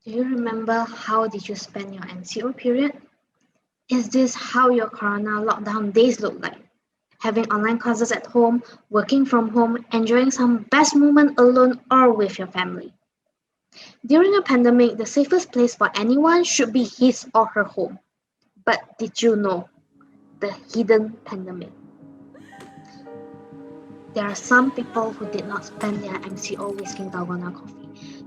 Do you remember how did you spend your MCO period? Is this how your Corona lockdown days look like? Having online classes at home, working from home, enjoying some best moment alone or with your family. During a pandemic, the safest place for anyone should be his or her home. But did you know the hidden pandemic? There are some people who did not spend their MCO whisking dalgona coffee.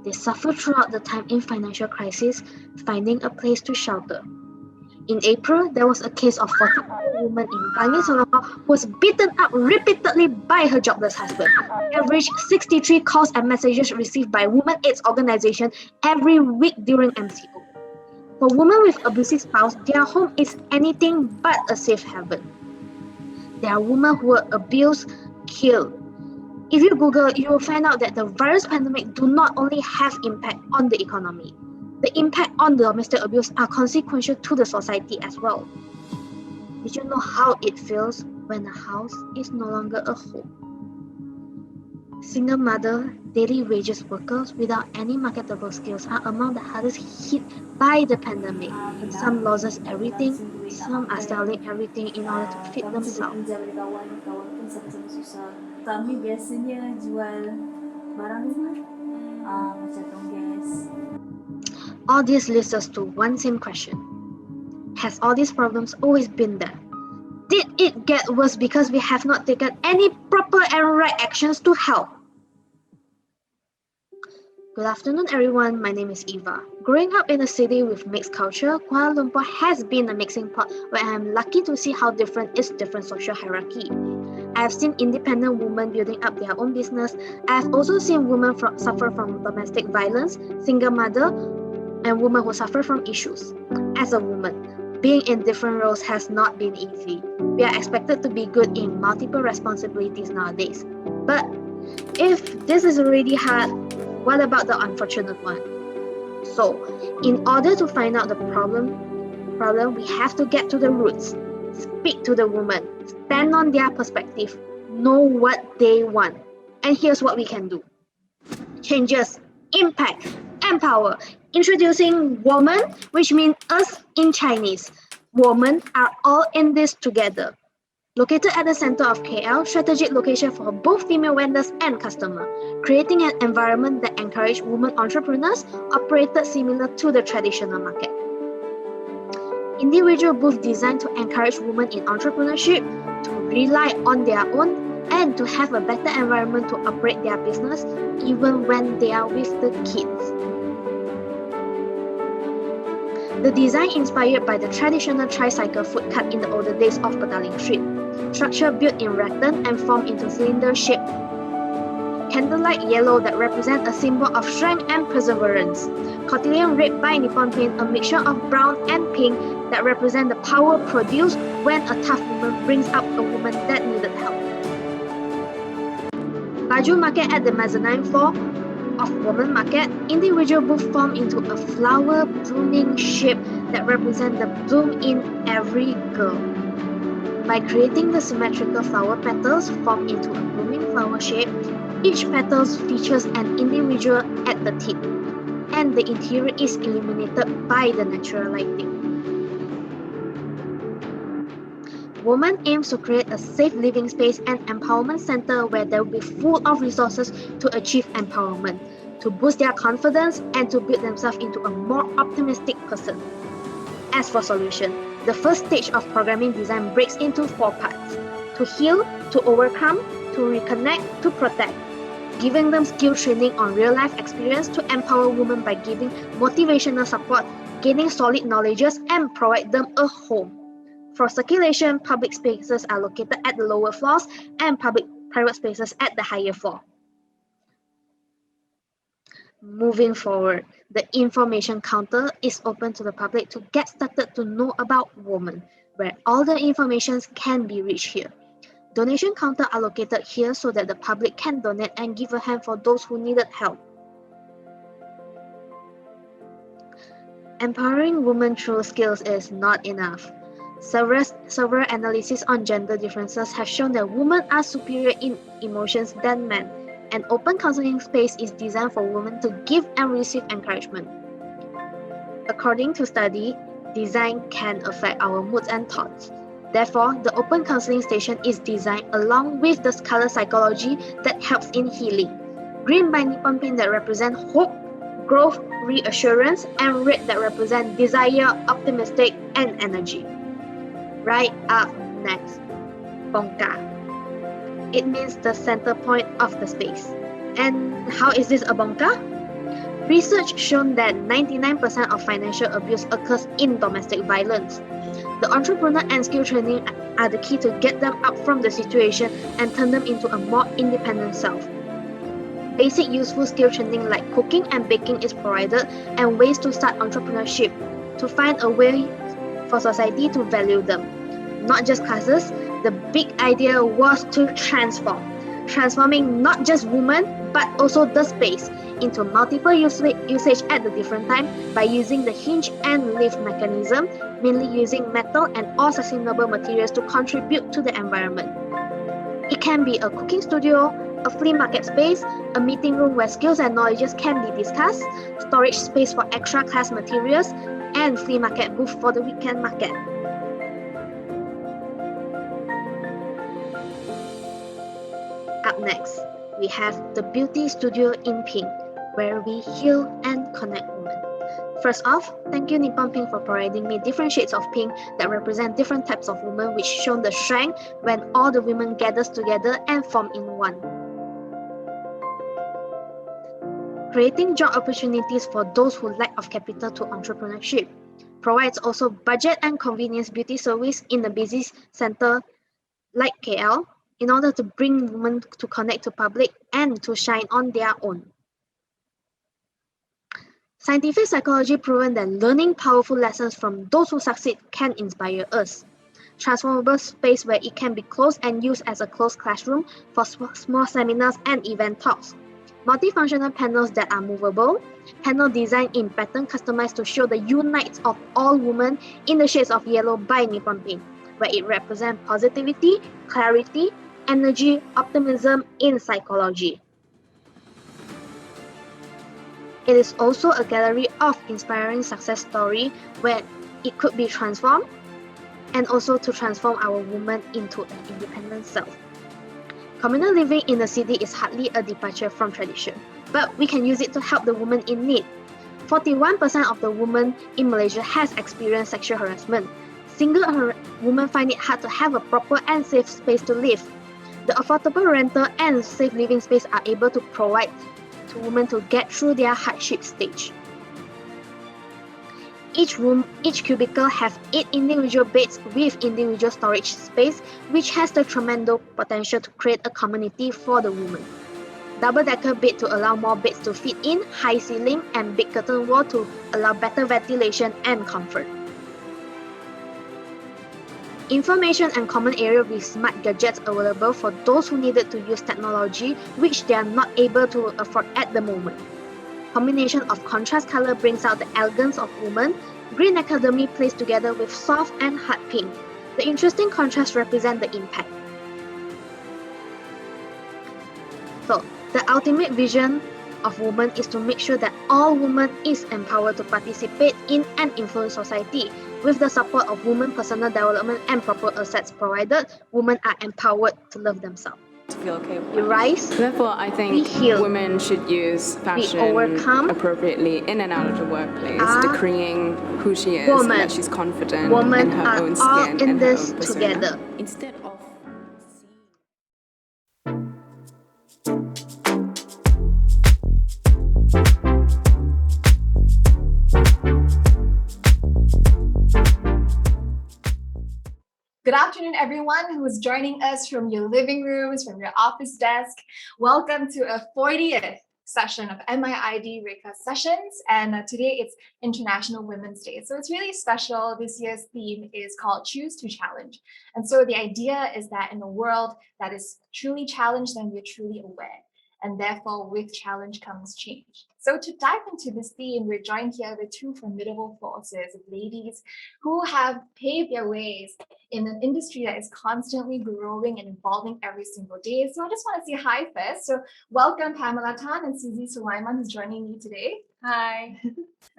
They suffered throughout the time in financial crisis, finding a place to shelter. In April, there was a case of 40-year-old woman in Bangi, Selangor who was beaten up repeatedly by her jobless husband. Average 63 calls and messages received by Women AIDS organization every week during MCO. For women with abusive spouse, their home is anything but a safe haven. There are women who were abused, killed. If you Google, you will find out that the virus pandemic do not only have impact on the economy. The impact on domestic abuse are consequential to the society as well. Did you know how it feels when a house is no longer a home? Single mother, daily wages workers without any marketable skills are among the hardest hit by the pandemic. Some loses everything, some are selling everything in order to feed Kami sebut themselves. pinjam dari kawan, kawan pun sama-sama susah. Kami biasanya jual barang rumah, macam tongges. All this leads us to one same question. Has all these problems always been there? Did it get worse because we have not taken any proper and right actions to help? Good afternoon, everyone. My name is Eva. Growing up in a city with mixed culture, Kuala Lumpur has been a mixing pot where I am lucky to see how different is different social hierarchy. I have seen independent women building up their own business. I have also seen women suffer from domestic violence, single mother, and women who suffer from issues. As a woman, being in different roles has not been easy. We are expected to be good in multiple responsibilities nowadays. But if this is already hard, what about the unfortunate one? So, in order to find out the problem, we have to get to the roots, speak to the woman, stand on their perspective, know what they want. And here's what we can do. Changes, impact, empower. Introducing woman, which means us in Chinese. Women are all in this together. Located at the center of KL, strategic location for both female vendors and customers, creating an environment that encourages women entrepreneurs operated similar to the traditional market. Individual booths designed to encourage women in entrepreneurship to rely on their own and to have a better environment to operate their business even when they are with the kids. The design inspired by the traditional tricycle food cart in the older days of Petaling Street. Structure built in rattan and formed into cylinder shape. Candlelight yellow that represents a symbol of strength and perseverance. Cotillion red by Nippon Paint, a mixture of brown and pink that represent the power produced when a tough woman brings up a woman that needed help. Baju market at the mezzanine floor of Woman Market, individual booths form into a flower blooming shape that represent the bloom in every girl. By creating the symmetrical flower petals formed into a blooming flower shape, each petal features an individual at the tip, and the interior is illuminated by the natural lighting. Woman aims to create a safe living space and empowerment center where they will be full of resources to achieve empowerment, to boost their confidence, and to build themselves into a more optimistic person. As for solution, the first stage of programming design breaks into 4 parts: to heal, to overcome, to reconnect, to protect, giving them skill training on real-life experience to empower women by giving motivational support, gaining solid knowledges, and provide them a home. For circulation, public spaces are located at the lower floors and private spaces at the higher floor. Moving forward, the information counter is open to the public to get started to know about women, where all the information can be reached here. Donation counters are located here so that the public can donate and give a hand for those who needed help. Empowering women through skills is not enough. Several analyses on gender differences have shown that women are superior in emotions than men. An open counseling space is designed for women to give and receive encouragement. According to study, design can affect our moods and thoughts. Therefore, the open counseling station is designed along with the color psychology that helps in healing. Green by Nippon Paint that represent hope, growth, reassurance, and red that represent desire, optimistic, and energy. Right up next, Bongka. It means the center point of the space. And how is this a Bongka? Research shown that 99% of financial abuse occurs in domestic violence. The entrepreneur and skill training are the key to get them up from the situation and turn them into a more independent self. Basic useful skill training like cooking and baking is provided, and ways to start entrepreneurship to find a way for society to value them. Not just classes, the big idea was to transforming not just women but also the space into multiple usage at the different time by using the hinge and lift mechanism, mainly using metal and all sustainable materials to contribute to the environment. It can be a cooking studio, a flea market space, a meeting room where skills and knowledges can be discussed, storage space for extra class materials, and flea market booth for the weekend market. Up next, we have the Beauty Studio in Pink, where we heal and connect women. First off, thank you Nippon Pink for providing me different shades of pink that represent different types of women, which show the strength when all the women gathers together and form in one. Creating job opportunities for those who lack of capital to entrepreneurship. Provides also budget and convenience beauty service in the busy center like KL in order to bring women to connect to public and to shine on their own. Scientific psychology proven that learning powerful lessons from those who succeed can inspire us. Transformable space where it can be closed and used as a closed classroom for small seminars and event talks. Multifunctional panels that are movable, panel design in pattern customized to show the unites of all women in the shades of yellow by Nippon Paint, where it represents positivity, clarity, energy, optimism in psychology. It is also a gallery of inspiring success story where it could be transformed and also to transform our woman into an independent self. Communal living in the city is hardly a departure from tradition, but we can use it to help the woman in need. 41% of the women in Malaysia has experienced sexual harassment. Single women find it hard to have a proper and safe space to live. The affordable rental and safe living space are able to provide to women to get through their hardship stage. Each room, each cubicle have 8 individual beds with individual storage space, which has the tremendous potential to create a community for the women. Double-decker bed to allow more beds to fit in, high ceiling, and big curtain wall to allow better ventilation and comfort. Information and common area with smart gadgets available for those who needed to use technology which they are not able to afford at the moment. Combination of contrast color brings out the elegance of women. Green Academy plays together with soft and hard pink. The interesting contrast represent the impact. So, the ultimate vision of women is to make sure that all women is empowered to participate in and influence society. With the support of women personal development and proper assets provided, women are empowered to love themselves. To feel okay with We rise, Therefore, I think we heal, women should use fashion overcome, appropriately in and out of the workplace, are decreeing who she is woman. and that she's confident Women in her are own all skin in and her this own persona. together. Instead of Good afternoon, everyone who is joining us from your living rooms, from your office desk. Welcome to a 40th session of MIID REKA sessions. And today it's International Women's Day. So it's really special. This year's theme is called Choose to Challenge. And so the idea is that in a world that is truly challenged, then we're truly aware. And therefore, with challenge comes change. So to dive into this theme, we're joined here with two formidable forces of ladies who have paved their ways in an industry that is constantly growing and evolving every single day. So I just want to say hi first. So welcome Pamela Tan and Suzy Sulaiman who's joining me today. Hi.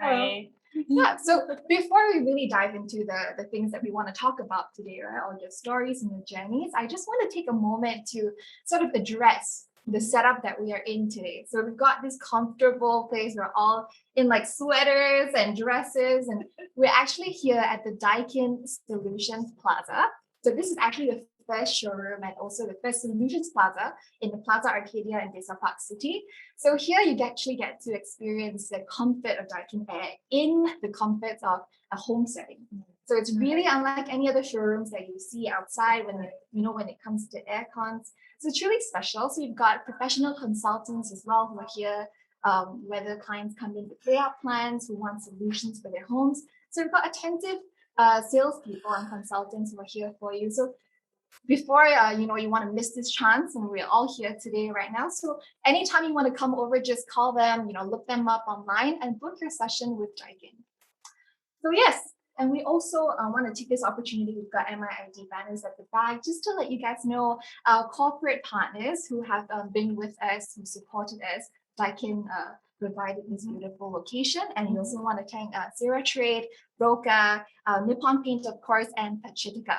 Hi. Yeah, so before we really dive into the things that we want to talk about today, right, all your stories and your journeys, I just want to take a moment to sort of address the setup that we are in today. So we've got this comfortable place. We're all in like sweaters and dresses, and we're actually here at the Daikin Solutions Plaza. So this is actually the first showroom and also the first Solutions Plaza in the Plaza Arcadia in Desa Park City. So here you actually get to experience the comfort of Daikin Air in the comforts of a home setting. So it's really unlike any other showrooms that you see outside when it comes to air cons. So it's really special. So you've got professional consultants as well who are here, whether clients come in with layout plans, who want solutions for their homes. So we've got attentive salespeople and consultants who are here for you. So before you want to miss this chance, and we're all here today right now. So anytime you want to come over, just call them, look them up online and book your session with Daikin. So yes, and we also want to take this opportunity. We've got MIID banners at the back just to let you guys know our corporate partners who have been with us, who supported us. Daikin provided this beautiful location, and we also want to thank Sarah Trade, REKA, Nippon Paint, of course, and Pachitika.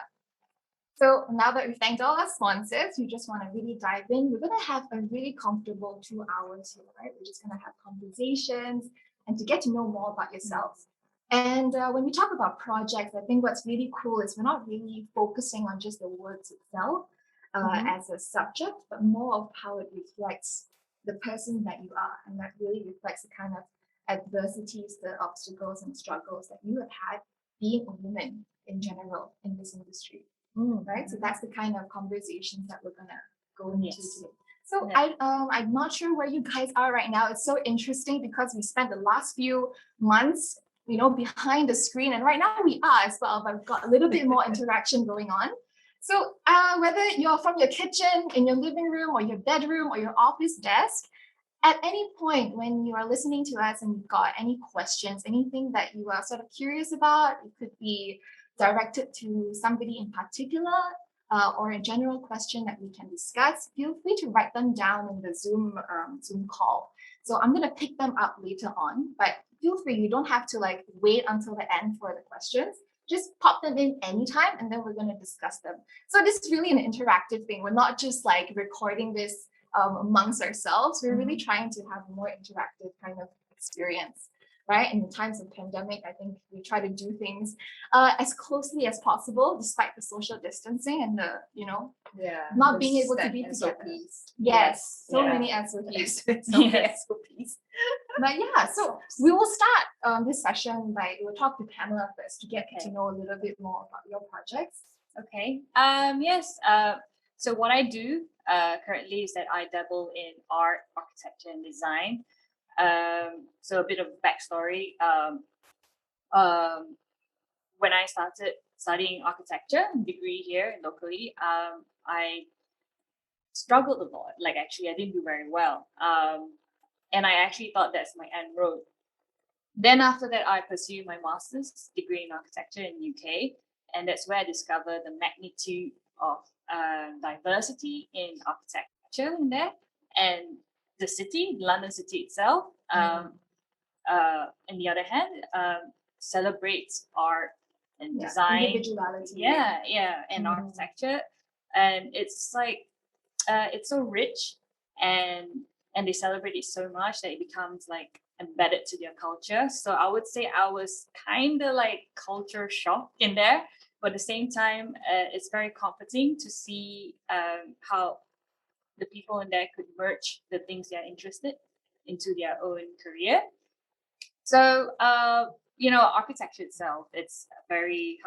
So now that we've thanked all our sponsors, we just want to really dive in. We're going to have a really comfortable 2 hours here, right? We're just going to have conversations and to get to know more about yourselves. And when we talk about projects, I think what's really cool is we're not really focusing on just the words itself as a subject, but more of how it reflects the person that you are. And that really reflects the kind of adversities, the obstacles and struggles that you have had being a woman in general in this industry. Right, so that's the kind of conversations that we're gonna go into today. So I'm not sure where you guys are right now. It's so interesting because we spent the last few months, behind the screen, and right now we are as well, but we've got a little bit more interaction going on. So whether you're from your kitchen, in your living room, or your bedroom, or your office desk, at any point when you are listening to us and you've got any questions, anything that you are sort of curious about, it could be directed to somebody in particular or a general question that we can discuss, feel free to write them down in the Zoom call. So I'm going to pick them up later on, but feel free, you don't have to wait until the end for the questions. Just pop them in anytime and then we're going to discuss them. So this is really an interactive thing. We're not just recording this amongst ourselves. We're really trying to have a more interactive kind of experience. Right? In the times of pandemic, I think we try to do things as closely as possible, despite the social distancing and the, not being able to be together. Yes, so many SOPs. SOPs. But yeah, so we will start this session we'll talk to Pamela first to get to know a little bit more about your projects. Okay. Yes. So what I do currently is that I dabble in art, architecture, and design. So a bit of backstory. When I started studying architecture degree here locally, I struggled a lot. Actually, I didn't do very well. And I actually thought that's my end road. Then after that, I pursued my master's degree in architecture in UK. And that's where I discovered the magnitude of diversity in architecture in there. And the city, London city itself, on the other hand, celebrates art and design, individuality, and architecture, and it's it's so rich, and they celebrate it so much that it becomes embedded to their culture. So I would say I was kind of culture shock in there, but at the same time, it's very comforting to see how the people in there could merge the things they're interested into their own career. So, architecture itself, it's very,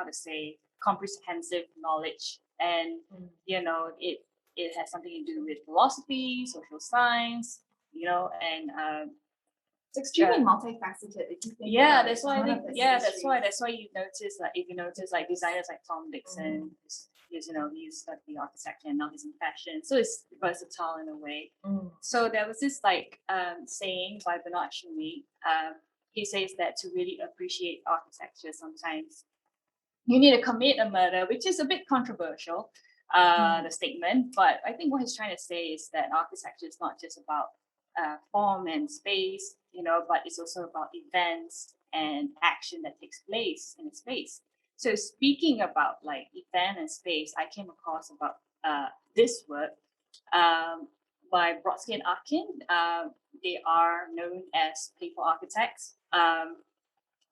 comprehensive knowledge. And, it has something to do with philosophy, social science, and it's extremely multifaceted. If you think that's why you notice if you notice designers like Tom Dixon, he studied architecture and now he's in fashion, so it's versatile in a way. So there was this saying by Bernard Chimay. He says that to really appreciate architecture, sometimes you need to commit a murder, which is a bit controversial, the statement. But I think what he's trying to say is that architecture is not just about form and space, but it's also about events and action that takes place in a space. So speaking about like event and space, I came across about this work by Brodsky and Atkin. They are known as playful architects.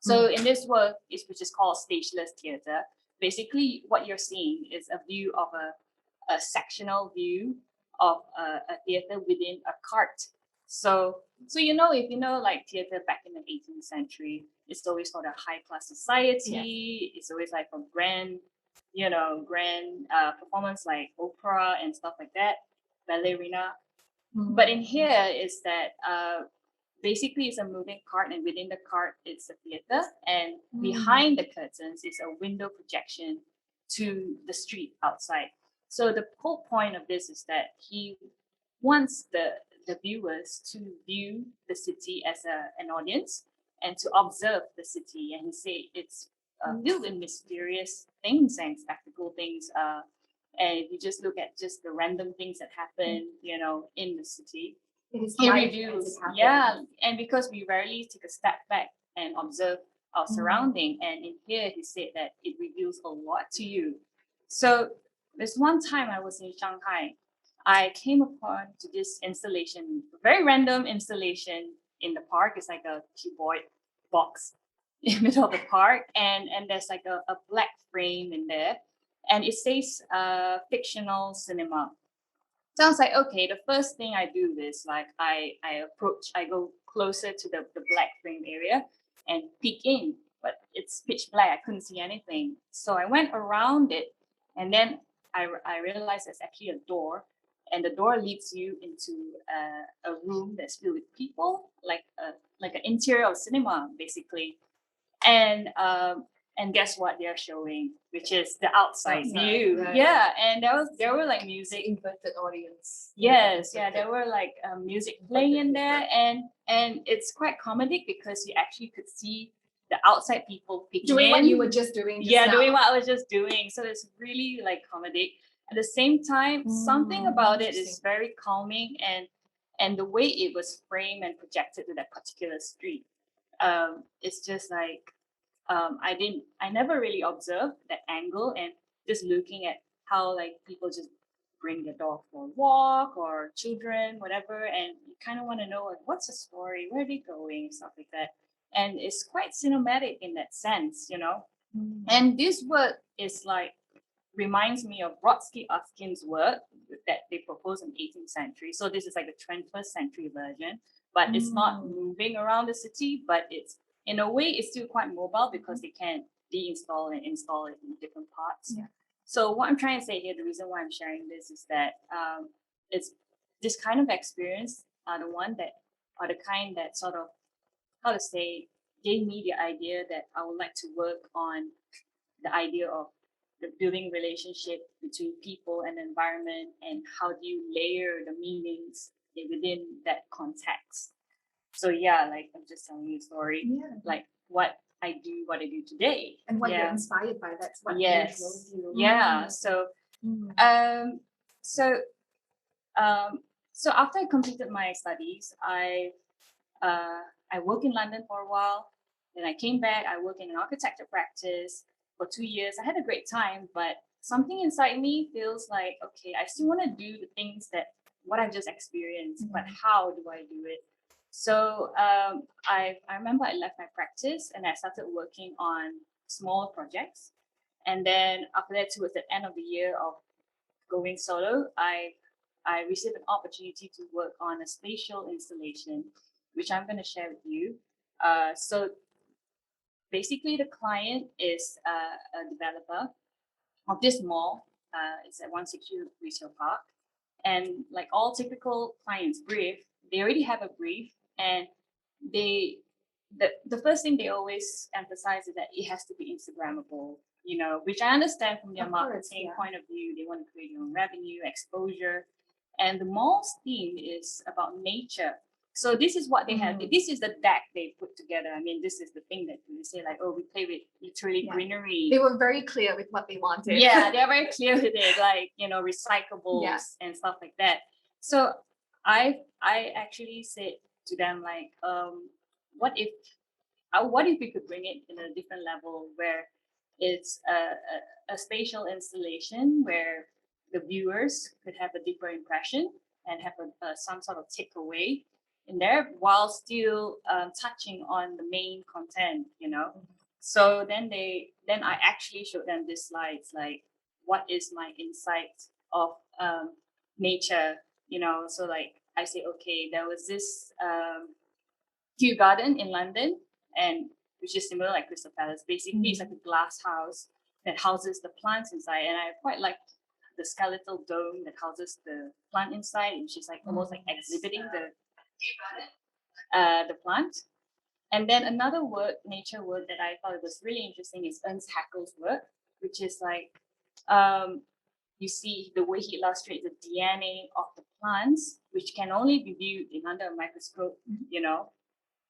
So in this work, which is called Stageless Theatre, basically what you're seeing is a view of a sectional view of a theatre within a cart. So if you know like theatre back in the 18th century, it's always for the high class society. It's always like a grand performance like opera and stuff like that, ballerina. But in here is that basically it's a moving cart, and within the cart it's a theatre, and behind the curtains is a window projection to the street outside. So the whole point of this is that he wants the viewers to view the city as an audience and to observe the city. And he said it's filled with mysterious things and spectacle things. And if you just look at just the random things that happen, in the city, he reviews. Yeah, and because we rarely take a step back and observe our surrounding, and in here he said that it reveals a lot to you. So there's one time I was in Shanghai, I came upon to this installation, very random installation in the park. It's like a keyboard box in the middle of the park, and there's like a black frame in there, and it says fictional cinema. So I was like, okay, the first thing I do is like I go closer to the black frame area and peek in, but it's pitch black. I couldn't see anything. So I went around it, and then I realized there's actually a door, and the door leads you into a room that's filled with people, like an interior of cinema, basically. And guess what they're showing, which is the outside view. Right. Yeah, and there were like music. Inverted audience. Yes, yeah, there were like music playing in there, and it's quite comedic because you actually could see the outside people peeking doing in. What you were just doing. Doing what I was just doing. So it's really like comedic. At the same time, something about it is very calming, and the way it was framed and projected to that particular street, it's just like. I never really observed that angle, and just looking at how like people just bring their dog for a walk or children, whatever, and you kind of want to know like what's the story, where are they going, stuff like that. And it's quite cinematic in that sense, And this work is like reminds me of Brodsky Atkin's work that they proposed in the 18th century. So this is like the 21st century version, but it's not moving around the city, but it's in a way, it's still quite mobile because they can deinstall and install it in different parts. Yeah. So what I'm trying to say here, the reason why I'm sharing this is that it's this kind of experience are the kind that sort of, how to say, gave me the idea that I would like to work on the idea of the building relationship between people and environment, and how do you layer the meanings within that context. So yeah, like I'm just telling you a story, like what I do today, and what you're inspired by. That's what drove you. Yeah. So, so after I completed my studies, I worked in London for a while. Then I came back. I worked in an architecture practice for 2 years. I had a great time, but something inside me feels like, okay, I still want to do the things that what I've just experienced, but how do I do it? So I remember I left my practice and I started working on small projects. And then after that, towards the end of the year of going solo, I received an opportunity to work on a spatial installation, which I'm going to share with you. So basically, the client is a developer of this mall. It's at 160 Retail Park. And like all typical clients' brief, they already have a brief. And the first thing they always emphasize is that it has to be Instagrammable, which I understand from their marketing point of view. They want to create their own revenue, exposure. And the mall's theme is about nature. So this is what they have. This is the deck they put together. I mean, this is the thing that we say like, oh, we play with literally greenery. They were very clear with what they wanted. Yeah, they're very clear with it, like, recyclables and stuff like that. So I actually said to them like, what if we could bring it in a different level where it's a spatial installation where the viewers could have a deeper impression and have some sort of takeaway in there while still touching on the main content, you know. So then I actually showed them these slides, like what is my insight of nature, you know. So like I say, okay, there was this Kew Garden in London, and which is similar like Crystal Palace. Basically, it's like a glass house that houses the plants inside, and I quite like the skeletal dome that houses the plant inside, which is like almost like exhibiting the plant. And then another nature work that I thought was really interesting is Ernst Haeckel's work, which is like you see the way he illustrates the DNA of the plants, which can only be viewed in under a microscope, you know.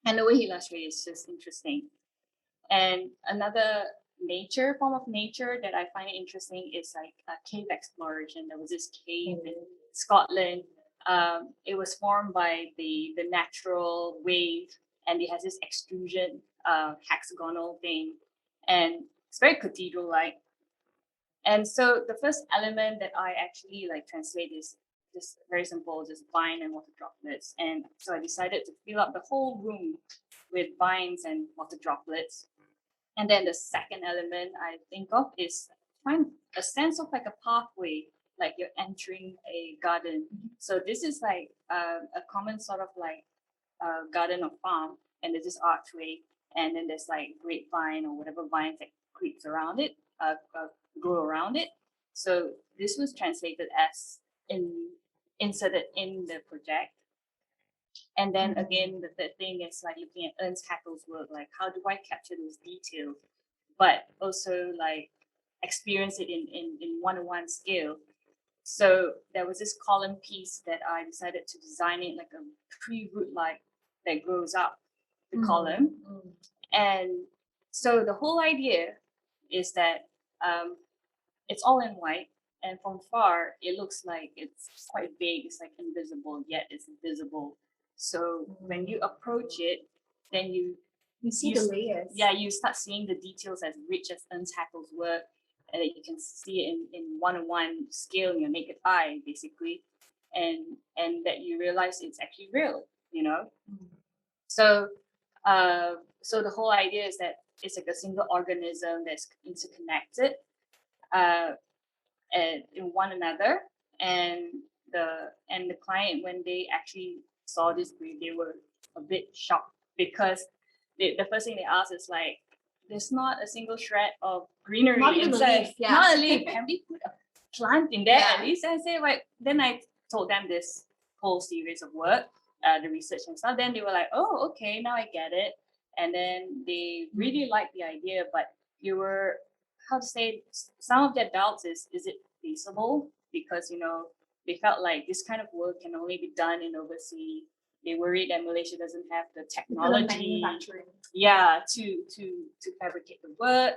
And the way he illustrates is just interesting. And another form of nature that I find interesting is like a cave exploration. There was this cave in Scotland. It was formed by the natural wave, and it has this extrusion hexagonal thing, and it's very cathedral-like. And so the first element that I actually like translate is just very simple, just vine and water droplets. And so I decided to fill up the whole room with vines and water droplets. And then the second element I think of is find a sense of like a pathway, like you're entering a garden. So this is like a common sort of like garden or farm, and there's this archway, and then there's like grapevine or whatever vines that creeps around it, grow around it. So this was translated as inserted in the project. And then again, the third thing is like looking at Ernst Haeckel's work, like how do I capture those details, but also like experience it in one-on-one scale. So there was this column piece that I decided to design it like a tree root like that grows up the column. And so the whole idea is that it's all in white, and from far it looks like it's quite big, it's like invisible, yet it's visible. So when you approach it, then you see the layers. Yeah, you start seeing the details as rich as Ernst Haeckel's work, and you can see it in one-on-one scale in your naked eye, basically, and that you realize it's actually real, you know. So so the whole idea is that it's like a single organism that's interconnected and in one another, and the client, when they actually saw this brief, they were a bit shocked, because the first thing they asked is like, there's not a single shred of greenery inside, not a leaf. Can we put a plant in there at least? I say, like, then I told them this whole series of work, the research and stuff. Then they were like, oh, okay, now I get it. And then they really liked the idea, but you were, how to say, some of their doubts is it feasible? Because, you know, they felt like this kind of work can only be done in overseas. They worried that Malaysia doesn't have the technology, to fabricate the work.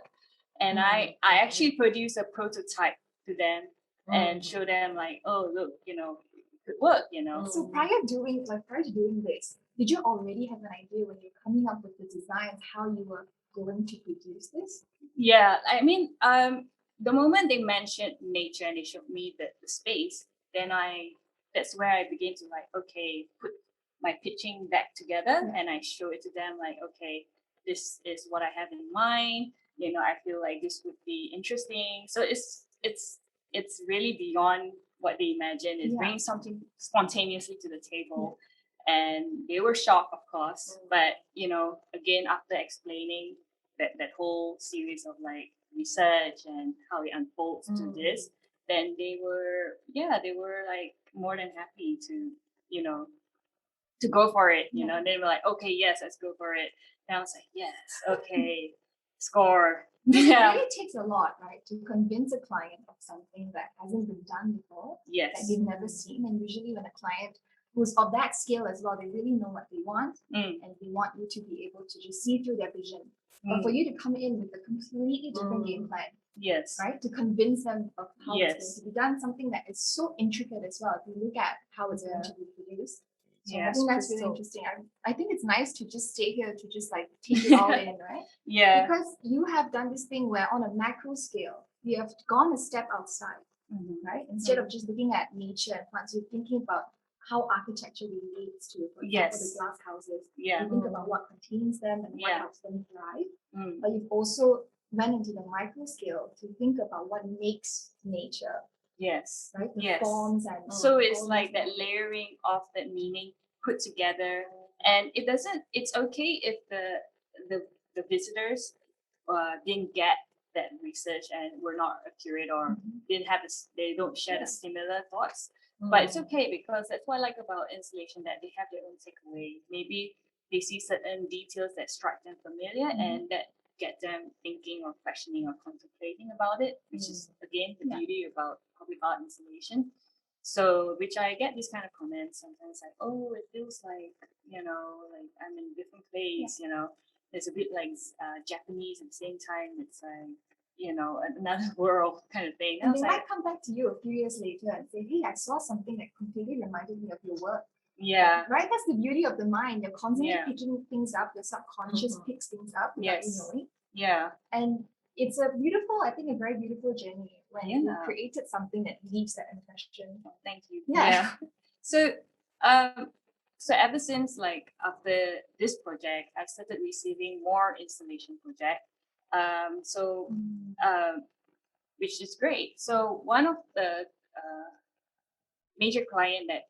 And I actually produced a prototype to them and show them like, oh, look, you know, it could work, you know. So prior to doing this, did you already have an idea when you're coming up with the designs how you were going to produce this? Yeah, I mean, the moment they mentioned nature and they showed me the space, then that's where I began to like, okay, put my pitching back together, and I show it to them like, okay, this is what I have in mind. You know, I feel like this would be interesting. So it's really beyond what they imagined. It's bringing something spontaneously to the table. And they were shocked, of course. But, you know, again, after explaining that whole series of like research and how it unfolds to this, then they were like more than happy to, you know, to go for it. You know, they were like, okay, yes, let's go for it. And I was like, yes, okay, score. It really takes a lot, right, to convince a client of something that hasn't been done before, that they've never seen. And usually when a client who's of that scale as well, they really know what they want, and they want you to be able to just see through their vision but for you to come in with a completely different game plan, Yes. right? To convince them of how it's Yes. going to be done, something that is so intricate as well. If you look at how it's going to be produced. So I Yes, think that's really crystal. interesting. I think it's nice to just stay here to just like take it all in, right? Yeah. Because you have done this thing where on a macro scale, you have gone a step outside, right? Instead of just looking at nature and plants, you're thinking about how architecture relates to, for example, the Yes. glass houses. Yeah. You think about what contains them and what Yeah. helps them thrive. Mm. But you've also went into the micro scale to think about what makes nature, Yes. right? The Yes. forms and So it's all like these that layering of that meaning put together, and it doesn't. It's okay if the visitors didn't get that research and were not accurate or didn't have this. They don't share the similar thoughts, but it's okay because that's what I like about installation, that they have their own takeaway. Maybe they see certain details that strike them familiar and that get them thinking or questioning or contemplating about it, which is again the beauty about public art installation. So, which I get these kind of comments sometimes, like, oh, it feels like, like I'm in a different place, it's a bit like Japanese at the same time, it's like, another world kind of thing. And I they was might like, come back to you a few years later and say, hey, I saw something that completely reminded me of your work. yeah, Right? That's the beauty of the mind. You're constantly Yeah. picking things up. Your subconscious picks things up without you Yes. knowing. yeah, And it's a beautiful, I think, a very beautiful journey when you Yeah. created something that leaves that impression. thank you. Yeah. So, so ever since like after this project, I started receiving more installation project. So, which is great. So one of the major client that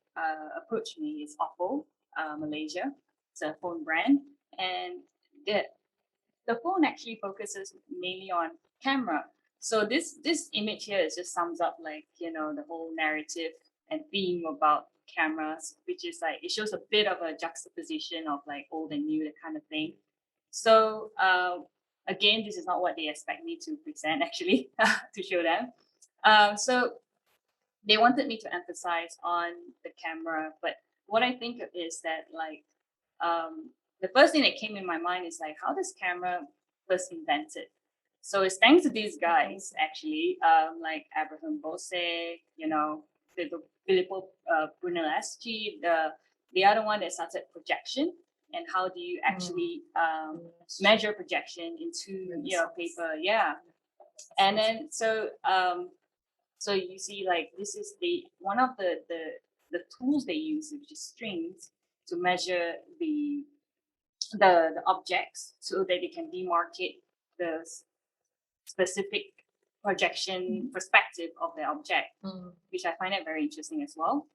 approached me is Oppo, Malaysia. It's a phone brand, and the phone actually focuses mainly on camera. So this image here is just sums up like the whole narrative and theme about cameras, which is like it shows a bit of a juxtaposition of like old and new, that kind of thing. So again, this is not what they expect me to present actually to show them. So they wanted me to emphasize on the camera, but what I think of is that like the first thing that came in my mind is like, how does camera first invented? So it's thanks to these guys actually, like Abraham Bose, Filippo Brunelleschi, the other one that started projection, and how do you actually measure projection into paper? Yeah, and then so you see, like this is one of the tools they use, which is strings, to measure the objects so that they can demarcate the specific projection perspective of the object, which I find it very interesting as well.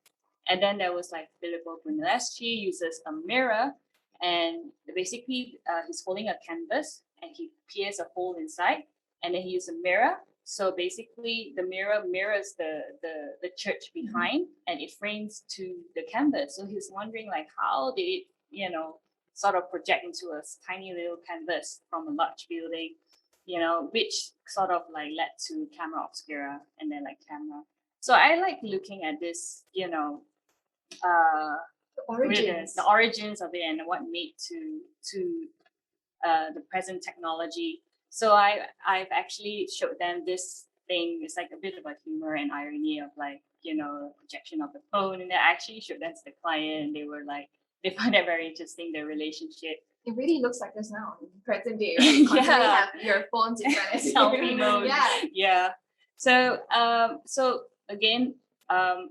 And then there was like Filippo Brunelleschi uses a mirror, and basically he's holding a canvas and he pierces a hole inside, and then he uses a mirror. So basically, the mirror mirrors the church behind, and it frames to the canvas. So he's wondering like, how did it, sort of project into a tiny little canvas from a large building, which sort of like led to camera obscura and then like camera. So I like looking at this, the origins of it and what made to the present technology. So I've actually showed them this thing. It's like a bit of a humor and irony of like, projection of the phone. And I actually showed them to the client, and they were like, they found it very interesting, their relationship. It really looks like this now in present day, right? You constantly have your phones in front of you. Selfie mode. Yeah. So again,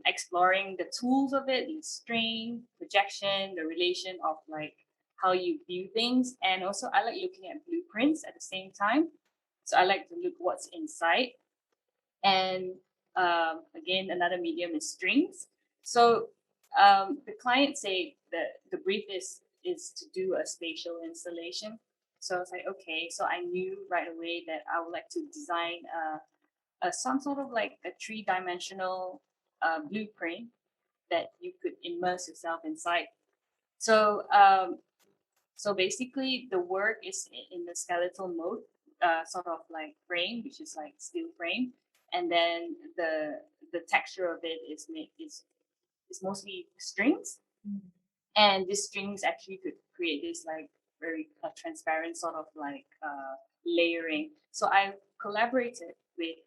exploring the tools of it, the string, projection, the relation of like how you view things, and also I like looking at blueprints at the same time. So I like to look what's inside, and again, another medium is strings. So the client say that the brief is to do a spatial installation. So I was like, okay. So I knew right away that I would like to design some sort of like a 3-dimensional blueprint that you could immerse yourself inside. So so basically, the work is in the skeletal mode, sort of like frame, which is like steel frame, and then the texture of it is mostly strings, and these strings actually could create this like very transparent sort of like layering. So I collaborated with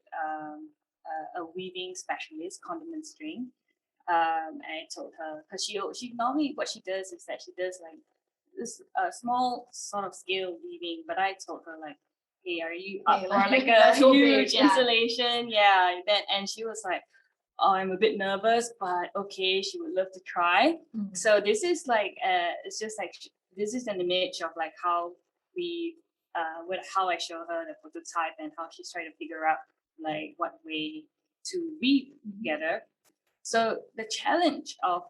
a weaving specialist, Condiment String. And I told her, because she normally what she does is that she does like this small sort of scale weaving, but I told her like, hey, are you up Hey, for like, like a that's so huge big, yeah. installation? Yeah. Then and she was like, oh, I'm a bit nervous, but okay, she would love to try. So this is like it's just like this is an image of like how we how I show her the prototype and how she's trying to figure out like what way to weave together. So the challenge of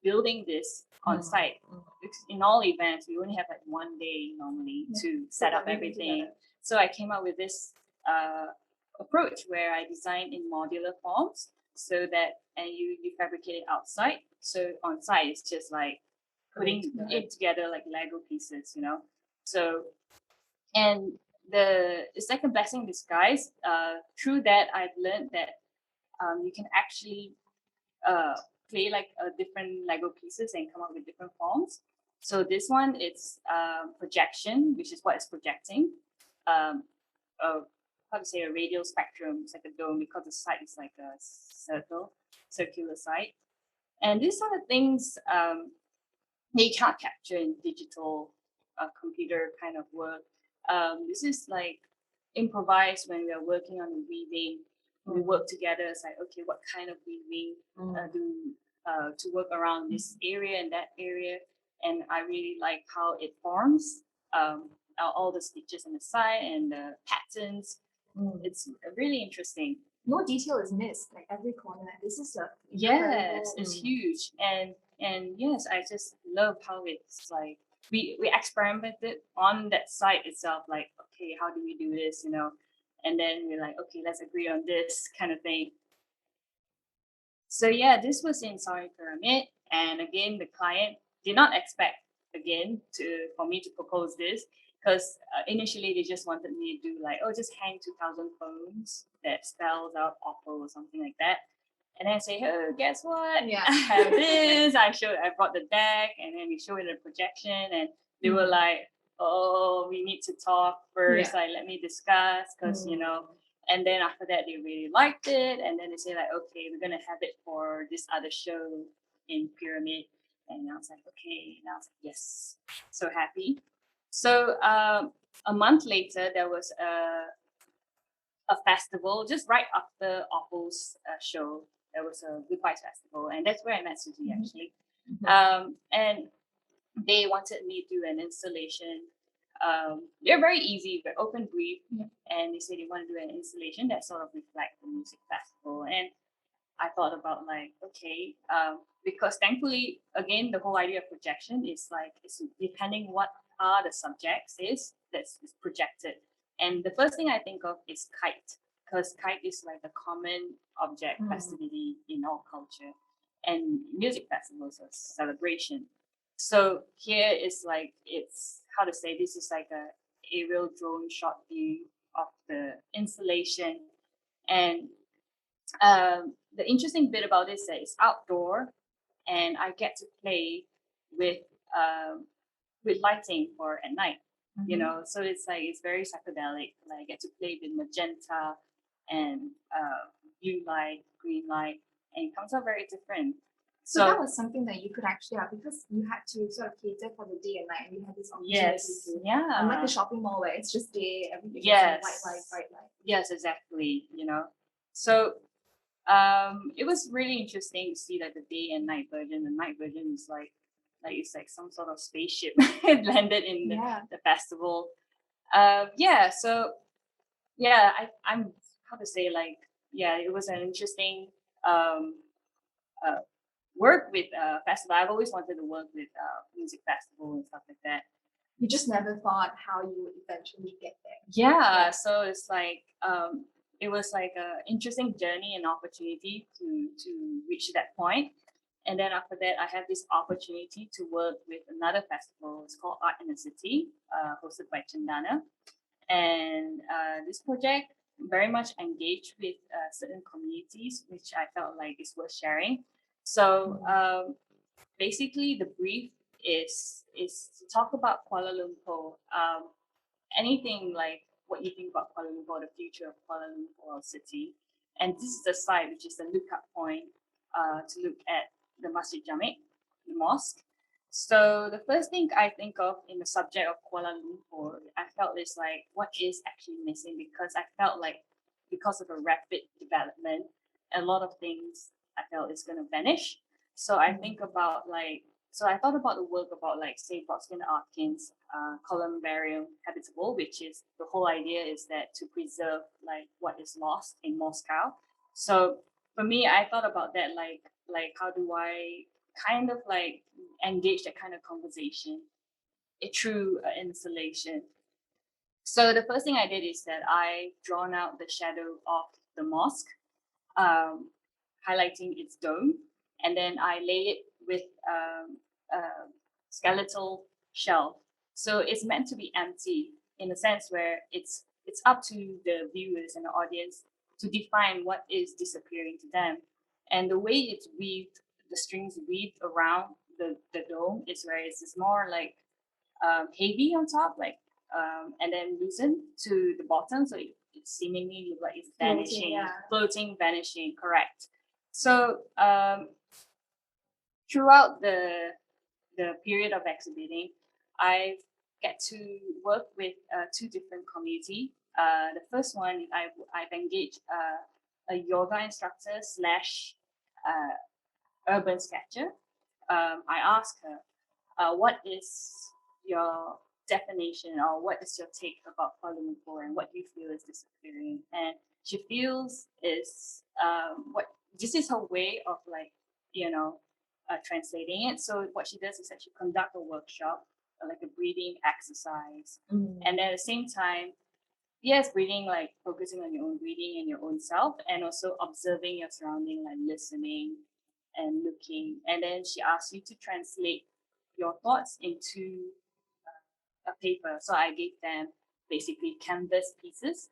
building this on site, because in all events we only have like one day normally to set up everything. So I came up with this approach where I design in modular forms, so that and you fabricate it outside. So on site it's just like putting it together like Lego pieces, you know. So and it's like a blessing in disguise. Through that I've learned that you can actually play like different Lego pieces and come up with different forms. So this one, it's projection, which is what it's projecting. How to say, a radial spectrum. It's like a dome because the site is like a circular site. And these are the things you can't capture in digital computer kind of work. This is like improvised when we are working on the weaving. We work together. It's like, okay, what kind of weaving to work around this area and that area. And I really like how it forms all the stitches on the side and the patterns. It's really interesting. No detail is missed, like every corner. This is a Yes, it's huge. And yes, I just love how it's like we experimented on that site itself, like, okay, how do we do this, you know? And then we're like, okay, let's agree on this kind of thing. So yeah, this was in Sorry Pyramid. And again, the client did not expect for me to propose this, because initially they just wanted me to do like, oh, just hang 2,000 phones that spells out awful or something like that. And then I say, oh, guess what? Yeah. I have this. I brought the deck, and then we show it a projection, and they were like, oh, we need to talk first. Like, let me discuss, because you know. And then after that, they really liked it, and then they say like, okay, we're gonna have it for this other show in Pyramid. And I was like, okay. And I was like, yes, so happy. So a month later, there was a festival just right after Apple's show. There was a Goodbye Festival, and that's where I met Suzy actually. And they wanted me to do an installation. They're very easy, but open brief, and they said they want to do an installation that sort of reflect the music festival. And I thought about like, okay, because thankfully, again, the whole idea of projection is like, it's depending what are the subjects that's projected. And the first thing I think of is kite, because kite is like a common object festivity in our culture, and music festivals are celebration. So here is like, it's how to say, this is like a aerial drone shot view of the installation. And the interesting bit about this is that it's outdoor, and I get to play with lighting for at night. You know, so it's like, it's very psychedelic. Like, I get to play with magenta and blue light, green light, and it comes out very different. So that was something that you could actually have, because you had to sort of cater for the day and night, and you had this opportunity to, unlike the shopping mall where it's just day, everything is white light. Yes, exactly. You know, so it was really interesting to see like the day and night version. The night version is like it's like some sort of spaceship landed in the festival. So I'm how to say, like, it was an interesting work with festival. I've always wanted to work with music festival and stuff like that. You just never thought how you would eventually get there. So it's like it was like an interesting journey and opportunity to reach that point. And then after that, I have this opportunity to work with another festival. It's called Art in the City, hosted by Chandana. And this project very much engaged with certain communities, which I felt like is worth sharing. So basically, the brief is to talk about Kuala Lumpur. Anything like what you think about Kuala Lumpur, the future of Kuala Lumpur city. And this is the site, which is the lookup point to look at the Masjid Jamek, the mosque. So the first thing I think of in the subject of Kuala Lumpur, I felt is like, what is actually missing? Because I felt like because of the rapid development, a lot of things I felt is going to vanish. So I think about like, so I thought about the work about like, say, Boston Atkins, Columbarium Habitable, which is the whole idea is that to preserve like what is lost in Moscow. So for me, I thought about that like how do I kind of like engage that kind of conversation through installation. So the first thing I did is that I drawn out the shadow of the mosque, highlighting its dome, and then I lay it with a skeletal shelf. So it's meant to be empty in a sense where it's up to the viewers and the audience to define what is disappearing to them. And the way it's weaved, the strings weaved around the dome is where it's more like heavy on top, like and then loosened to the bottom, so it seemingly look like it's vanishing, floating, vanishing. Correct. So throughout the period of exhibiting, I get to work with two different community. The first one, I've engaged a yoga instructor slash urban sketcher. I asked her, what is your definition or what is your take about Kuala Lumpur and what do you feel is disappearing? And she feels is what this is her way of like, translating it. So what she does is that she conduct a workshop, like a breathing exercise. And at the same time, yes, breathing, like focusing on your own breathing and your own self, and also observing your surrounding, like listening and looking. And then she asks you to translate your thoughts into a paper. So I gave them basically canvas pieces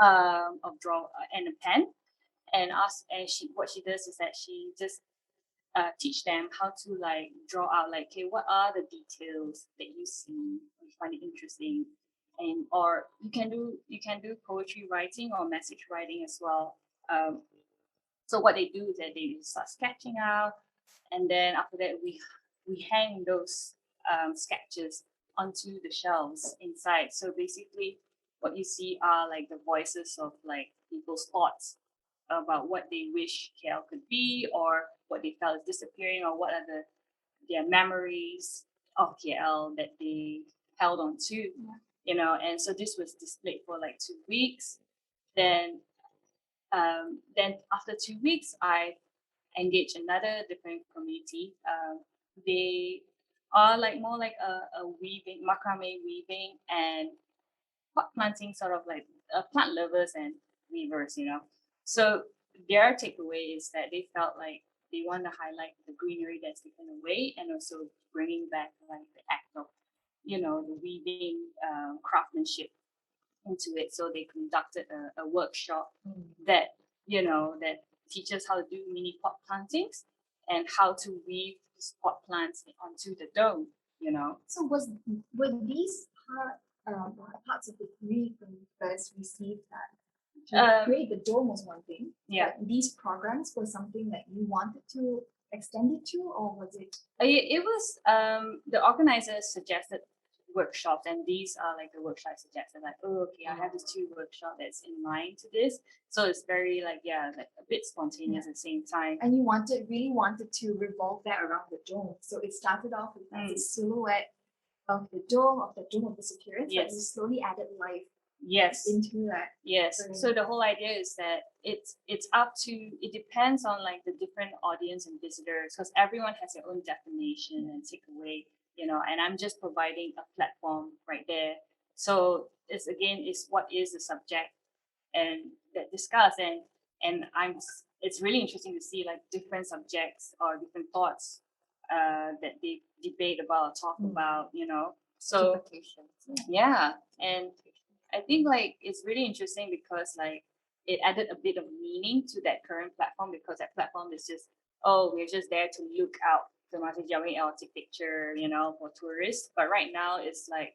of draw and a pen, and what she does is that she just teach them how to like draw out like, okay, what are the details that you see, you find it interesting, and or you can do poetry writing or message writing as well. So what they do is that they start sketching out, and then after that we hang those sketches onto the shelves inside. So basically, what you see are like the voices of like people's thoughts about what they wish KL could be, or what they felt is disappearing, or what are their memories of KL that they held on to, And so this was displayed for like 2 weeks. Then after 2 weeks, I engaged another different community. They are like more like a weaving, macrame weaving and pot planting, sort of like plant lovers and weavers, So their takeaway is that they felt like they want to highlight the greenery that's taken away, and also bringing back like the act of, the weaving craftsmanship into it. So they conducted a workshop that, that teaches how to do mini pot plantings and how to weave these pot plants onto the dome, So were these parts of the brief when you first received that? To create the dome was one thing. Yeah. But these programs were something that you wanted to extend it to, or was it? It was the organizers suggested workshops, and these are like the workshops suggested, like, oh, okay, I have this 2 workshop that's in line to this. So it's very like, like a bit spontaneous at the same time. And you really wanted to revolve that around the dome. So it started off with the silhouette of the dome of disappearance, but you slowly added life into that. Yes. So the whole idea is that it depends on like the different audience and visitors, because everyone has their own definition and takeaway, and I'm just providing a platform right there. So it's what is the subject and that discuss, and it's really interesting to see like different subjects or different thoughts that they debate about, talk about, So and I think like it's really interesting because like it added a bit of meaning to that current platform, because that platform is just, we're just there to look out termasuk jamming erotic picture, you know, for tourists. But right now, it's like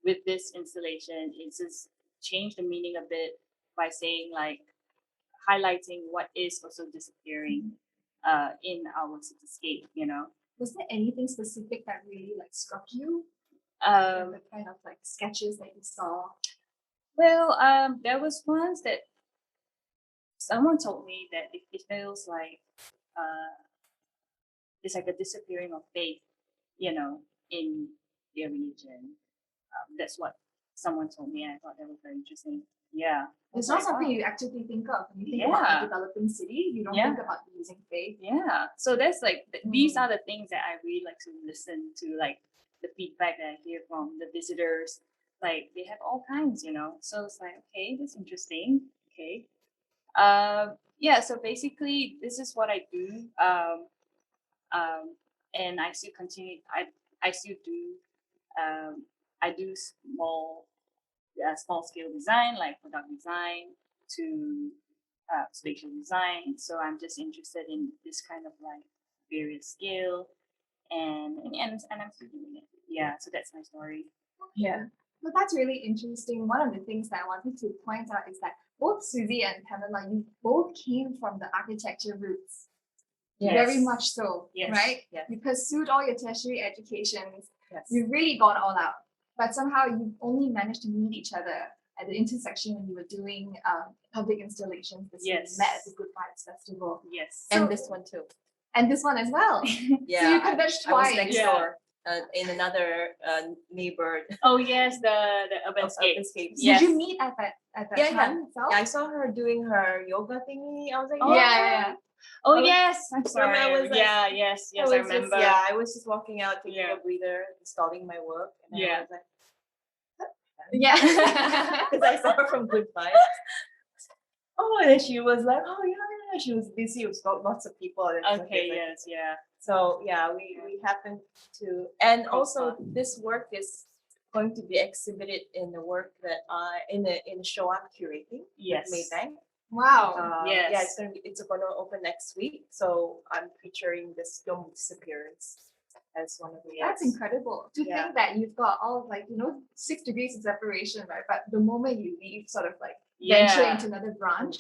with this installation, it's just changed the meaning a bit by saying like highlighting what is also disappearing in our cityscape, you know. Was there anything specific that really like struck you? The kind of like sketches that you saw? Well, there was once that someone told me that it feels like it's like a disappearing of faith, you know, in their region. That's what someone told me, and I thought that was very interesting. Yeah. It's I not was like, something wow. you actually think of when you think about a developing city. You don't think about using faith. Yeah. So that's like these are the things that I really like to listen to, like the feedback that I hear from the visitors. Like they have all kinds, you know. So it's like, okay, that's interesting. Okay. Yeah. So basically, this is what I do. And I still continue. I still do. I do small scale design, like product design to spatial design. So I'm just interested in this kind of like various scale, and I'm still doing it. Yeah. So that's my story. Yeah. But that's really interesting. One of the things that I wanted to point out is that both Suzy and Pamela, you both came from the architecture roots. Yes. Very much so, Yes. right? Yes. You pursued all your tertiary educations. Yes. You really gone all out. But somehow you only managed to meet each other at the intersection when you were doing public installations. This Yes. you met at the Good Vibes Festival. Yes. And this one too. And this one as well. Yeah, So you converged I was twice. next Yeah. door in another neighbor. Oh yes, the urban scape. Escapes. Yes. Did you meet at that Yeah, time itself? Yeah, I saw her doing her yoga thingy. I was like, Oh, Yeah. Oh I was- yes, I'm sorry. I was like- Yeah, yes, I yes, I was just- remember. I was just walking out, taking Yeah. a breather, installing my work, and Yeah. I was like, Yeah. because I saw her from Good Vibes. Oh, and then she was like, oh yeah, she was busy with lots of people. And it's Okay, like- yes, yeah. So yeah, we happened to, and Cool also stuff. this work is going to be exhibited in the work that in the show I'm curating. Yes. With Maybank. Wow. Yeah, Yes. it's gonna open next week. So I'm featuring this film disappearance as one of the. That's incredible to Yeah. think that you've got all like 6 degrees of separation, right? But the moment you leave, sort of like venture Yeah. into another branch,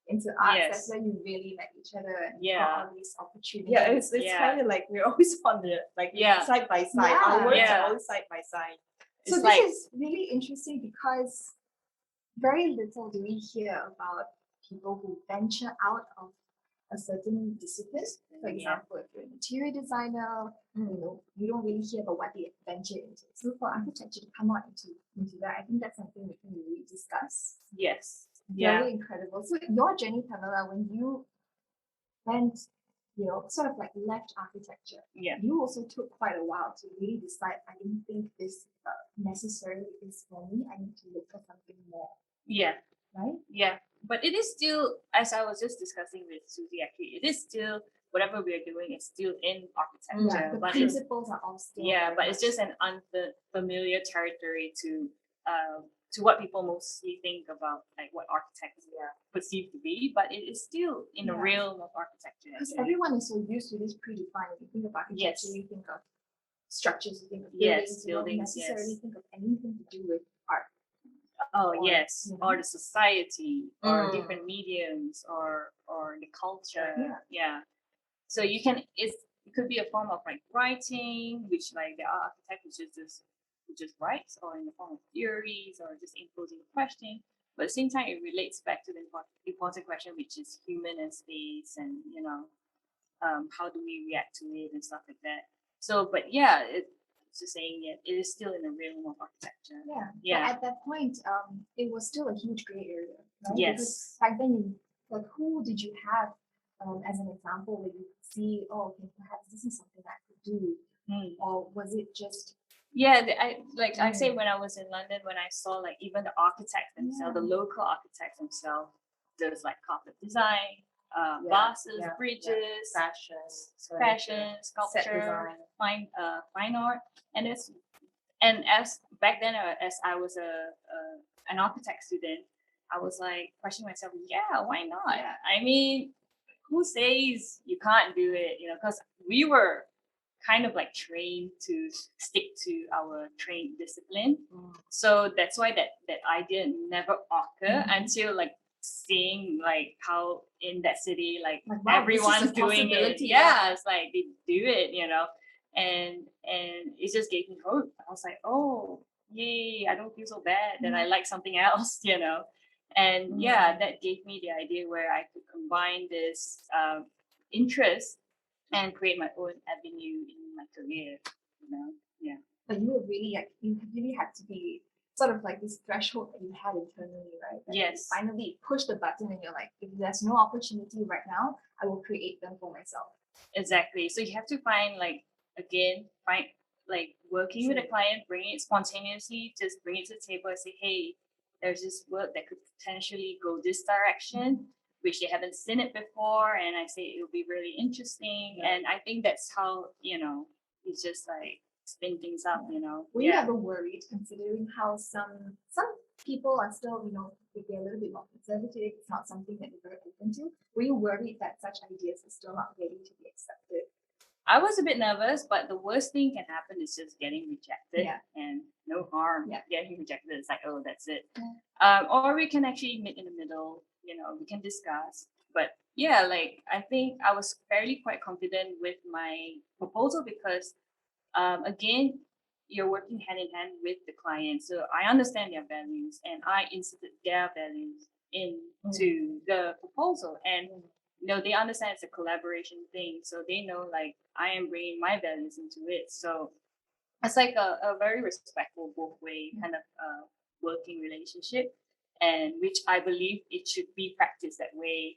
into arts, Yes. that's where you really met each other and Yeah. got all these opportunities. Yeah, it's Yeah. kind of like we're always on the Yeah. side by side. Yeah. Our works Yeah. are always side by side. So It's this like- is really interesting because very little do we hear about people who venture out of a certain discipline. For Yeah. example, if you're an interior designer, you don't really hear about what they venture into. So for architecture to come out into that, I think that's something we can really discuss. Yes. Yeah. Very incredible. So your journey, Pamela, when you went, sort of like left architecture, Yeah. you also took quite a while to really decide, I don't think this necessarily is for me. I need to look for something more, Yeah. right? Yeah. But it is still, as I was just discussing with Suzy, actually, it is still whatever we are doing is still in architecture. Yeah, the but it's principles are all still yeah, very but it's much- just an unfamiliar territory to what people mostly think about, like what architects perceive to be. But it is still in the Yeah. realm of architecture. Because actually. everyone is so used to this predefined. You think of architecture, Yes. you think of structures, you think of Yes, buildings, you don't buildings, necessarily yes. think of anything to do with art. Oh or, yes, you know. or the society, or Mm. different mediums, or the culture. Yeah. Yeah. So you can it could be a form of like writing, which like there are architects who just writes, or in the form of theories, or just imposing a question. But at the same time, it relates back to the important question, which is human and space, and how do we react to it and stuff like that. So, but yeah, it's just saying it is still in the realm of architecture. Yeah. Yeah. But at that point, it was still a huge gray area, right? Yes. Because back then, like, who did you have as an example where you could see, oh, okay, perhaps this is something I could do, Mm. or was it just Yeah, I say when I was in London, when I saw like even the architects themselves, the Yeah. local architects themselves, there's like carpet design, Yeah, vases, yeah, bridges, fashion, fashion, set sculpture, design. fine art, and as back then as I was an architect student, I was like questioning myself, yeah, why not? Yeah. I mean, who says you can't do it? Because we were kind of like trained to stick to our trained discipline. So that's why that idea never occurred until like seeing like how in that city like Like, wow, this is a everyone's doing it. possibility, Yeah, it's like they do it, and it just gave me hope. I was like, oh yay, I don't feel so bad that I like something else, and yeah, that gave me the idea where I could combine this interest and create my own avenue in my career, yeah. But you were really like, you really had to be sort of like this threshold that you had internally, right? That Yes. you finally push the button and you're like, if there's no opportunity right now, I will create them for myself. Exactly. So you have to find working with a client, bring it spontaneously, just bring it to the table and say, hey, there's this work that could potentially go this direction, which they haven't seen it before. And I say it will be really interesting. And I think that's how, it's just like spin things up, Were you ever worried considering how some people are still, if they're a little bit more conservative, it's not something that you're very open to? Were you worried that such ideas are still not ready to be accepted? I was a bit nervous, but the worst thing can happen is just getting rejected, and no harm. Getting rejected is like, oh, that's it. Or we can actually meet in the middle. We can discuss. But yeah, like I think I was fairly quite confident with my proposal because, again, you're working hand in hand with the client, so I understand their values and I inserted their values into the proposal, and they understand it's a collaboration thing, so they know like I am bringing my values into it. So it's like a very respectful both way kind of working relationship, and which I believe it should be practiced that way.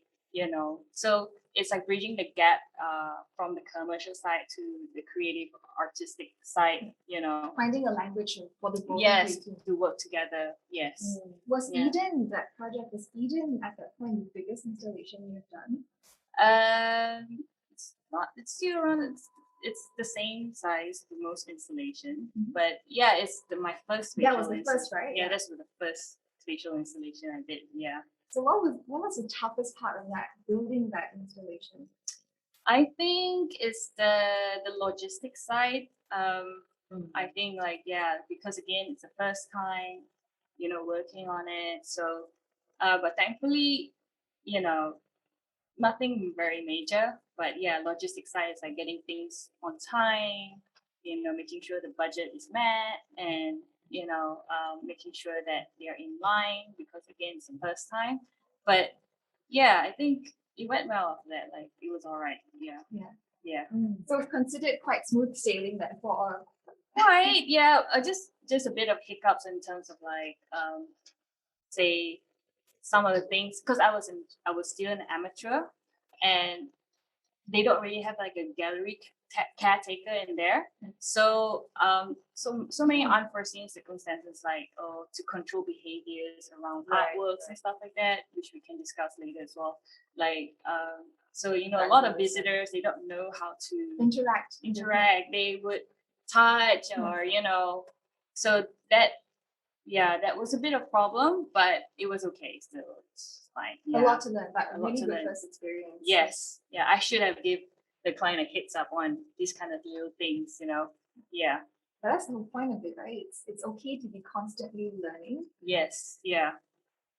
So it's like bridging the gap from the commercial side to the creative artistic side. Finding a language for the both Yes, of you to work together. Yes. Was Eden, that project, was Eden at that point the biggest installation you've done? It's not. It's still around. It's the same size for most installation, but yeah, it's my first. That was the first, right? Yeah, that's the first spatial installation I did. Yeah. So what was the toughest part of that, building that installation? I think it's the logistics side. I think because again it's the first time, working on it. So, but thankfully, nothing very major. But yeah, logistics side is like getting things on time, making sure the budget is met, and making sure that they are in line because again it's the first time. But yeah, I think it went well after that. Like it was all right. Yeah. So it's considered quite smooth sailing then for Right. Yeah. Just a bit of hiccups in terms of like say some of the things because I was still an amateur, and they don't really have like a gallery caretaker in there. So so many unforeseen circumstances like to control behaviors around artworks and stuff like that, which we can discuss later as well. Like so a lot of visitors, they don't know how to interact. They would touch or so that was a bit of problem, but it was okay still. It's fine. A lot to learn, but a really to good learn. first experience. Yes. Yeah, I should have give the client a heads up on these kind of little things, Yeah. But that's the whole point of it, right? It's okay to be constantly learning. Yes. Yeah.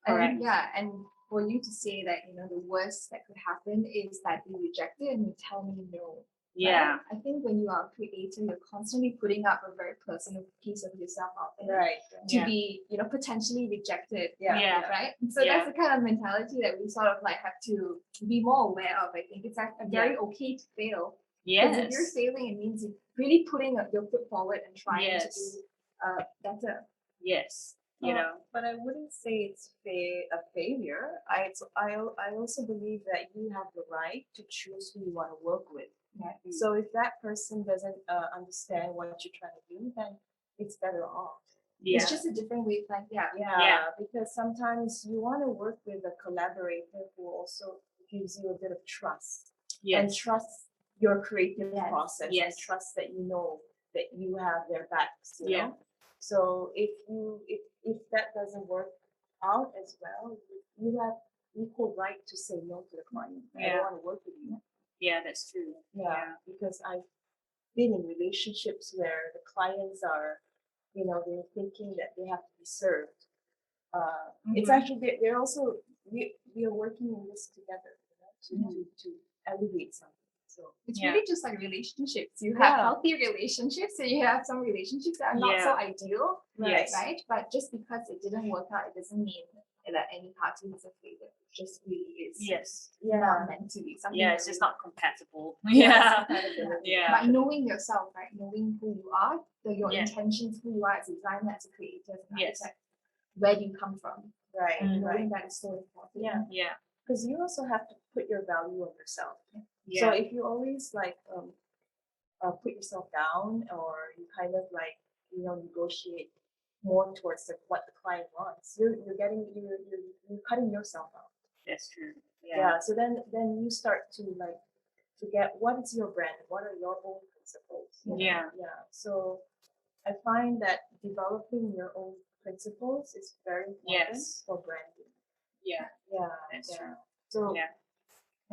Correct. And for you to say that, the worst that could happen is that you reject it and you tell me no. Yeah. Right? I think when you are a creator, you're constantly putting up a very personal piece of yourself out there. To be, potentially rejected. Right. So that's the kind of mentality that we sort of like have to be more aware of. I think it's like very okay to fail. Because if you're failing, it means you're really putting your foot forward and trying to do better. Yes. But I wouldn't say it's a failure. I also believe that you have the right to choose who you want to work with. So if that person doesn't understand what you're trying to do, then it's better off. It's just a different way of like, because sometimes you want to work with a collaborator who also gives you a bit of trust and trust your creative process and trust that that you have their backs. You know? So if that doesn't work out as well, you have equal right to say no to the client. I don't want to work with you. Yeah, that's true. Because been in relationships where the clients are, they're thinking that they have to be served. It's actually they're also we are working in this together, to elevate something. So it's really just like relationships. You have healthy relationships, and you have some relationships that are not so ideal, right? But just because it didn't work out, it doesn't mean that any party is a failure. It just really is not meant to be. Something it's just not compatible. But knowing yourself, right? Knowing who you are, your intentions, who you are as a designer, as a creator, as an architect, where do you come from? Right. Knowing that is so important. Because you also have to put your value on yourself. So if you always like put yourself down, or you kind of like negotiate more towards what the client wants, you're cutting yourself out. That's true. So then you start to like forget what is your brand, what are your own principles. So I find that developing your own principles is very important for branding. That's true. So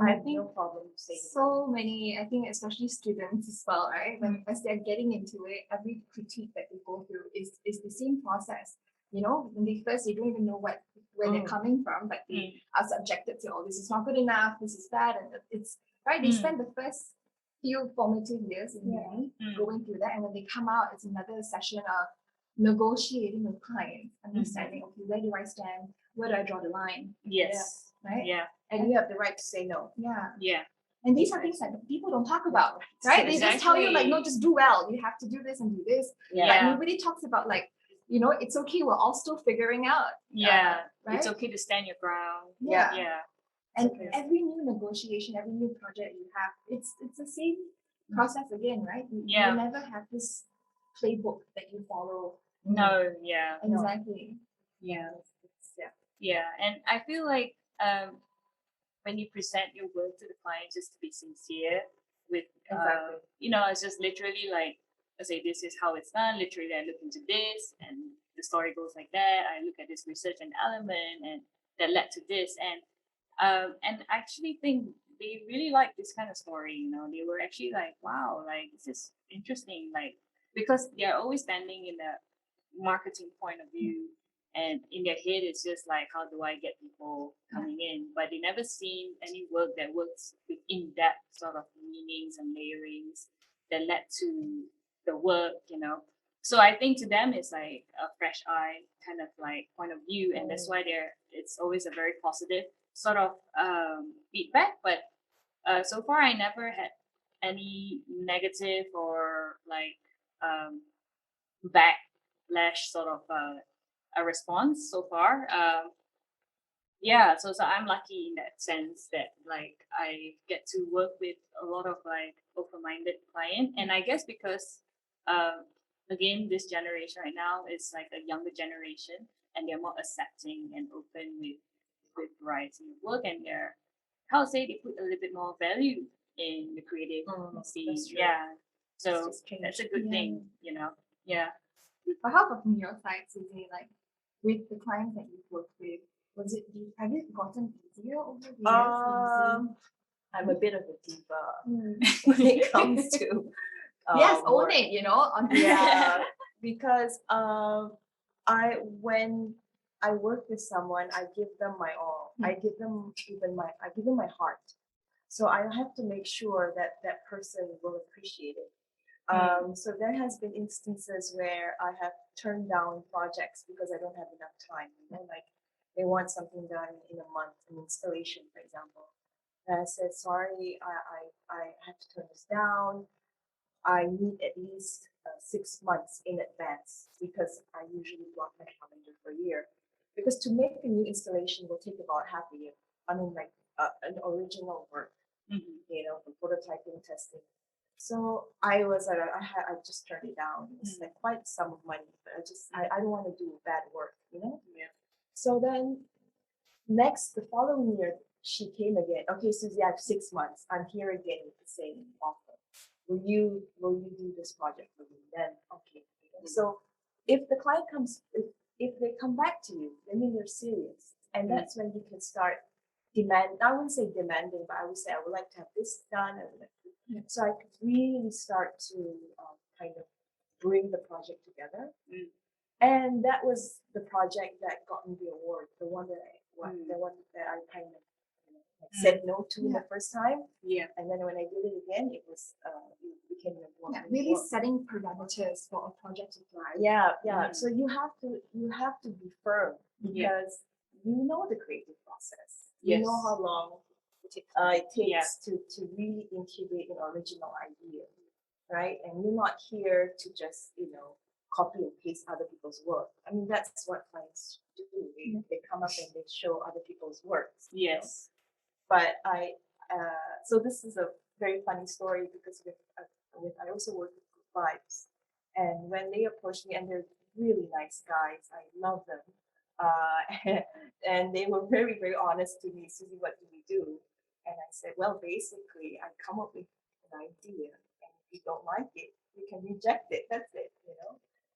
I think no problem saying so many, I think especially students as well, right? When as they're getting into it, every critique that they go through is the same process. When they first, they don't even know where they're coming from, but they are subjected to, this is not good enough, this is that, and it's right. They spend the first few formative years in uni going through that, and when they come out, it's another session of negotiating with clients, understanding, okay, where do I stand? Where do I draw the line? Right? And you have the right to say no. And these are things that people don't talk about, right? They just tell you like, no, just do well. You have to do this and do this. But nobody talks about like, it's okay. We're all still figuring out. Right? It's okay to stand your ground. And every new negotiation, every new project you have, it's the same process again, right? You never have this playbook that you follow. No, exactly. And I feel like when you present your work to the client, just to be sincere with it's just literally like, I say, this is how it's done. Literally, I look into this, and the story goes like that. I look at this research and element, and that led to this, and I actually think they really like this kind of story. They were actually like, wow, like this is interesting, like because they are always standing in the marketing point of view. And in their head, it's just like, how do I get people coming in? But they never seen any work that works with in-depth sort of meanings and layerings that led to the work, So I think to them, it's like a fresh eye kind of like point of view. And that's why it's always a very positive sort of feedback. But so far, I never had any negative or like backlash sort of a response so far. So I'm lucky in that sense that like I get to work with a lot of like open-minded client, and I guess because again, this generation right now is like a younger generation, and they're more accepting and open with variety of work, and they put a little bit more value in the creative scene. So that's a good thing, But how about from your side, Suzy, like with the clients that you've worked with, have it gotten easier over the years? I'm a bit of a diva when it comes to yes, own it, because when I work with someone, I give them my all. I give them my heart. So I have to make sure that that person will appreciate it. So there has been instances where I have turned down projects because I don't have enough time. Like they want something done in a month, an installation, for example. And I said, sorry, I have to turn this down. I need at least 6 months in advance because I usually block my calendar for a year. Because to make a new installation will take about half a year. I mean, like an original work, for prototyping, testing. So I was like, I just turned it down. It's like quite some money, but I don't want to do bad work, So then the following year, she came again. Okay, Suzy, I have 6 months. I'm here again with the same offer. Will you do this project for me? Then okay. So if the client comes, if they come back to you, then they're serious, and that's when you can start I wouldn't say demanding, but I would say I would like to have this done. I would like to So I could really start to kind of bring the project together. And that was the project that got me the award, the one that I kind of said no to the first time. Yeah. And then when I did it again, it became an award. Yeah, really setting parameters for a project to thrive. Yeah. So you have to be firm because you know the creative process. You know how long it takes to really incubate an original idea, right? And you're not here to just copy and paste other people's work. I mean, that's what clients do. They come up and they show other people's works. Yes. But so this is a very funny story because I also work with Group Vibes, and when they approached me, and they're really nice guys, I love them, and they were very, very honest to me. Suzy, what do we do? And I said, well, basically, I come up with an idea, and if you don't like it, you can reject it. That's it,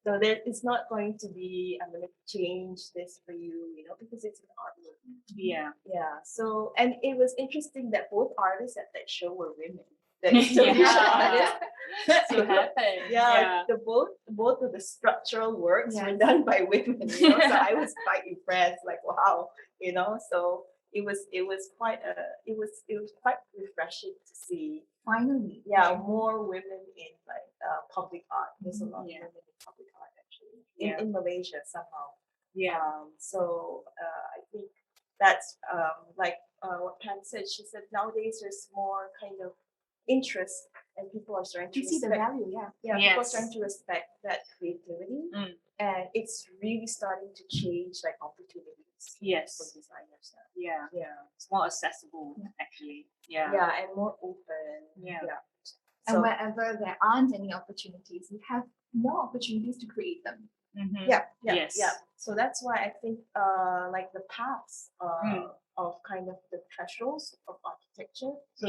So it's not going to be, I'm going to change this for you, because it's an artwork. Yeah. Yeah. So, and it was interesting that both artists at that show were women. The installation artists. So happened. Yeah. Both of the structural works were done by women. So I was quite impressed. Like, wow. So it was quite refreshing to see. Finally. Yeah, more women in public art. There's a lot of women in public art actually in Malaysia somehow. Yeah. So I think that's what Pam said. She said nowadays there's more kind of interest, and people are starting to see the value. Yeah, people are starting to respect that creativity, and it's really starting to change opportunities. Yes. For designers now. Yeah. It's more accessible actually. Yeah. Yeah, and more open. Yeah. And wherever there aren't any opportunities, we have more opportunities to create them. Yes. So that's why I think the paths of kind of the thresholds of architecture. So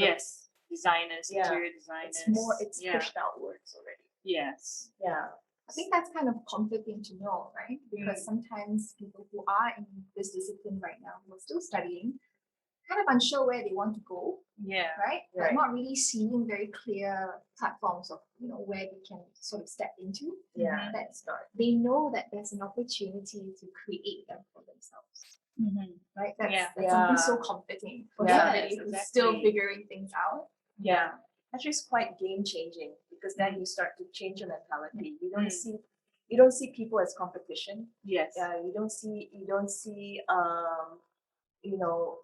designers, interior designers. It's pushed outwards already. Yes. Yeah. I think that's kind of comforting to know, right? Because sometimes people who are in this discipline right now, who are still studying, kind of unsure where they want to go. Yeah. Right? But not really seeing very clear platforms of where they can sort of step into. Yeah. They know that there's an opportunity to create them for themselves. Right? That's something so comforting for somebody who's still figuring things out. Yeah. Actually, it's quite game changing because then you start to change your mentality. You don't see people as competition. Yes. You don't see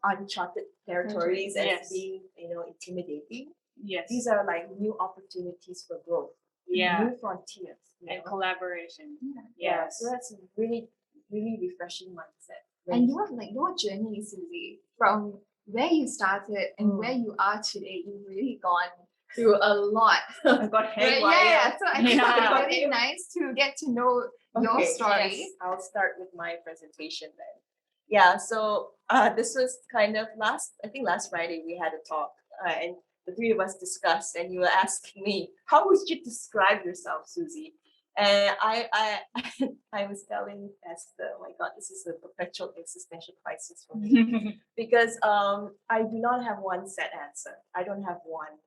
uncharted territories as being intimidating. Yes. These are new opportunities for growth. Yeah. New frontiers. And collaboration. Yeah. So that's a really, really refreshing mindset. And your journey, Suzy, from where you started and where you are today, you've really gone through a lot. I've got haywire. So I think it's really nice to get to know your story. Yes. I'll start with my presentation then. Yeah, so this was kind of last Friday we had a talk, and the three of us discussed, and you were asking me, how would you describe yourself, Suzy? And I was telling Esther, oh my God, this is a perpetual existential crisis for me because I do not have one set answer. I don't have one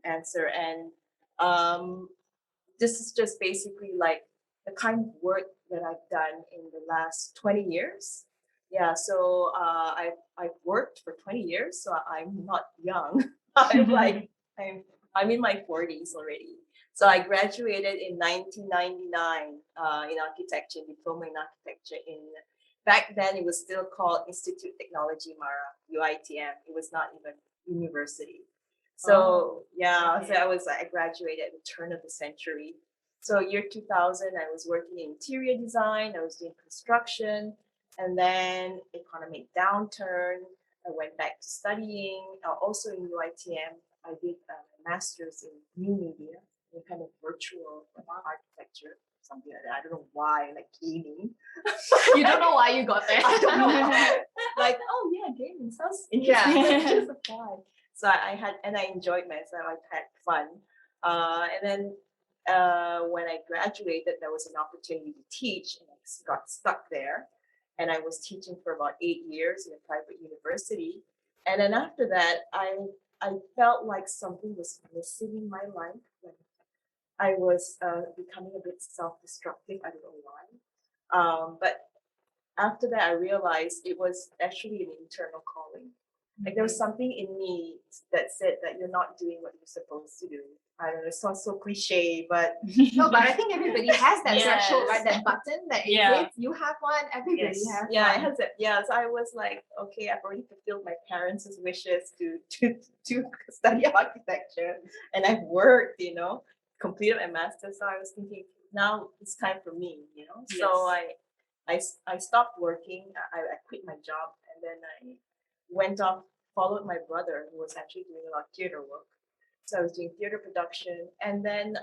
answer, and this is just basically the kind of work that I've done in the last 20 years. Yeah, so I've worked for 20 years, so I'm not young. I'm in my 40s already. So I graduated in 1999 in architecture, diploma in architecture. Back then it was still called Institute Technology Mara, UITM. It was not even university. So so I graduated at the turn of the century. So year 2000, I was working in interior design. I was doing construction. And then economic downturn, I went back to studying. Also in UITM, I did a master's in new media, in kind of virtual architecture, something like that. I don't know why, gaming. You don't know why you got there. I don't know why. Gaming sounds interesting. Just apply. So I enjoyed myself. I had fun. And then when I graduated, there was an opportunity to teach, and I got stuck there. And I was teaching for about 8 years in a private university. And then after that, I I felt like something was missing in my life. Like I was becoming a bit self-destructive. I don't know why. But after that, I realized it was actually an internal calling. Like there was something in me that said that you're not doing what you're supposed to do. I don't know, it sounds so cliche, but No, but I think everybody has that Yes. threshold, right? That button that it Yeah. hits. You have one, everybody Yes. has yeah, it one. has that. Yeah, so I was like, okay, I've already fulfilled my parents' wishes to study architecture, and I've worked, completed my master's. So I was thinking, now it's time for me, So I stopped working. I quit my job, and then I went off, followed my brother, who was actually doing a lot of theater work. So I was doing theater production, and then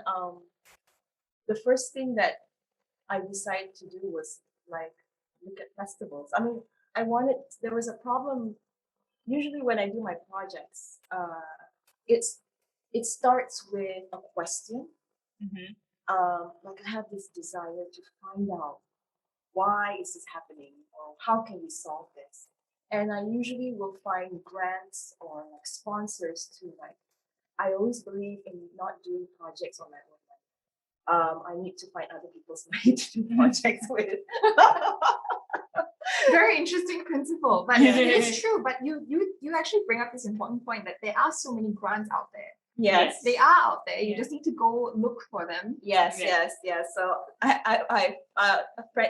the first thing that I decided to do was like look at festivals. I mean, there was a problem. Usually, when I do my projects, it starts with a question. Like I have this desire to find out why is this happening, or how can we solve this. And I usually will find grants or like sponsors to like. I always believe in not doing projects on my own. I need to find other people's money to do projects with. Very interesting principle, but it's true. But you actually bring up this important point that there are so many grants out there. Yes, They are out there. You just need to go look for them. Yes, Yeah. yes. So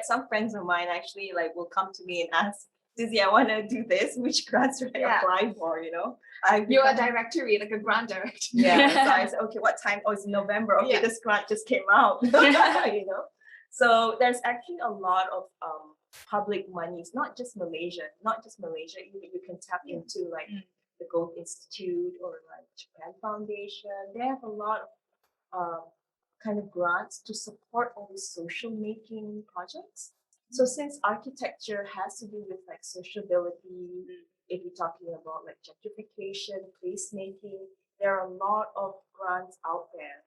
some friends of mine actually like will come to me and ask, Suzy, I want to do this. Which grants should I Yeah. apply for? You're a directory, like a grant director. Yeah. So I said, okay, what time? Oh, it's November. Okay, Yeah. this grant just came out. So there's actually a lot of public monies, not just Malaysia. You can tap into like the Gold Institute or like Japan Foundation. They have a lot of kind of grants to support all these social making projects. So since architecture has to do with like sociability, if you're talking about like gentrification, placemaking, there are a lot of grants out there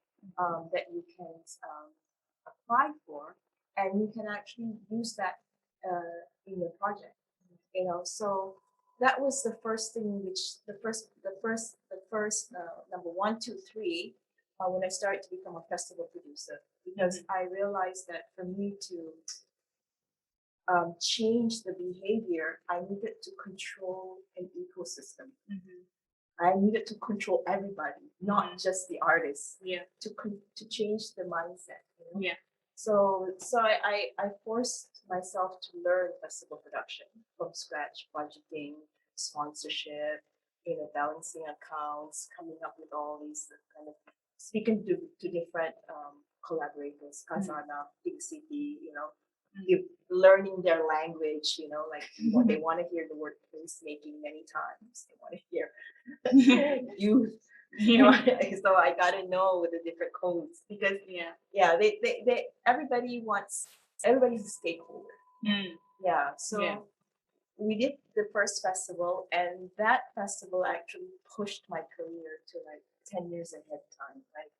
that you can apply for, and you can actually use that in your project. So that was the first thing, the first number 1, 2, 3, when I started to become a festival producer, because I realized that for me to change the behavior, I needed to control an ecosystem. I needed to control everybody, not just the artists. Yeah. To change the mindset. Yeah. So I forced myself to learn festival production from scratch, budgeting, sponsorship, balancing accounts, coming up with all these kind of speaking to different collaborators, Kazana, Big City, learning their language, like they want to hear the word placemaking many times. They want to hear youth. So I gotta know the different codes, because they everybody's a stakeholder. So we did the first festival, and that festival actually pushed my career to like 10 years ahead time. Like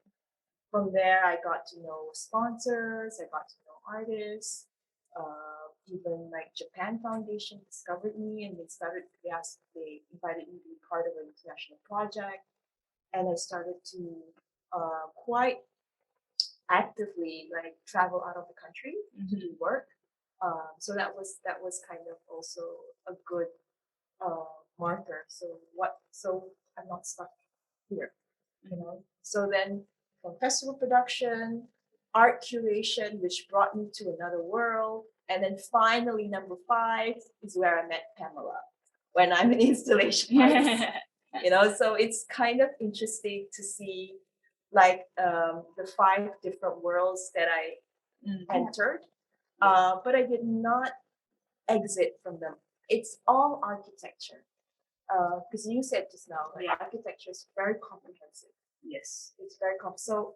from there, I got to know sponsors, I got to know artists, even like Japan Foundation discovered me, and they invited me to be part of an international project. And I started to quite actively like travel out of the country to do work. So that was kind of also a good marker. So I'm not stuck here, So then from festival production, art curation, which brought me to another world, and then finally number 5 is where I met Pamela when I'm an installation artist. So it's kind of interesting to see like the 5 different worlds that I entered, but I did not exit from them. It's all architecture, because you said just now, like architecture is very comprehensive. Yes. It's very so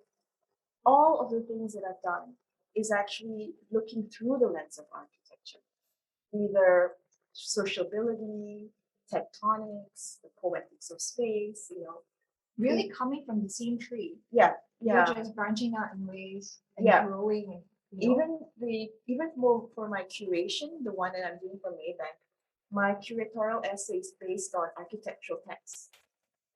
all of the things that I've done is actually looking through the lens of architecture, either sociability, tectonics, the poetics of space, Really coming from the same tree. You're just branching out in ways and growing. Even for my curation, the one that I'm doing for Maybank, my curatorial essay is based on architectural texts.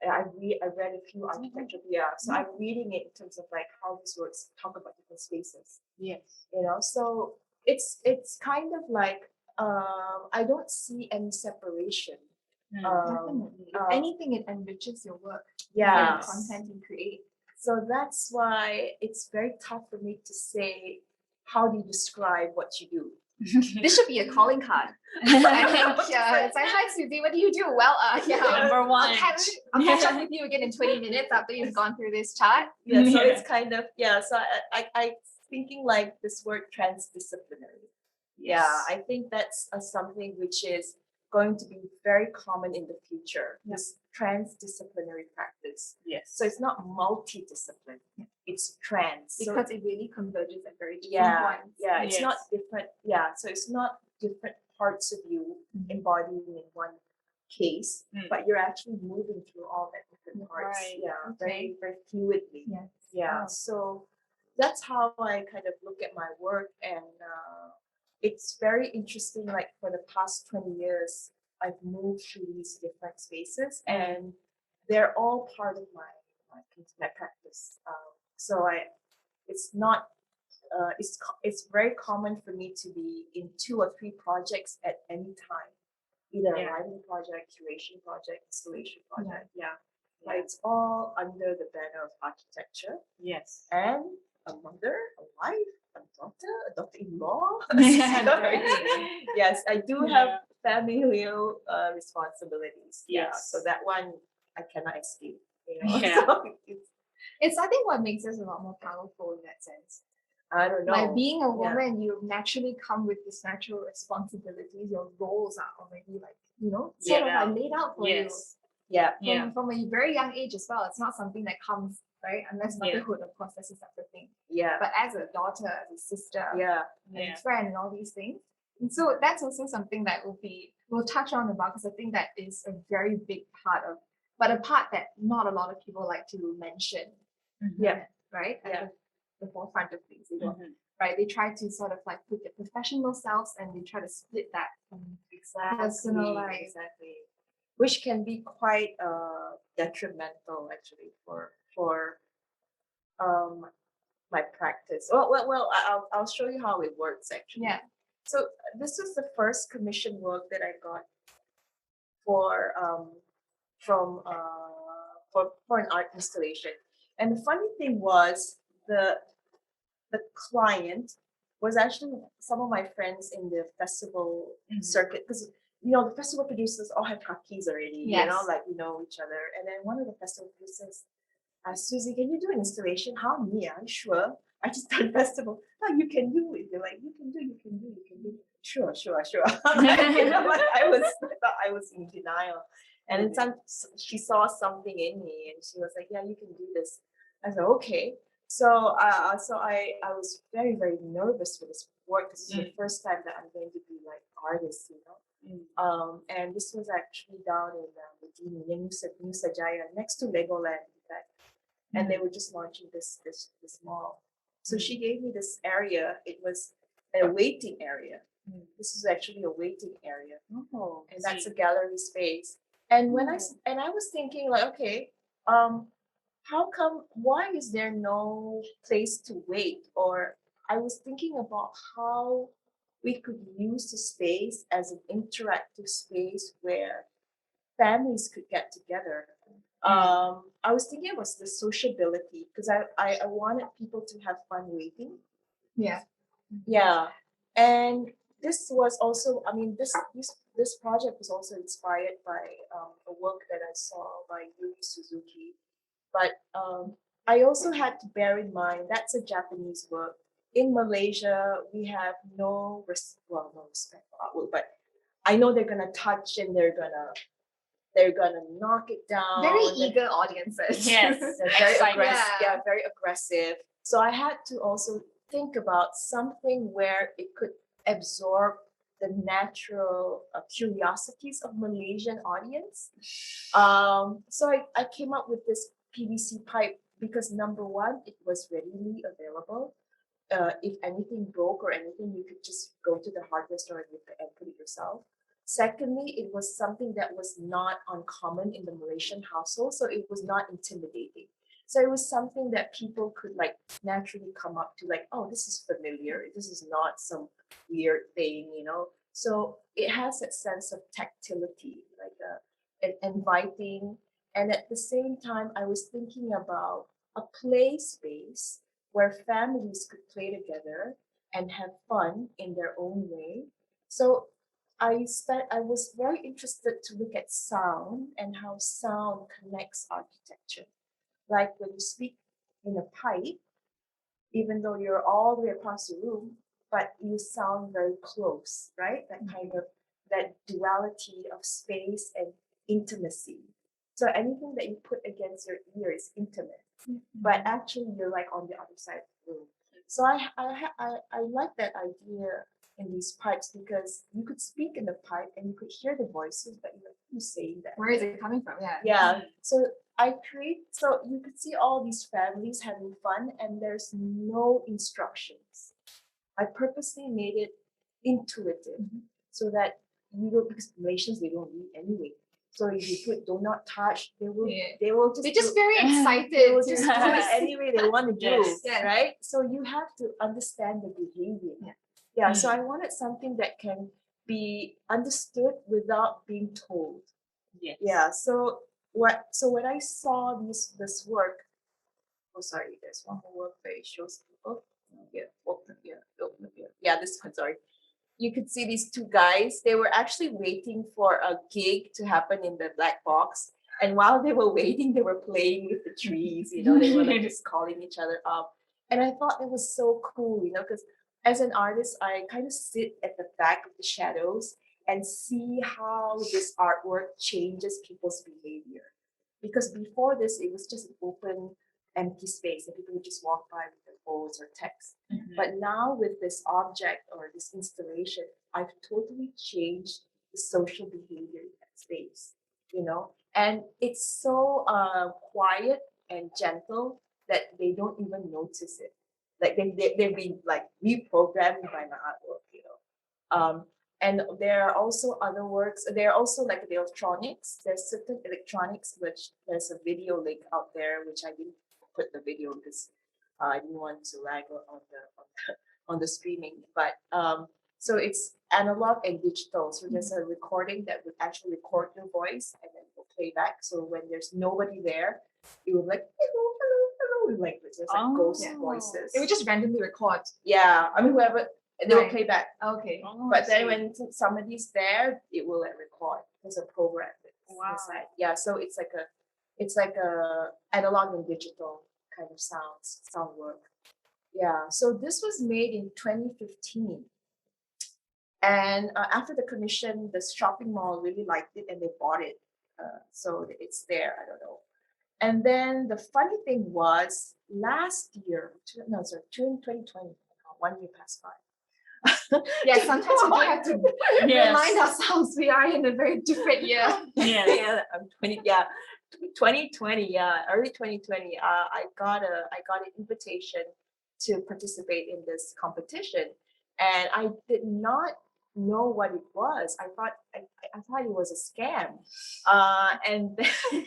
I read a few architecture, so I'm reading it in terms of like how these works talk about different spaces. Yes. So it's kind of like I don't see any separation. Definitely. If anything, it enriches your work. Yeah. The content you create. So that's why it's very tough for me to say how do you describe what you do. This should be a calling card. I think, it's like, hi Suzy, what do you do? Well, Number one. I'll catch up with you again in 20 minutes after you've gone through this chat. Yeah, so it's kind of, so I thinking like this word transdisciplinary. Yes. Yeah, I think that's something which is going to be very common in the future, this transdisciplinary practice. Yes. So it's not multidiscipline, it's trans. Because it really converges at very different points. Yeah, it's not different. Yeah, so it's not different parts of you embodying in one case, but you're actually moving through all that different parts. Right. Yeah, very, very fluidly. Yes. Yeah, so that's how I kind of look at my work, and it's very interesting. Like for the past 20 years, I've moved through these different spaces, and they're all part of my practice. So it's not. It's very common for me to be in 2 or 3 projects at any time, either a writing project, curation project, installation project. But it's all under the banner of architecture. Yes. And a mother, a wife, a daughter-in-law. Yes, I do have familial responsibilities. Yes. So that one I cannot escape. Yeah. So It's, I think, what makes us a lot more powerful in that sense. I don't know. Like being a woman, you naturally come with these natural responsibilities. Your roles are already like, sort of like laid out for you. Yeah. From a very young age as well. It's not something that comes, right? Unless motherhood, of course, that's a separate thing. Yeah. But as a daughter, as a sister, and a friend, and all these things. And so that's also something that we'll touch on about, because I think that is a very big part of, but a part that not a lot of people like to mention. Yeah. Right? Yeah. At the forefront of things. They don't, right? They try to sort of like put their professional selves, and they try to split that from personal life. Exactly. Which can be quite detrimental actually for my practice. Well, I'll show you how it works actually. Yeah. So this was the first commission work that I got for for an art installation. And the funny thing was the client was actually some of my friends in the festival circuit, because the festival producers all have kakis already, like we know each other. And then one of the festival producers asked, Suzy, can you do an installation? How? Me? Are you sure? I just done festival. Oh, you can do it. They're like, you can do. Sure. Like I thought I was in denial. And then she saw something in me, and she was like, yeah, you can do this. I said, okay. So I was very, very nervous for this work. This is the first time that I'm going to be like artist, And this was actually down in Medini, New Sajaya, next to Legoland, in fact. And they were just launching this mall. So she gave me this area. It was a waiting area. This is actually a waiting area, and that's a gallery space. And when I was thinking like, okay, how come? Why is there no place to wait? Or I was thinking about how we could use the space as an interactive space where families could get together. I was thinking about the sociability, because I wanted people to have fun waiting. Yeah. And this was also, this project was also inspired by a work that I saw by Yuri Suzuki. But I also had to bear in mind that's a Japanese work. In Malaysia, we have no respect for artwork, but I know they're gonna touch and they're gonna knock it down. Very eager audiences. Yes, they're very aggressive. Yeah, very aggressive. So I had to also think about something where it could absorb the natural curiosities of Malaysian audience. So I came up with this PVC pipe because number one, it was readily available. If anything broke or anything, you could just go to the hardware store and put it yourself. Secondly, it was something that was not uncommon in the Malaysian household, so it was not intimidating. So it was something that people could like naturally come up to, like, oh, this is familiar. This is not some weird thing, you know. So it has that sense of tactility, like and inviting. And at the same time, I was thinking about a play space where families could play together and have fun in their own way. So I was very interested to look at sound and how sound connects architecture. Like when you speak in a pipe, even though you're all the way across the room, but you sound very close, right? That kind of that duality of space and intimacy. So anything that you put against your ear is intimate, but actually you're like on the other side of the room. So I like that idea in these pipes because you could speak in the pipe and you could hear the voices, but you know who's saying that. Where is it coming from? Yeah. Yeah. So so you could see all these families having fun and there's no instructions. I purposely made it intuitive so that you don't, because Malaysians, they don't read anyway. So if you put do not touch, they will just They're just very they excited will to just do it anyway they want to do, Yes. right? So you have to understand the behavior. Yeah. So I wanted something that can be understood without being told. Yes. Yeah. So when I saw this work, oh sorry, there's one more work that it shows. Oh yeah, yeah, this one, sorry. You could see these two guys. They were actually waiting for a gig to happen in the black box. And while they were waiting, they were playing with the trees, you know, they were like just calling each other up. And I thought it was so cool, you know, because as an artist, I kind of sit at the back of the shadows and see how this artwork changes people's behavior. Because before this, it was just an open, empty space and people would just walk by with their phones or text. But now with this object or this installation, I've totally changed the social behavior in that space, you know? And it's so quiet and gentle that they don't even notice it. Like they've been like reprogrammed by my artwork, you know. And there are also other works. There are also like the electronics. There's certain electronics which there's a video link out there, which I didn't put the video because I didn't want to lag on the streaming. But so it's analog and digital. So there's a recording that would actually record your voice and then it will play back. So when there's nobody there, it would like hello, hello, hello, like there's like ghost voices. It would just randomly record. Yeah, I mean whoever they will play back. Okay. But then when somebody's there, it will like record. There's a program that's inside. Yeah, so it's like a analog and digital kind of sound work. Yeah, so this was made in 2015. And after the commission, the shopping mall really liked it and they bought it. So it's there, I don't know. And then the funny thing was last year, 2020, 1 year passed by. Yeah, sometimes we do have to remind ourselves we are in a very different year. Yeah, 2020, early 2020. I got an invitation to participate in this competition, and I did not know what it was. I thought it was a scam, and then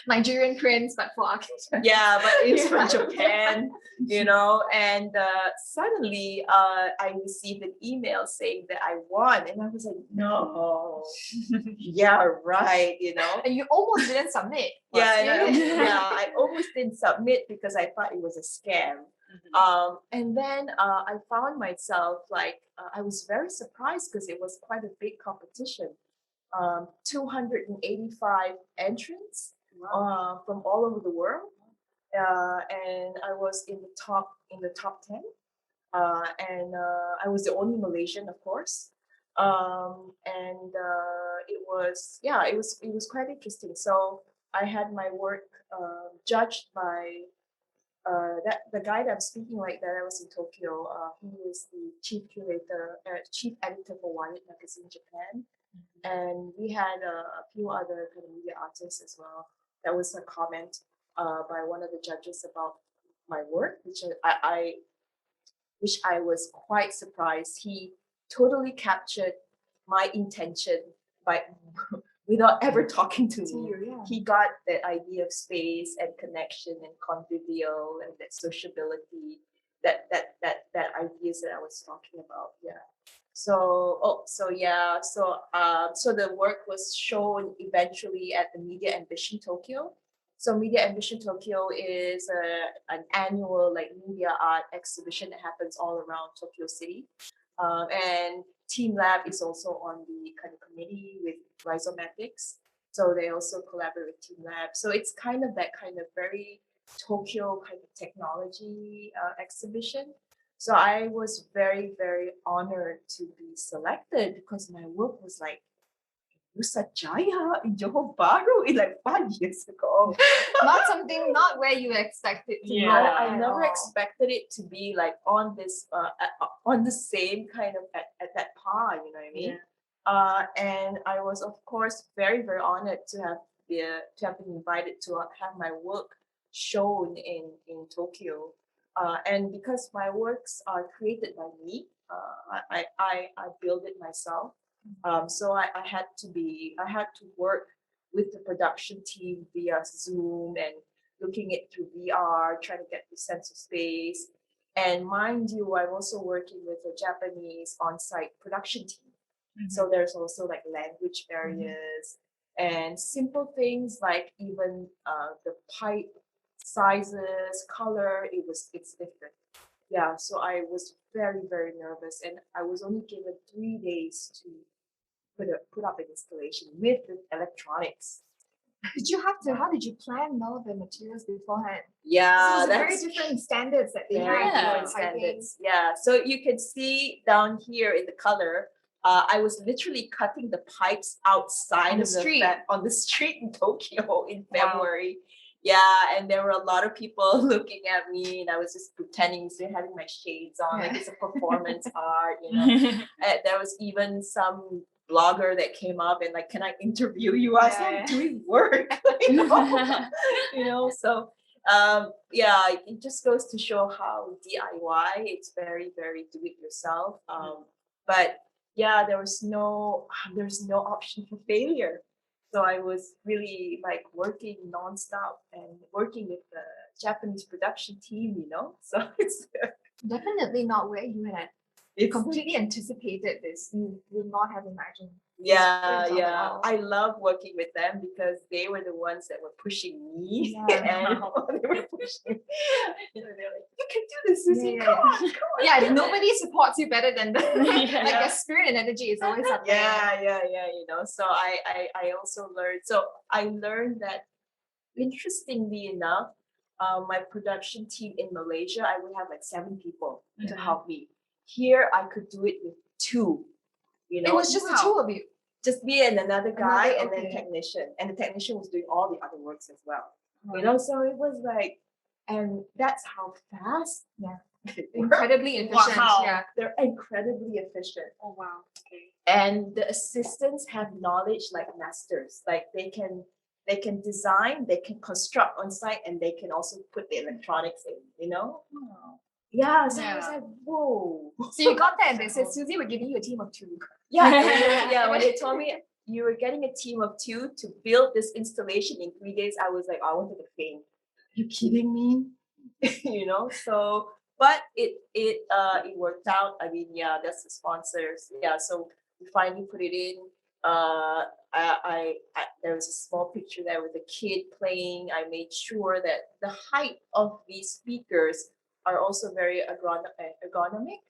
Nigerian prince, but for architecture. yeah, but it's from Japan, you know. And suddenly, I received an email saying that I won, and I was like, no, yeah, right, you know. And you almost didn't submit. Yeah, I almost didn't submit because I thought it was a scam. And then I found myself like I was very surprised because it was quite a big competition. 285 entrants. From all over the world, and I was in the top 10, and I was the only Malaysian, of course, and it was quite interesting. So I had my work judged by the guy that I'm speaking right there. I was in Tokyo. He is the chief editor for Wired magazine Japan, and we had a few other kind of media artists as well. That was a comment by one of the judges about my work, which I was quite surprised. He totally captured my intention by without ever talking to me. He got that idea of space and connection and convivial and that sociability, that ideas that I was talking about. Yeah. So the work was shown eventually at the Media Ambition Tokyo. So Media Ambition Tokyo is an annual like media art exhibition that happens all around Tokyo City. And Team Lab is also on the kind of committee with Rhizomatics. So they also collaborate with Team Lab. So it's kind of that kind of very Tokyo kind of technology exhibition. So I was very, very honored to be selected because my work was like Nusa Jaya in Johor Bahru in like 5 years ago. Not where you expected to No, go I at never all. expected it to be like on this on the same kind of at that par, you know what I mean? And I was of course very, very honored to have been invited to have my work shown in Tokyo. And because my works are created by me, I build it myself. So I had to work with the production team via Zoom and looking it through VR, trying to get the sense of space. And mind you, I'm also working with a Japanese on-site production team. So there's also like language barriers and simple things like even the pipe sizes, color, it's different. Yeah, so I was very, very nervous and I was only given 3 days to put up an installation with the electronics. How did you plan all the materials beforehand? Yeah, So very different standards that they very have. different standards. Yeah, so you can see down here in the color, I was literally cutting the pipes outside On the of street. on the street in Tokyo in February. Yeah, and there were a lot of people looking at me, and I was just pretending, still having my shades on, like it's a performance art, you know. There was even some blogger that came up and like, can I interview you? I was like, doing work, you know. So yeah, it just goes to show how DIY, it's very, very do it yourself. But yeah, there's no option for failure. So I was really like working nonstop and working with the Japanese production team, you know. So it's Definitely not where you had completely anticipated this. You would not have imagined. Yeah, It's yeah. all- I love working with them because they were the ones that were pushing me. And they were pushing. You know, they're like, you can do this, Suzy. Come on. Yeah, nobody supports you better than the like your spirit and energy is always up there. Yeah. You know, so I also learned. So I learned that, interestingly enough, my production team in Malaysia, I would have like 7 people to help me. Here, I could do it with 2. You know, It was just the two of you. Just me and another guy, and then okay. technician, and the technician was doing all the other works as well. You know, so it was like, and that's how fast. Yeah. they work. Incredibly efficient. Wow. Yeah. They're incredibly efficient. Oh wow. Okay. And the assistants have knowledge like masters. Like they can design, they can construct on site, and they can also put the electronics in, you know? Oh. Yeah, so I was like, whoa. So you got that and they said, Suzy, we're giving you a team of 2. Yeah, when they told me you were getting a team of 2 to build this installation in 3 days, I was like, I wanted to faint. Are you kidding me? You know, so but it worked out. I mean, yeah, that's the sponsors. Yeah, so we finally put it in. I there was a small picture there with a kid playing. I made sure that the height of these speakers are also very ergonomic.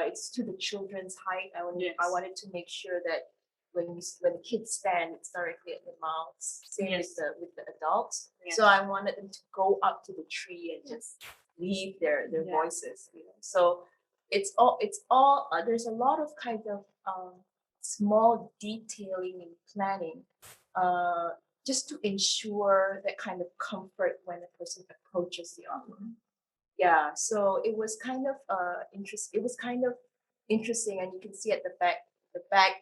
It's to the children's height. I wanted to make sure that when the kids stand, it's directly at the mouths. Same with the adults. So I wanted them to go up to the tree and just leave their voices. You know? So it's all there's a lot of kind of small detailing and planning, just to ensure that kind of comfort when a person approaches the artwork. Yeah, so it was kind of interesting, and you can see at the back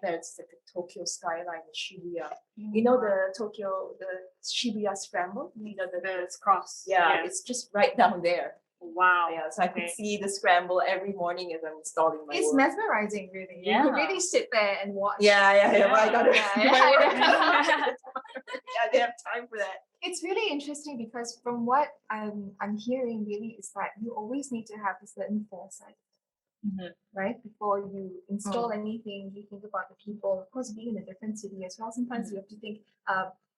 there's like the Tokyo skyline, the Shibuya. You know the Shibuya Scramble. You know the cross. Yeah, it's just right down there. Wow. Yeah, so I could see the scramble every morning as I'm installing my It's work. mesmerizing, really. You could really sit there and watch. Yeah. But I gotta Yeah, do my work. yeah. I didn't have time for that. It's really interesting because from what I'm hearing really is that you always need to have a certain foresight, right? Before you install anything, you think about the people. Of course, being in a different city as well, sometimes you have to think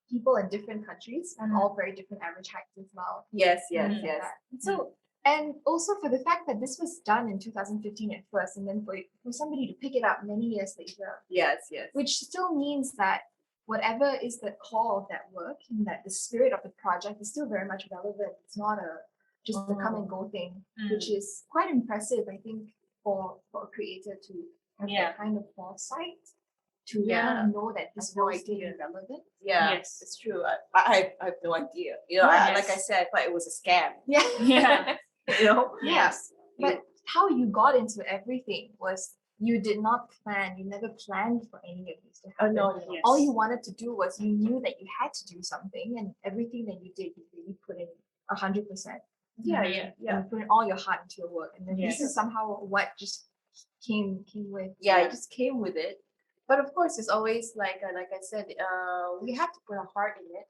people in different countries have all very different average heights as well. Yes. So, and also for the fact that this was done in 2015 at first, and then for somebody to pick it up many years later. Yes. Which still means that whatever is the core of that work and that the spirit of the project is still very much relevant. It's not just a come and go thing, which is quite impressive, I think, for a creator to have that kind of foresight to know that this will still be relevant. Yeah, yes, it's true. I have no idea. You know, like I said, I thought it was a scam. Yeah. You know? Yes. But how you got into everything was you did not plan, you never planned for any of these to happen. No. All you wanted to do was you knew that you had to do something, and everything that you did, you really put in 100%. Yeah. And put in all your heart into your work. And then this is somehow what just came with. Yeah, it just came with it. But of course, it's always like I said, we have to put our heart in it.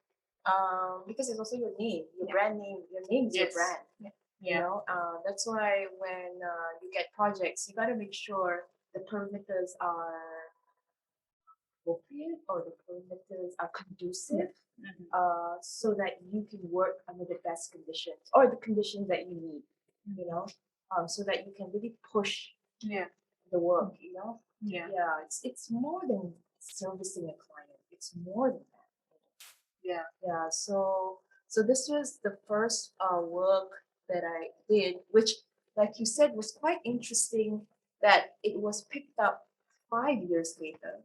Because it's also your name, your brand name. Your name is your brand. You know, that's why when you get projects, you got to make sure the perimeters are appropriate or the perimeters are conducive, so that you can work under the best conditions or the conditions that you need. You know, so that you can really push the work. You know, it's more than servicing a client. It's more than that. Yeah. So this was the first work that I did, which, like you said, was quite interesting. That it was picked up 5 years later.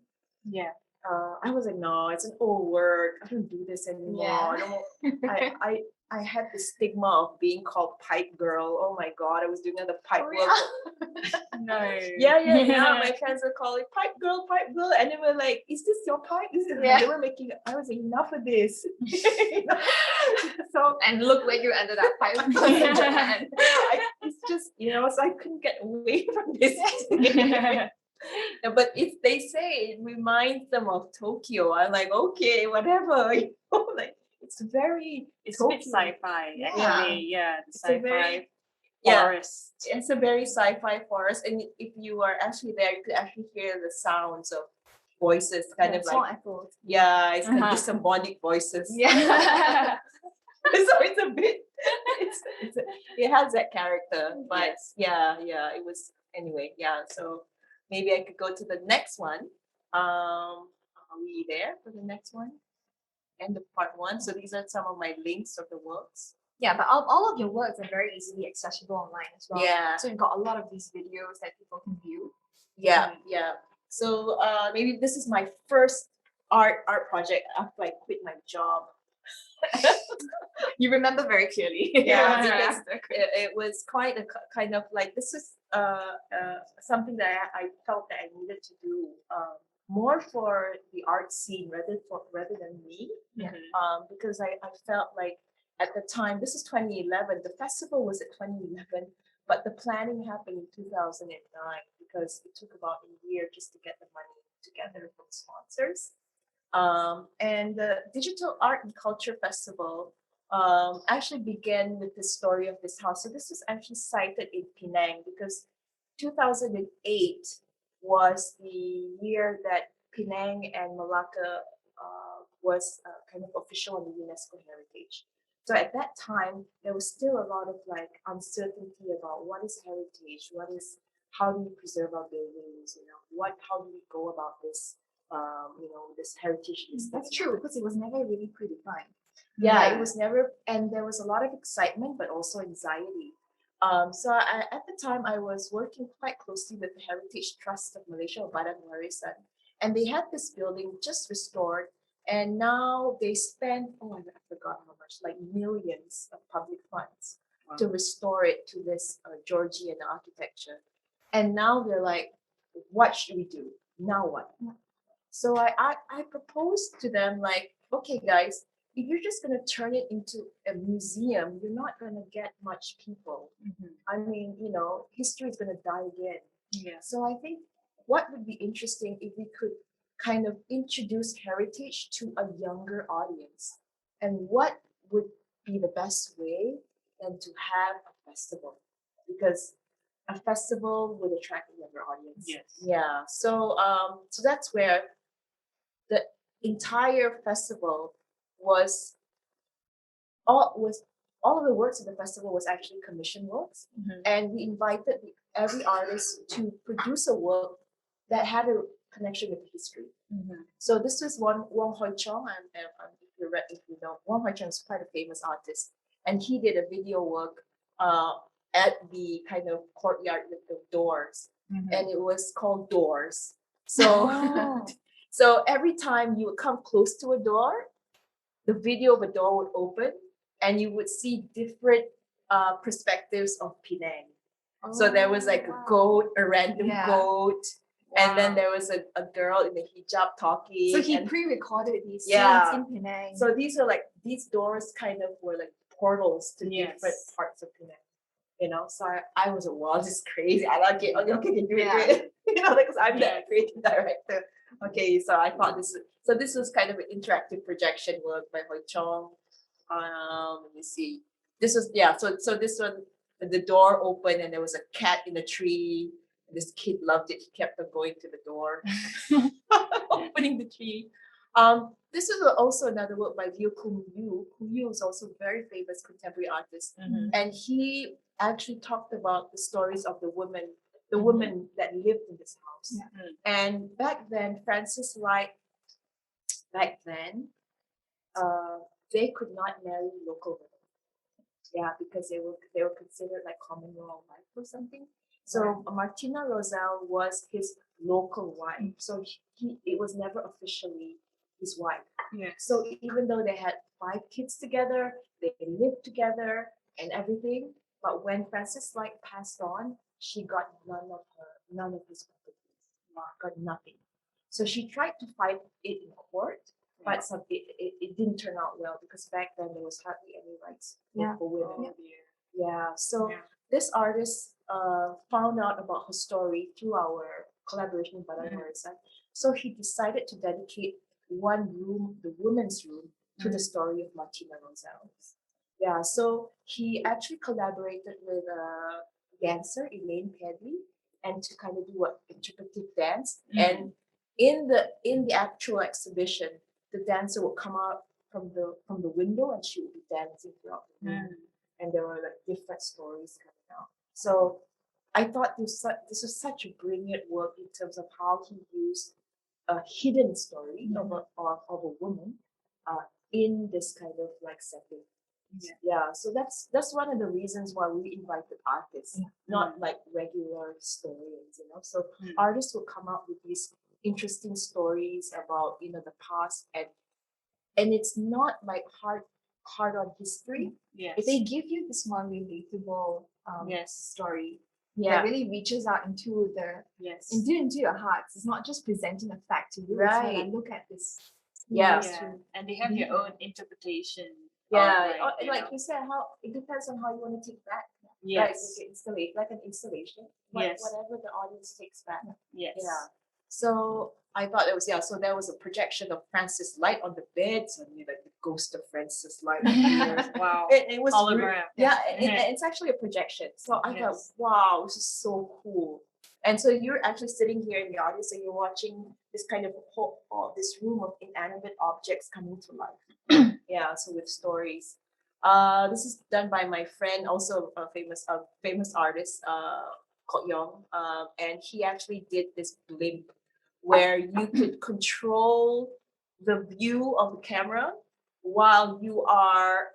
Yeah. I was like, no, it's an old work. I don't do this anymore. I had the stigma of being called pipe girl. Oh my god, I was doing the pipe work. No. Yeah. My friends were calling pipe girl, and they were like, "Is this your pipe?" They were making. I was like, enough of this. So and look where you ended up, pipe girl in Japan. It's just so I couldn't get away from this. But if they say it reminds them of Tokyo, I'm like, okay, whatever. Like it's a bit sci-fi actually. Yeah, the sci-fi forest. It's a very sci-fi forest, and if you are actually there, you could actually hear the sounds of voices, kind of like echoes. Yeah, it's kind of disembodied voices. Yeah. So it's a bit. It has that character, but it was anyway. Yeah, so maybe I could go to the next one. Are we there for the next one? End of part 1. So these are some of my links of the works. Yeah, but all of your works are very easily accessible online as well. Yeah. So you've got a lot of these videos that people can view. Yeah. So maybe this is my first art project after I quit my job. You remember very clearly. Because it was quite a kind of like, this is something that I felt that I needed to do more for the art scene rather than me. Because I felt like at the time, this is 2011, the festival was at 2011, but the planning happened in 2009 because it took about a year just to get the money together from sponsors. And the Digital Art and Culture Festival actually began with the story of this house. So this was actually cited in Penang because 2008 was the year that Penang and Malacca was kind of official on the UNESCO heritage. So at that time, there was still a lot of like uncertainty about what is heritage, how do we preserve our buildings, how do we go about this, this heritage. That's true, because it was never really predefined. Yeah, it was never, and there was a lot of excitement, but also anxiety. So at the time, I was working quite closely with the Heritage Trust of Malaysia, or Badan Warisan, and they had this building just restored, and now they spent, I forgot how much, like millions of public funds to restore it to this Georgian architecture. And now they're like, what should we do? Now what? So I proposed to them like, okay guys, if you're just going to turn it into a museum, you're not going to get much people. I mean, you know, history is going to die again. Yeah. So I think what would be interesting if we could kind of introduce heritage to a younger audience, and what would be the best way than to have a festival, because a festival would attract a younger audience. Yes. Yeah. So so that's where the entire festival was all of the works of the festival was actually commission works, and we invited every artist to produce a work that had a connection with history. So this was Wong Hoi Chong, and if you know, Wong Hoi Chong is quite a famous artist, and he did a video work at the kind of courtyard with the doors, and it was called Doors. So so every time you would come close to a door, the video of a door would open, and you would see different perspectives of Penang. So there was like a goat, a random goat, and then there was a girl in the hijab talking. So he and pre-recorded these Yeah. scenes in Penang. so these doors kind of were like portals to Yes. different parts of Penang. You know, so I was like, wow, this is crazy. I like it. Okay, do it, Yeah. do it. You know, because I'm Yeah. the creative director. Okay, so I thought this was kind of an interactive projection work by Hoi Chong. Let me see. This was So this one, the door opened and there was a cat in a tree. This kid loved it. He kept on going to the door, opening the tree. This is also another work by Liu Kung Yu. Kung Yu is also a very famous contemporary artist, and he actually talked about the stories of the women that lived in this house. And back then, Francis Light, they could not marry local women. Yeah, because they were considered like common law wife or something. So Martina Rosell was his local wife. So it was never officially his wife. Yes. So even though they had 5 kids together, they lived together and everything, but when Francis Light passed on, she got none of his properties. Got nothing. So she tried to fight it in court, but it didn't turn out well, because back then there was hardly any rights for women. So this artist found out about her story through our collaboration with Badan Warisan. So he decided to dedicate one room, the women's room, to the story of Martina Rosell. Yeah, so he actually collaborated with a dancer, Elaine Pedley, and to kind of do an interpretive dance. And in the actual exhibition, the dancer would come out from the window and she would be dancing throughout the room. And there were like different stories coming out. So I thought this was such a brilliant work in terms of how he used a hidden story of a woman in this kind of like setting. So that's one of the reasons why we invited artists, not like regular historians, you know. So artists will come out with these interesting stories about, you know, the past, and it's not like hard on history. If they give you this more relatable story that really reaches out into into your hearts. It's not just presenting a fact to you. It's like, look at this. And they have their own interpretation. Like you said, how it depends on how you want to take back. Like an installation. Whatever the audience takes back. So I thought it was so there was a projection of Francis Light on the bed, suddenly like the ghost of Francis Light appears. Wow. It was hologram. It's actually a projection. So I thought, wow, this is so cool. And so you're actually sitting here in the audience and you're watching this kind of this room of inanimate objects coming to life. So with stories. This is done by my friend, also a famous artist, called Yong. And he actually did this blimp where you could control the view of the camera while you are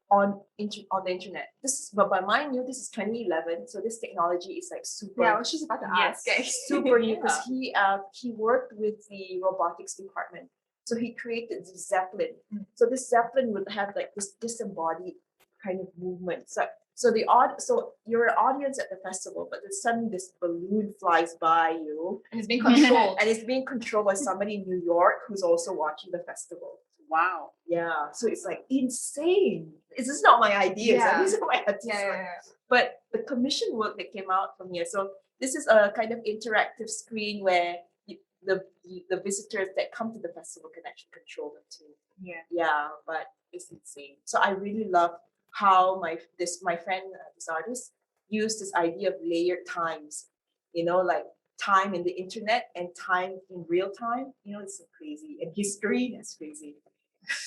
on the internet. But by mind you, this is 2011, so this technology is like super. I was just about to ask. Super new, because he worked with the robotics department, so he created the Zeppelin. So this Zeppelin would have like this disembodied kind of movement. So you're an audience at the festival, but then suddenly this balloon flies by you and it's being controlled. And it's being controlled by somebody in New York who's also watching the festival. Wow. Yeah, so it's like insane. This is not my ideas. Yeah. These are my artists' work. But the commission work that came out from here. So this is a kind of interactive screen where the visitors that come to the festival can actually control them too. Yeah, but it's insane. So I really love how my friend, this artist, used this idea of layered times. Like time in the internet and time in real time. It's so crazy. And history, that's crazy.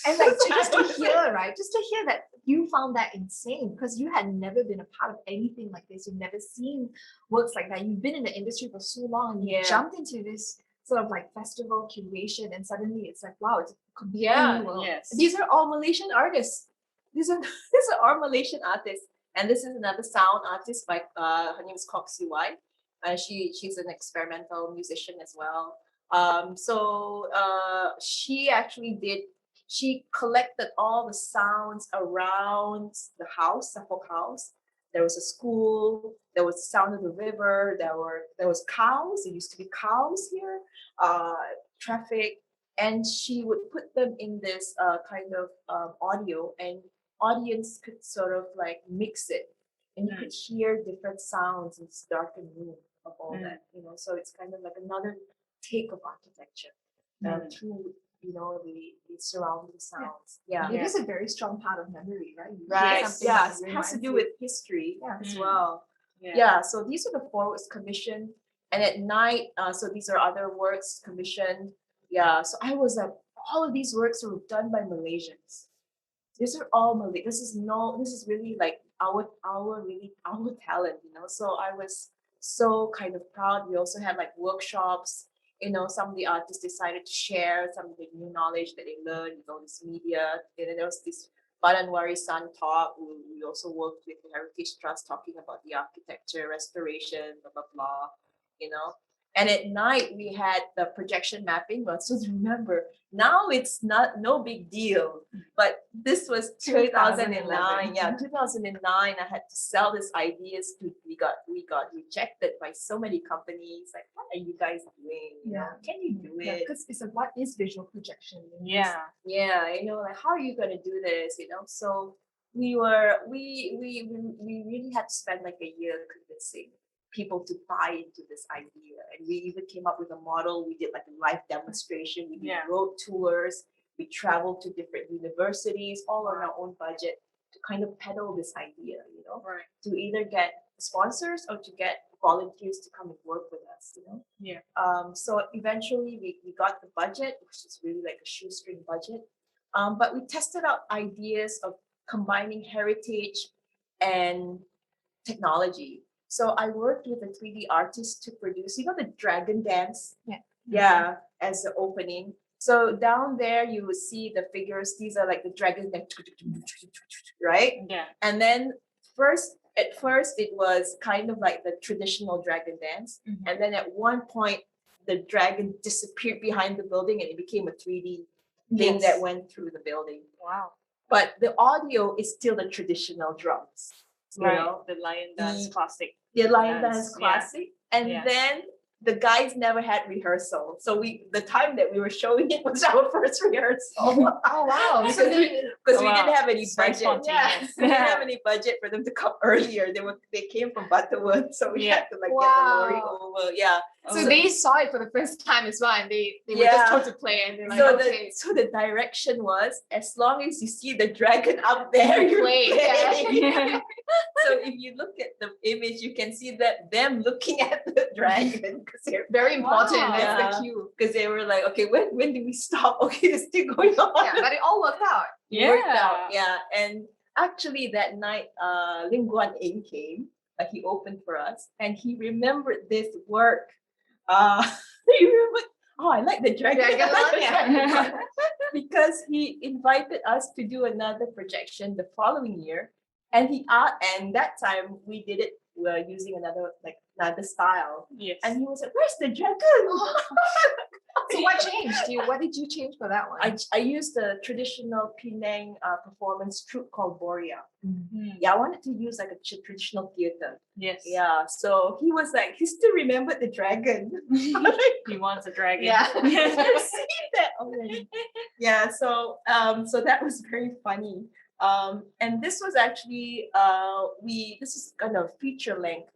And like just to hear, right? Just to hear that you found that insane because you had never been a part of anything like this. You've never seen works like that. You've been in the industry for so long and you jumped into this sort of like festival curation and suddenly it's like, wow, it's a completely new world. Yes. These are all Malaysian artists. These are all Malaysian artists. And this is another sound artist by her name is Kok Siwai. She's an experimental musician as well. So she collected all the sounds around the house, Suffolk House. There was a school, there was the sound of the river, there was cows, there used to be cows here, traffic, and she would put them in this kind of audio, and audience could sort of like mix it, and you could hear different sounds in this darkened room of all that, so it's kind of like another take of architecture through the surrounding sounds. Yeah. It is a very strong part of memory, right? Right. Something Yeah. that It has to reminds do you. with history as well. Yeah. Yeah. So these are the 4 works commissioned. And at night, so these are other works commissioned. Yeah. So I was like, all of these works were done by Malaysians. These are all Malay. This is really like our talent, So I was so kind of proud. We also had like workshops. Some of the artists decided to share some of the new knowledge that they learned with all this media. And then there was this Badanwari Sun talk. We also worked with the Heritage Trust talking about the architecture, restoration, blah, blah, blah, And at night we had the projection mapping. Well, so remember, now it's no big deal. But this was 2009. Yeah, 2009. I had to sell these ideas to we got rejected by so many companies. Like, what are you guys doing? Can you do it? Because it's like, what is visual projection? Yeah. Yeah, like how are you gonna do this? So we really had to spend like a year convincing people to buy into this idea, and we even came up with a model. We did like a live demonstration. We did road tours. We traveled to different universities, all on our own budget, to kind of peddle this idea. To either get sponsors or to get volunteers to come and work with us. Yeah. So eventually we got the budget, which is really like a shoestring budget. But we tested out ideas of combining heritage and technology. So I worked with a 3D artist to produce, the dragon dance. Yeah, as the opening. So down there you will see the figures. These are like the dragon dance, right? Yeah. And then at first it was kind of like the traditional dragon dance. And then at one point the dragon disappeared behind the building and it became a 3D thing that went through the building. Wow. But the audio is still the traditional drums. The lion dance classic. The lion dance classic. And Yeah. then the guys never had rehearsal. So the time that we were showing it was our first rehearsal. Oh wow. Because we didn't have any It's very budget. spontaneous. We didn't have any budget for them to come earlier. They came from Butterworth, so we had to like get the lorry over. Yeah. So they saw it for the first time as well, and they were just told to play, and they're like, okay. So the direction was, as long as you see the dragon up there, you play. play. So if you look at the image, you can see that them looking at the dragon, because they're Very important. Wow. That's the cue. because they were like, okay, when do we stop? Okay, it's still going on. Yeah, but it all worked out. It worked out. Yeah. And actually that night, Lim Guan Eng came, he opened for us, and he remembered this work. He remembered, I like the dragon. Yeah. Because he invited us to do another projection the following year. And and that time we did it using another style. Yes. And he was like, "Where's the dragon?" So what changed? What did you change for that one? I used the traditional Penang performance troupe called Boria. Mm. Yeah, I wanted to use like a traditional theater. Yes. Yeah, so he was like, he still remembered the dragon. He wants a dragon. Yeah. I've seen that already. Yeah, so that was very funny. And this was actually this is kind of feature length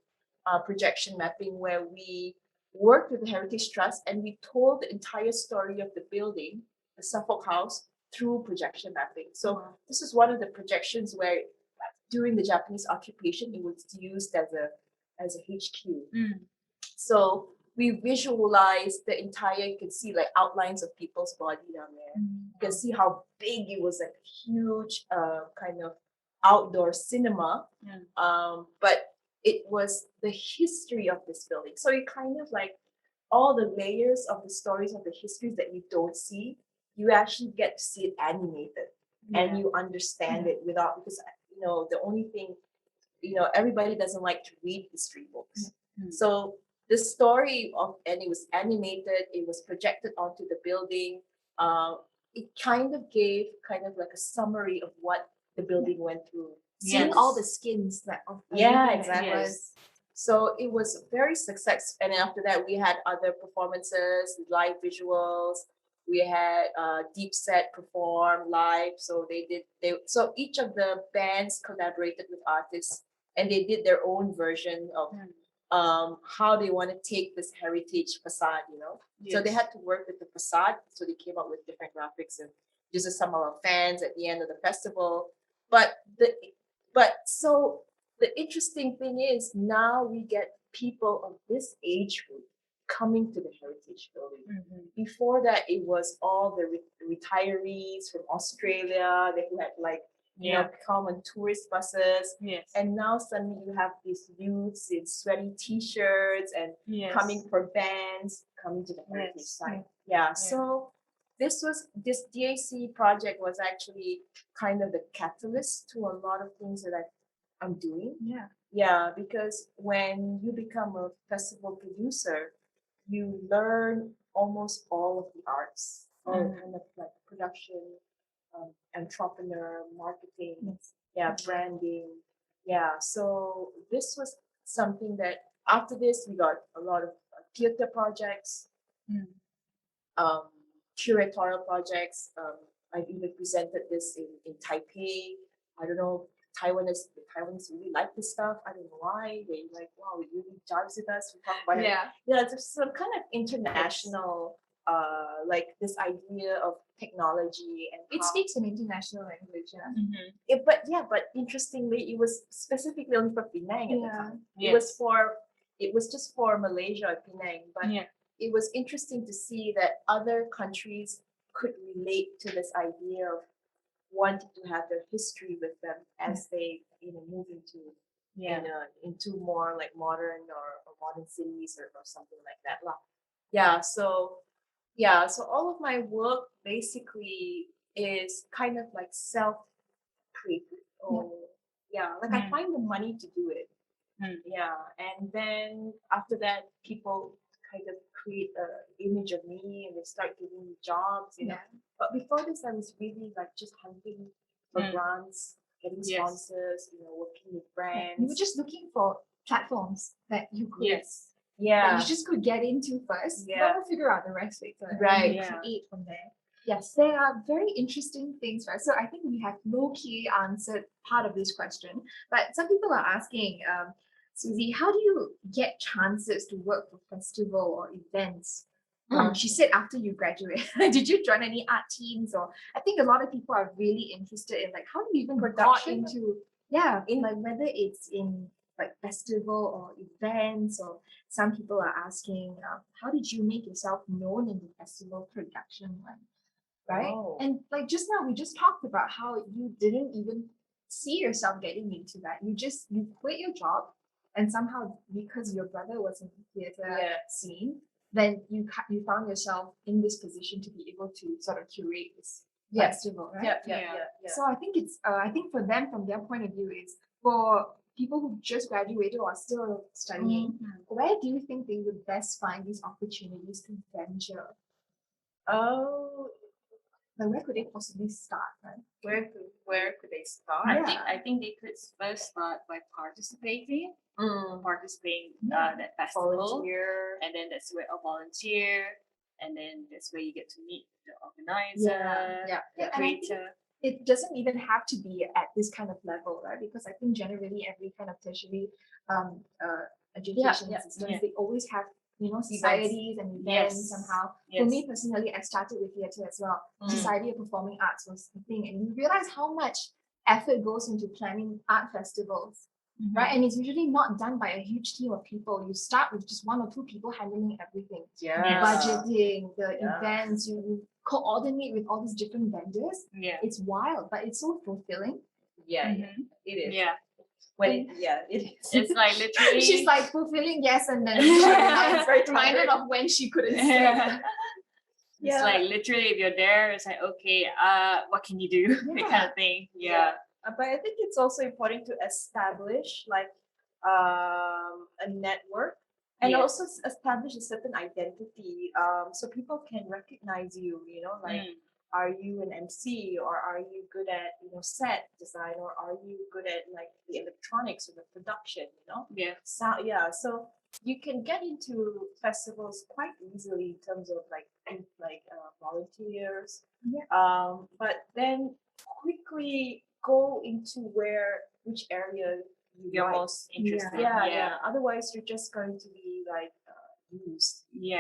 projection mapping where we worked with the Heritage Trust and we told the entire story of the building, the Suffolk House, through projection mapping. So this is one of the projections where during the Japanese occupation it was used as a HQ. So we visualized the entire, you can see like outlines of people's body down there. You can see how big it was, like huge kind of outdoor cinema. But it was the history of this building. So it kind of like all the layers of the stories of the histories that you don't see, you actually get to see it animated and you understand it without, because the only thing, everybody doesn't like to read history books. So the story and it was animated, it was projected onto the building. It kind of gave kind of like a summary of what the building went through. Seeing all the skins that of exactly. was. So it was very successful. And then after that, we had other performances, live visuals. We had Deep Set perform live. So so each of the bands collaborated with artists and they did their own version of how they want to take this heritage facade, So they had to work with the facade. So they came up with different graphics and these are some of our fans at the end of the festival. So the interesting thing is now we get people of this age group coming to the heritage building. Before that, it was all the retirees from Australia who had come on tourist buses. And now suddenly you have these youths in sweaty t-shirts and coming for bands, coming to the heritage site. So this DAC project was actually kind of the catalyst to a lot of things that I'm doing. Because when you become a festival producer, you learn almost all of the arts, kind of like production, entrepreneur, marketing, branding. So this was something that after this we got a lot of theater projects, curatorial projects. I've even presented this in Taipei. I don't know, the Taiwanese really like this stuff. I don't know why. They like, wow, it really jives with us. We talk about it. It's some kind of international, like this idea of technology and it speaks an international language. But interestingly, it was specifically only for Penang at the time. It was just for Malaysia and Penang, but it was interesting to see that other countries could relate to this idea of wanting to have their history with them as they move into more like modern or modern cities or something like that. So all of my work basically is kind of like self-created. I find the money to do it. And then after that, people kind of create an image of me and they start giving me jobs, But before this, I was really like just hunting for grants, getting sponsors, working with brands. You were just looking for platforms that you could that you just could get into first. Then we'll figure out the rest later. Right. And create from there. Yes, there are very interesting things, right? So I think we have low-key answered part of this question, but some people are asking, Suzy, how do you get chances to work for festival or events? She said after you graduate, did you join any art teams? Or I think a lot of people are really interested in like how do you even got into like whether it's in like festival or events, or some people are asking how did you make yourself known in the festival production line? Right? And like just now, we just talked about how you didn't even see yourself getting into that. You quit your job, and somehow because your brother was in the theater scene, then you found yourself in this position to be able to sort of curate this festival, right? So I think it's I think for them, from their point of view, is for people who just graduated or are still studying, where do you think they would best find these opportunities to venture? Like where could they possibly start, right? Where could they start? I think they could first start by participating that festival, volunteer. And then that's where a volunteer, and then that's where you get to meet the organizer, Yeah, the and I think creator. it doesn't even have to be at this kind of level, right? Because I think generally every kind of tertiary education systems, Yeah. they always have, you know, societies and events somehow. For me personally, I started with theatre as well. Society of Performing Arts was the thing, and you realize how much effort goes into planning art festivals, right? And it's usually not done by a huge team of people. You start with just one or two people handling everything. Budgeting, the events, you coordinate with all these different vendors. It's wild, but it's so fulfilling. It is. Yeah. When it is. It's like literally. She's like fulfilling, yes, and then she reminded of when she couldn't say. It's like literally if you're there, it's like, okay, what can you do? That kind of thing. But I think it's also important to establish like a network and also establish a certain identity, so people can recognize you, you know, like are you an MC, or are you good at, you know, set design, or are you good at like the electronics or the production, you know? So you can get into festivals quite easily in terms of like volunteers, but then quickly go into which area you're most interested. Otherwise you're just going to be like used. You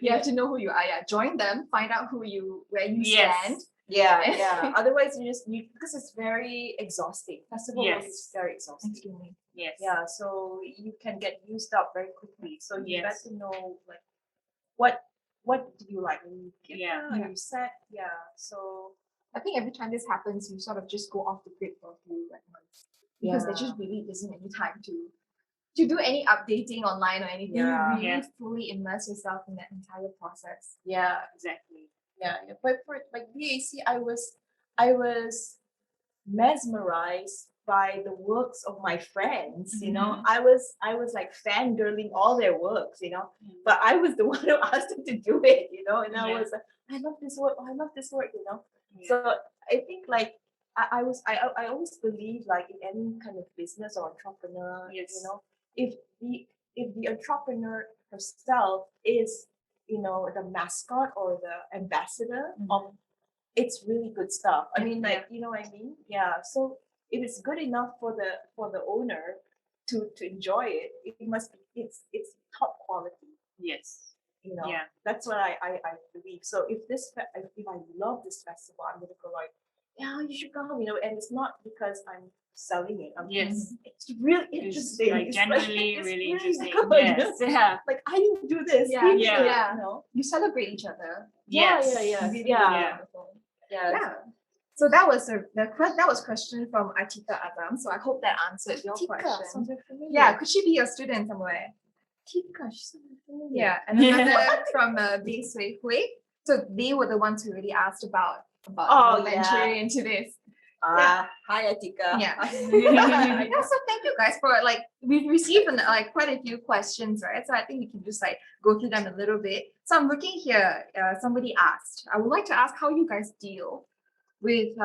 have to know who you are. Join them, find out where you stand. Otherwise you because it's very exhausting. Festival work is very exhausting. Extremely. So you can get used up very quickly. So you got to know like what do you like when you get you set. So I think every time this happens, you sort of just go off the grid for a few months, because there just really isn't any time to do any updating online or anything. You really fully immerse yourself in that entire process. Exactly. But for like BAC, I was mesmerized by the works of my friends. You know, I was like fangirling all their works. You know, but I was the one who asked them to do it. You know, and I was like, I love this work. I love this work. You know, so I think like I always believe like in any kind of business or entrepreneur. You know, if the entrepreneur herself is, you know, the mascot or the ambassador of, it's really good stuff. I mean, like, you know what I mean? So if it's good enough for the owner to enjoy it, it must be it's top quality. You know, that's what I believe. So if I love this festival, I'm gonna go like, yeah, you should come. You know, and it's not because I'm selling it. It's really interesting. Like genuinely really interesting. Good. Like I didn't do this. You know? You celebrate each other. So that was question from Atika Adam. So I hope that answered your question. Could she be a student somewhere? And another from Bei Sui Hui. So they were the ones who really asked about venturing into this. Hi Atika. So thank you guys for like, we've received quite a few questions, right? So I think we can just like go through them a little bit. So I'm looking here. Somebody asked, I would like to ask how you guys deal with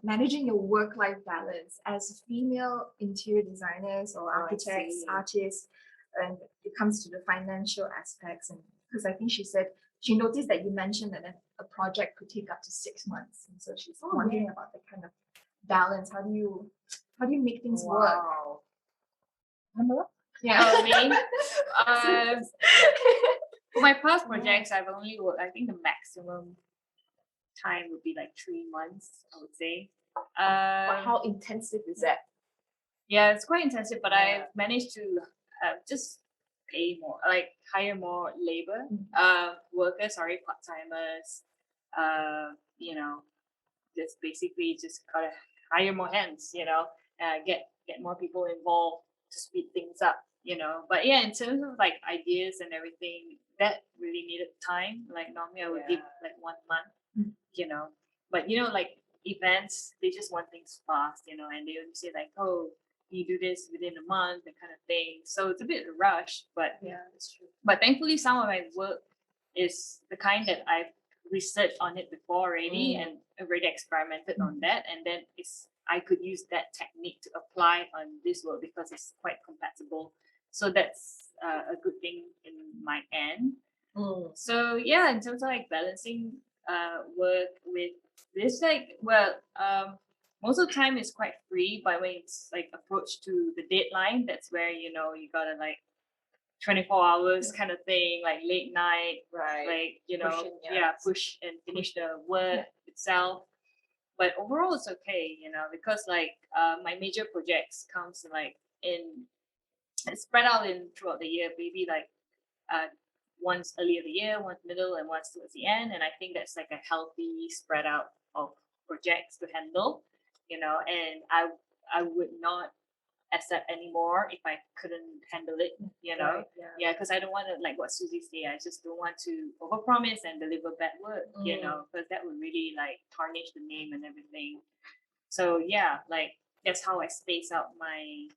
managing your work-life balance as female interior designers or architects, artists, and it comes to the financial aspects. And because I think she said she noticed that you mentioned that a project could take up to 6 months, and so she's wondering about the kind of balance. How do you make things work? Pamela? For my past projects, I've only worked, I think the maximum time would be like 3 months, I would say. But how intensive is that? It's quite intensive, but I've managed to just pay more, like hire more labor, workers, part-timers, you know, just basically just gotta hire more hands, you know, get more people involved to speed things up, you know. But in terms of like ideas and everything, that really needed time. Like normally I would give like 1 month, you know. But you know, like events, they just want things fast, you know, and they would say like, oh, you do this within a month, that kind of thing. So it's a bit of a rush, but that's true. But thankfully, some of my work is the kind that I've researched on it before already and already experimented on that, and then I could use that technique to apply on this work because it's quite compatible. So that's a good thing in my end. So yeah, in terms of like balancing work with this, like, well, most of the time it's quite free, but when it's like approached to the deadline, that's where you gotta like 24 hours kind of thing, like late night, Right. like push and finish the work itself. But overall it's okay, because like my major projects comes like in it's spread out in throughout the year, maybe like once early of the year, once middle, and once towards the end. And I think that's like a healthy spread out of projects to handle, and I would not accept anymore if I couldn't handle it, Right, because I don't want to, like what Susie said, I just don't want to overpromise and deliver bad work, because that would really like tarnish the name and everything. So yeah, like that's how I space out my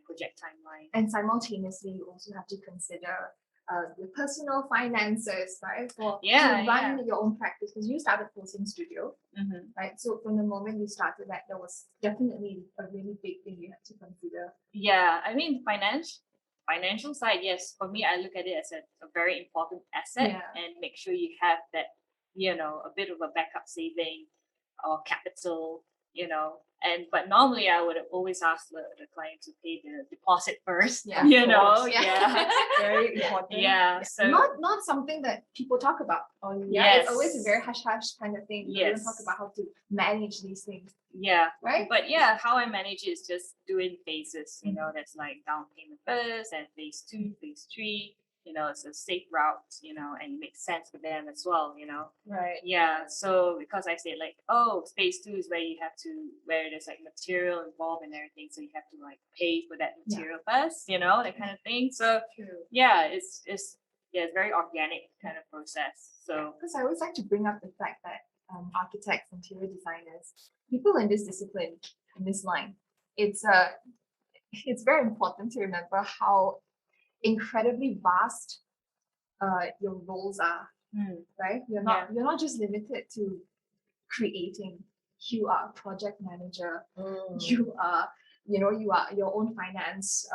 project timeline. And simultaneously, you also have to consider your personal finances, right? To run your own practice, because you started posting studio, right? So from the moment you started that, there was definitely a really big thing you had to consider. Yeah, I mean, financial side, yes. For me, I look at it as a very important asset, and make sure you have that, a bit of a backup saving or capital, but normally I would always ask the client to pay the deposit first, Very important. So not something that people talk about. It's always a very hush hush kind of thing. We don't talk about how to manage these things. Right. But how I manage it is just doing phases. That's like down payment first, and phase 2, phase 3. It's a safe route, and it makes sense for them as well, Right. Yeah. So because I said like, phase 2 is where there's like material involved and everything. So you have to like pay for that material first, that kind of thing. So it's very organic kind of process. So because I always like to bring up the fact that architects, interior designers, people in this discipline, in this line, it's very important to remember how incredibly vast your roles are, right? You're not just limited to creating. You are a project manager. You are your own finance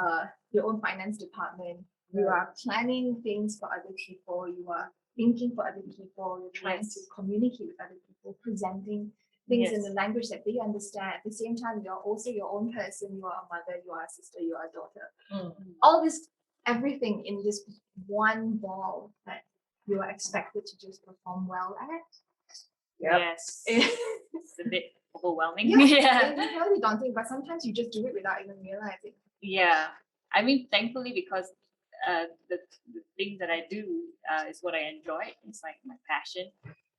department. You are planning things for other people. You are thinking for other people. You're trying to communicate with other people, presenting things in the language that they understand. At the same time, you're also your own person. You are a mother. You are a sister. You are a daughter. All this. Everything in this one ball that you are expected to just perform well at. Yes. It's a bit overwhelming. It's really daunting, but sometimes you just do it without even realizing. Yeah. I mean, thankfully, because the thing that I do is what I enjoy. It's like my passion.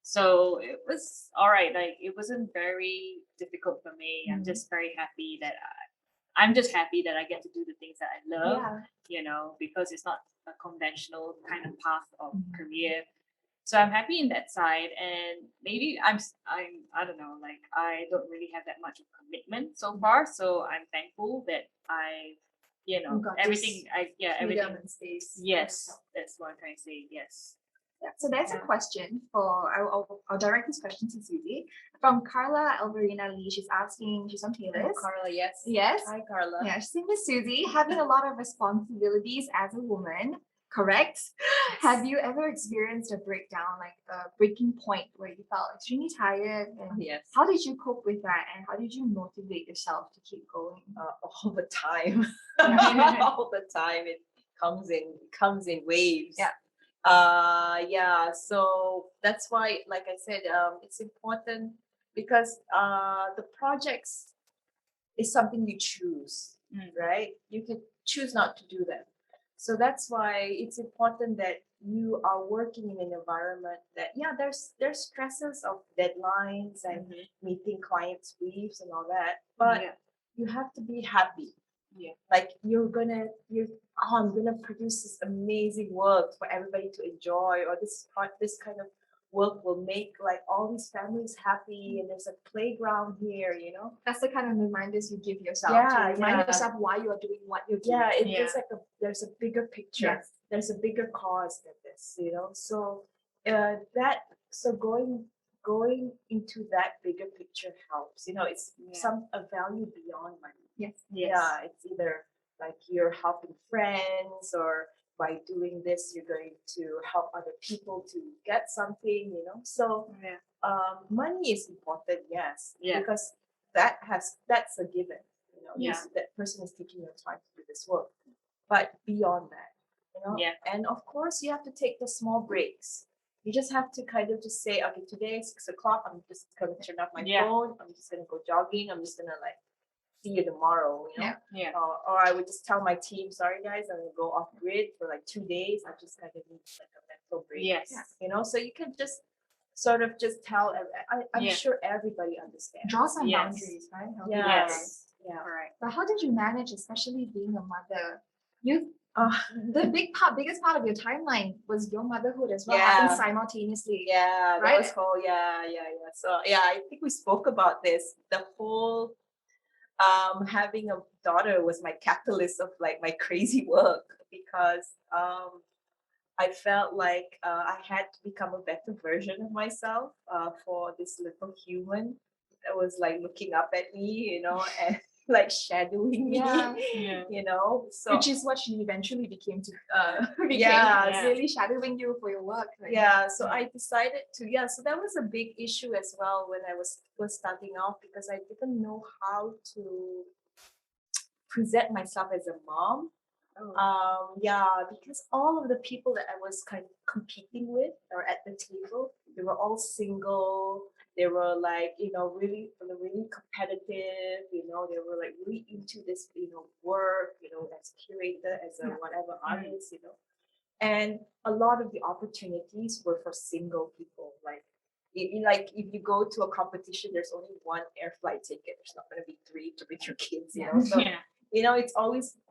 So it was all right. Like it wasn't very difficult for me. I'm just very happy that I get to do the things that I love, because it's not a conventional kind of path of career. So I'm happy in that side, and maybe I don't know, like I don't really have that much of commitment so far. So I'm thankful that I, everything. Everything. Space. Yes, that's what I'm trying to say. Yes. Yeah, so that's a question for I'll direct this question to Suzy from Carla Alvarina Lee. She's asking, she's from Taylor's. Carla, yes. Yes. Hi, Carla. Yeah, she's saying, Miss Suzy, having a lot of responsibilities as a woman, correct? Have you ever experienced a breakdown, like a breaking point where you felt extremely tired? And how did you cope with that? And how did you motivate yourself to keep going? All the time. All the time. It comes in waves. So that's why, like I said, it's important because the projects is something you choose, right? You can choose not to do them. So that's why it's important that you are working in an environment that, there's stresses of deadlines and meeting clients' briefs and all that, but you have to be happy. Like I'm gonna produce this amazing work for everybody to enjoy, or this kind of work will make like all these families happy, and there's a playground here, That's the kind of reminders you give yourself to remind yourself why you are doing what you're doing. It's like there's a bigger picture. There's a bigger cause than this, So going into that bigger picture helps. It's a value beyond money. Yes. It's either like you're helping friends, or by doing this, you're going to help other people to get something, So money is important, yes, because that's a given, that person is taking your time to do this work. But beyond that, and of course you have to take the small breaks. You just have to kind of just say, okay, today is 6 o'clock. I'm just gonna turn off my phone. I'm just gonna go jogging. I'm just gonna see you tomorrow, Or I would just tell my team, sorry guys, I'm gonna go off grid for 2 days. I just kind of need a mental break. Yes. So you can just sort of just tell. I'm sure everybody understands. Draw some boundaries, right? Yes. Yeah. All right. But how did you manage, especially being a mother? The biggest part of your timeline was your motherhood as well, happened simultaneously. Yeah, right? that was whole. Yeah. So I think we spoke about this. The whole having a daughter was my catalyst of my crazy work, because I felt like I had to become a better version of myself for this little human that was looking up at me, and shadowing me, So Which is what she eventually became Yeah. really shadowing you for your work. So I decided to, so that was a big issue as well when I was starting off, because I didn't know how to present myself as a mom. Because all of the people that I was kind of competing with or at the table, they were all single. They were really competitive. They were really into this, work, as a curator, as a whatever artist, And a lot of the opportunities were for single people. If you go to a competition, there's only one air flight ticket. There's not going to be three to bring your kids, So,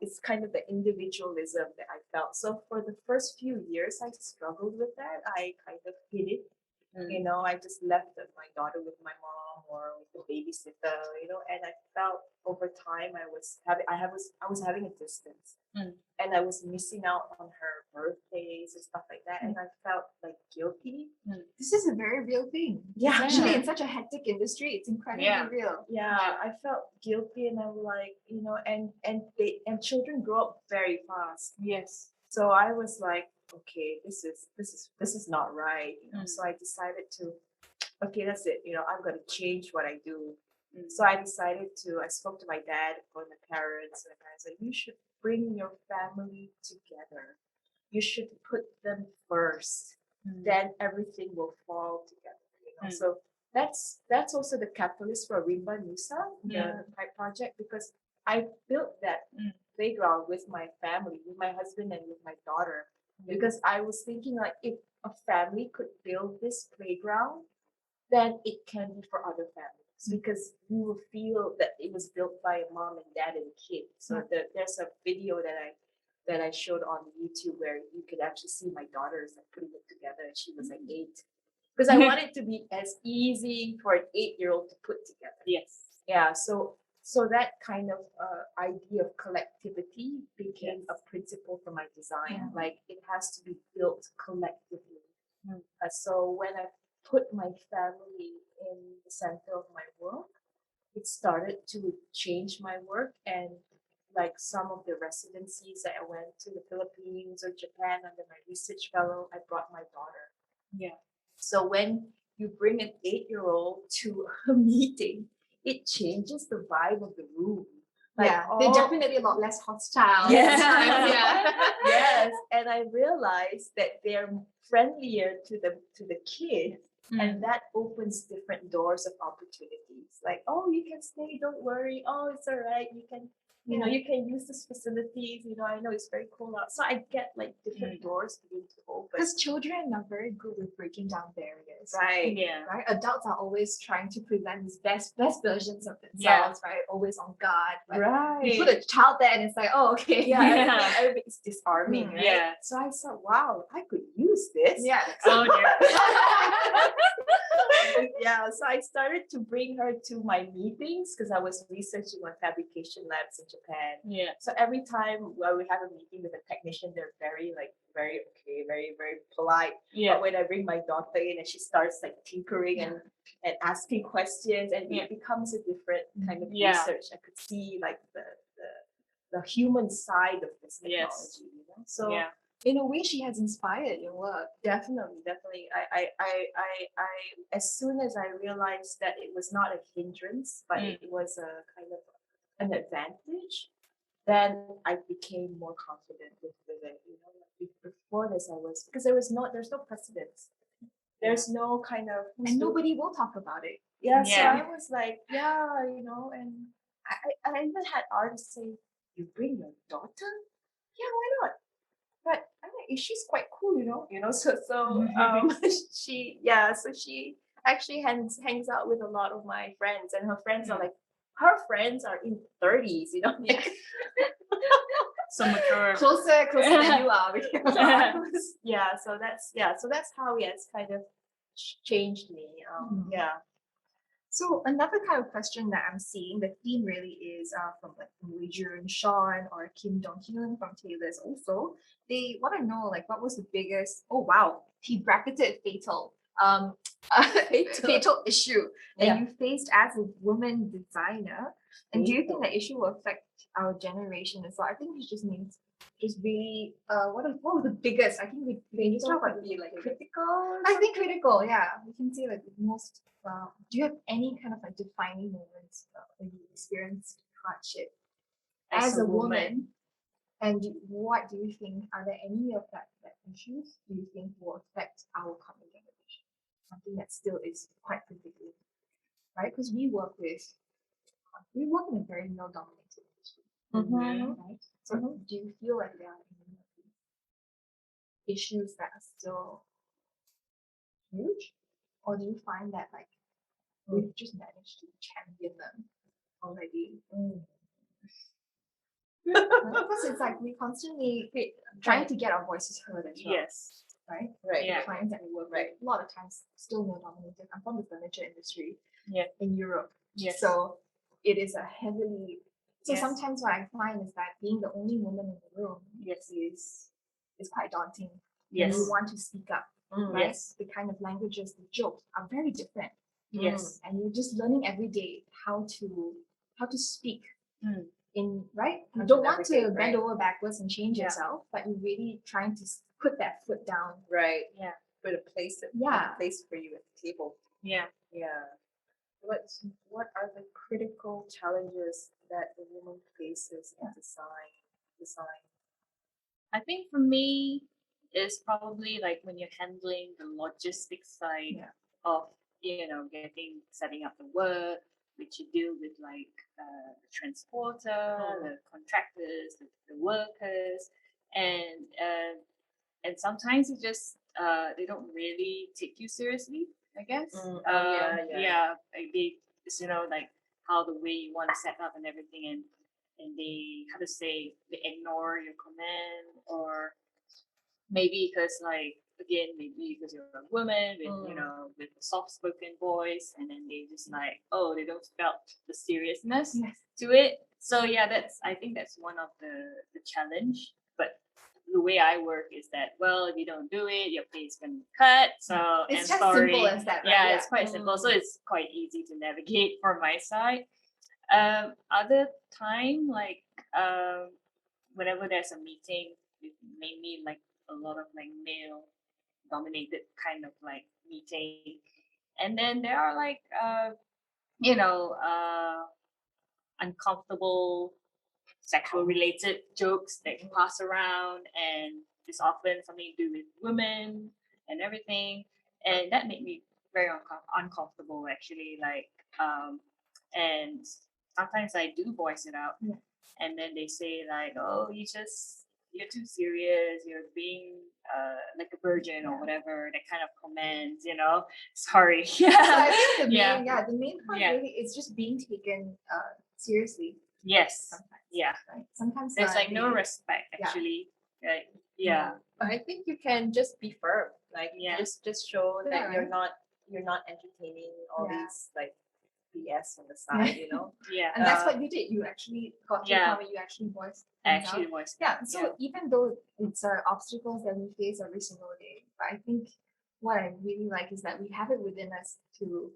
it's kind of the individualism that I felt. So for the first few years, I struggled with that. I kind of hid it. I just left my daughter with my mom or with the babysitter, and I felt over time I was having a distance, and I was missing out on her birthdays and stuff like that, and I felt guilty. This is a very real thing. Yeah. Especially in such a hectic industry, it's incredibly real. Yeah, I felt guilty, and I was and children grow up very fast. Yes. So I was like, okay, this is not right. So I decided to, okay, that's it. I'm going to change what I do. So I spoke to my dad or my parents, and I was like, you should bring your family together. You should put them first. Then everything will fall together. So that's also the catalyst for Rimba Nusa, the Pride project, because I built that playground with my family, with my husband and with my daughter, because I was thinking if a family could build this playground, then it can be for other families, because you will feel that it was built by a mom and dad and a kid. So there's a video that I showed on YouTube where you could actually see my daughters putting it together, and she was 8. Because I want it to be as easy for an 8-year-old to put together. Yes. Yeah. So that kind of idea of collectivity became a principle for my design. It has to be built collectively. So when I put my family in the center of my work, it started to change my work. And some of the residencies that I went to the Philippines or Japan under my research fellow, I brought my daughter. Yeah. So when you bring an 8-year-old to a meeting, it changes the vibe of the room. They're definitely a lot less hostile. Yes. Yeah. Yes. And I realized that they're friendlier to the kid. And that opens different doors of opportunities. Oh, you can stay, don't worry. Oh, it's all right. You can, you can use these facilities. I know it's very cold out. So I get different doors begin to open. Because children are very good with breaking down barriers. Right. Yeah. Right. Adults are always trying to present these best versions of themselves, right? Always on guard. But Right. you put a child there and it's oh, okay. Yeah. Everybody's disarming, right? Yeah. So I thought, wow, I could use this. Yeah. Oh dear. Yeah, so I started to bring her to my meetings because I was researching on fabrication labs in Japan. Yeah. So every time we have a meeting with a technician, they're very very okay, very, very polite. Yeah. But when I bring my daughter in and she starts tinkering and asking questions, and it becomes a different kind of research. I could see the human side of this technology. Yes. in a way, she has inspired your work. Definitely. As soon as I realized that it was not a hindrance, but it was a kind of an advantage, then I became more confident with it. You know, like before this, I was, because there's no precedence. There's no kind of, And nobody will talk about it. yeah. So Yeah. I was like, you know, and I even had artists say, "You bring your daughter? Yeah, why not?" But I'm like, she's quite cool, you know. So she actually hangs out with a lot of my friends, and her friends are like, her friends are in 30s, you know. Like, So mature. Closer than you are. so I was, so that's how it's kind of changed me. Yeah. So another kind of question that I'm seeing, the theme really is from Wei Jun, Sean, or Kim Dong Hyun from Taylor's also. They want to know like what was the biggest, oh wow, he bracketed fatal fatal issue that you faced as a woman designer. And do you think that issue will affect our generation as well? I think it just means just really what was the biggest? I think we just talk about the like critical. I think critical, yeah. We can say like the most. Do you have any kind of like defining moments when you experienced hardship as a woman? And what do you think? Are there any of that issues do you think will affect our coming generation? Something that still is quite critical, right? Because we work in a very male-dominated industry, right? So do you feel like there are any of these issues that are still huge, or do you find that like we've just managed to champion them already? Because it's like we constantly trying to get our voices heard as well. Yes. Right? Yeah. The clients that we work with, a lot of times still male dominated. I'm from the furniture industry in Europe. Yes. So it is a heavily Yes. sometimes what I find is that being the only woman in the room is quite daunting. Yes. And you want to speak up. Right? Yes. The kind of languages, the jokes are very different. Yes. And you're just learning every day how to speak in right. You don't want to bend over backwards and change yourself, but you're really trying to put that foot down. Right. Yeah. Put a place for you at the table. Yeah. Yeah. What are the critical challenges that the woman faces in design? I think for me, it's probably like when you're handling the logistics side of, setting up the work, which you deal with like the transporter, the contractors, the workers, and sometimes it just they don't really take you seriously, I guess. Like like how the way you want to set up and everything, and they they ignore your command, or maybe because maybe because you're a woman with with a soft spoken voice, and then they just like, oh, they don't felt the seriousness to it. So I think that's one of the challenge. But the way I work is that, well, if you don't do it, your pay is gonna be cut. So It's and just sorry. simple as that, right? Yeah, it's quite simple. So it's quite easy to navigate for my side. Other time, whenever there's a meeting with mainly like a lot of like male dominated kind of like meeting, and then there are like uncomfortable sexual related jokes that can pass around, and it's often something to do with women and everything, and that made me very uncomfortable actually, and sometimes I do voice it out, and then they say like, oh, you're too serious, you're being like a virgin or whatever, that kind of comments, sorry. So I think the main part really is just being taken seriously. Yes. Sometimes. Yeah. Right? Sometimes there's like no respect actually. Right. Yeah. But I think you can just be firm. Like just show that you're not entertaining all these like BS on the side, Yeah. And that's what you did. You actually got to the point where you actually voiced things out. Yeah. So even though it's obstacles that we face every single day, but I think what I really like is that we have it within us to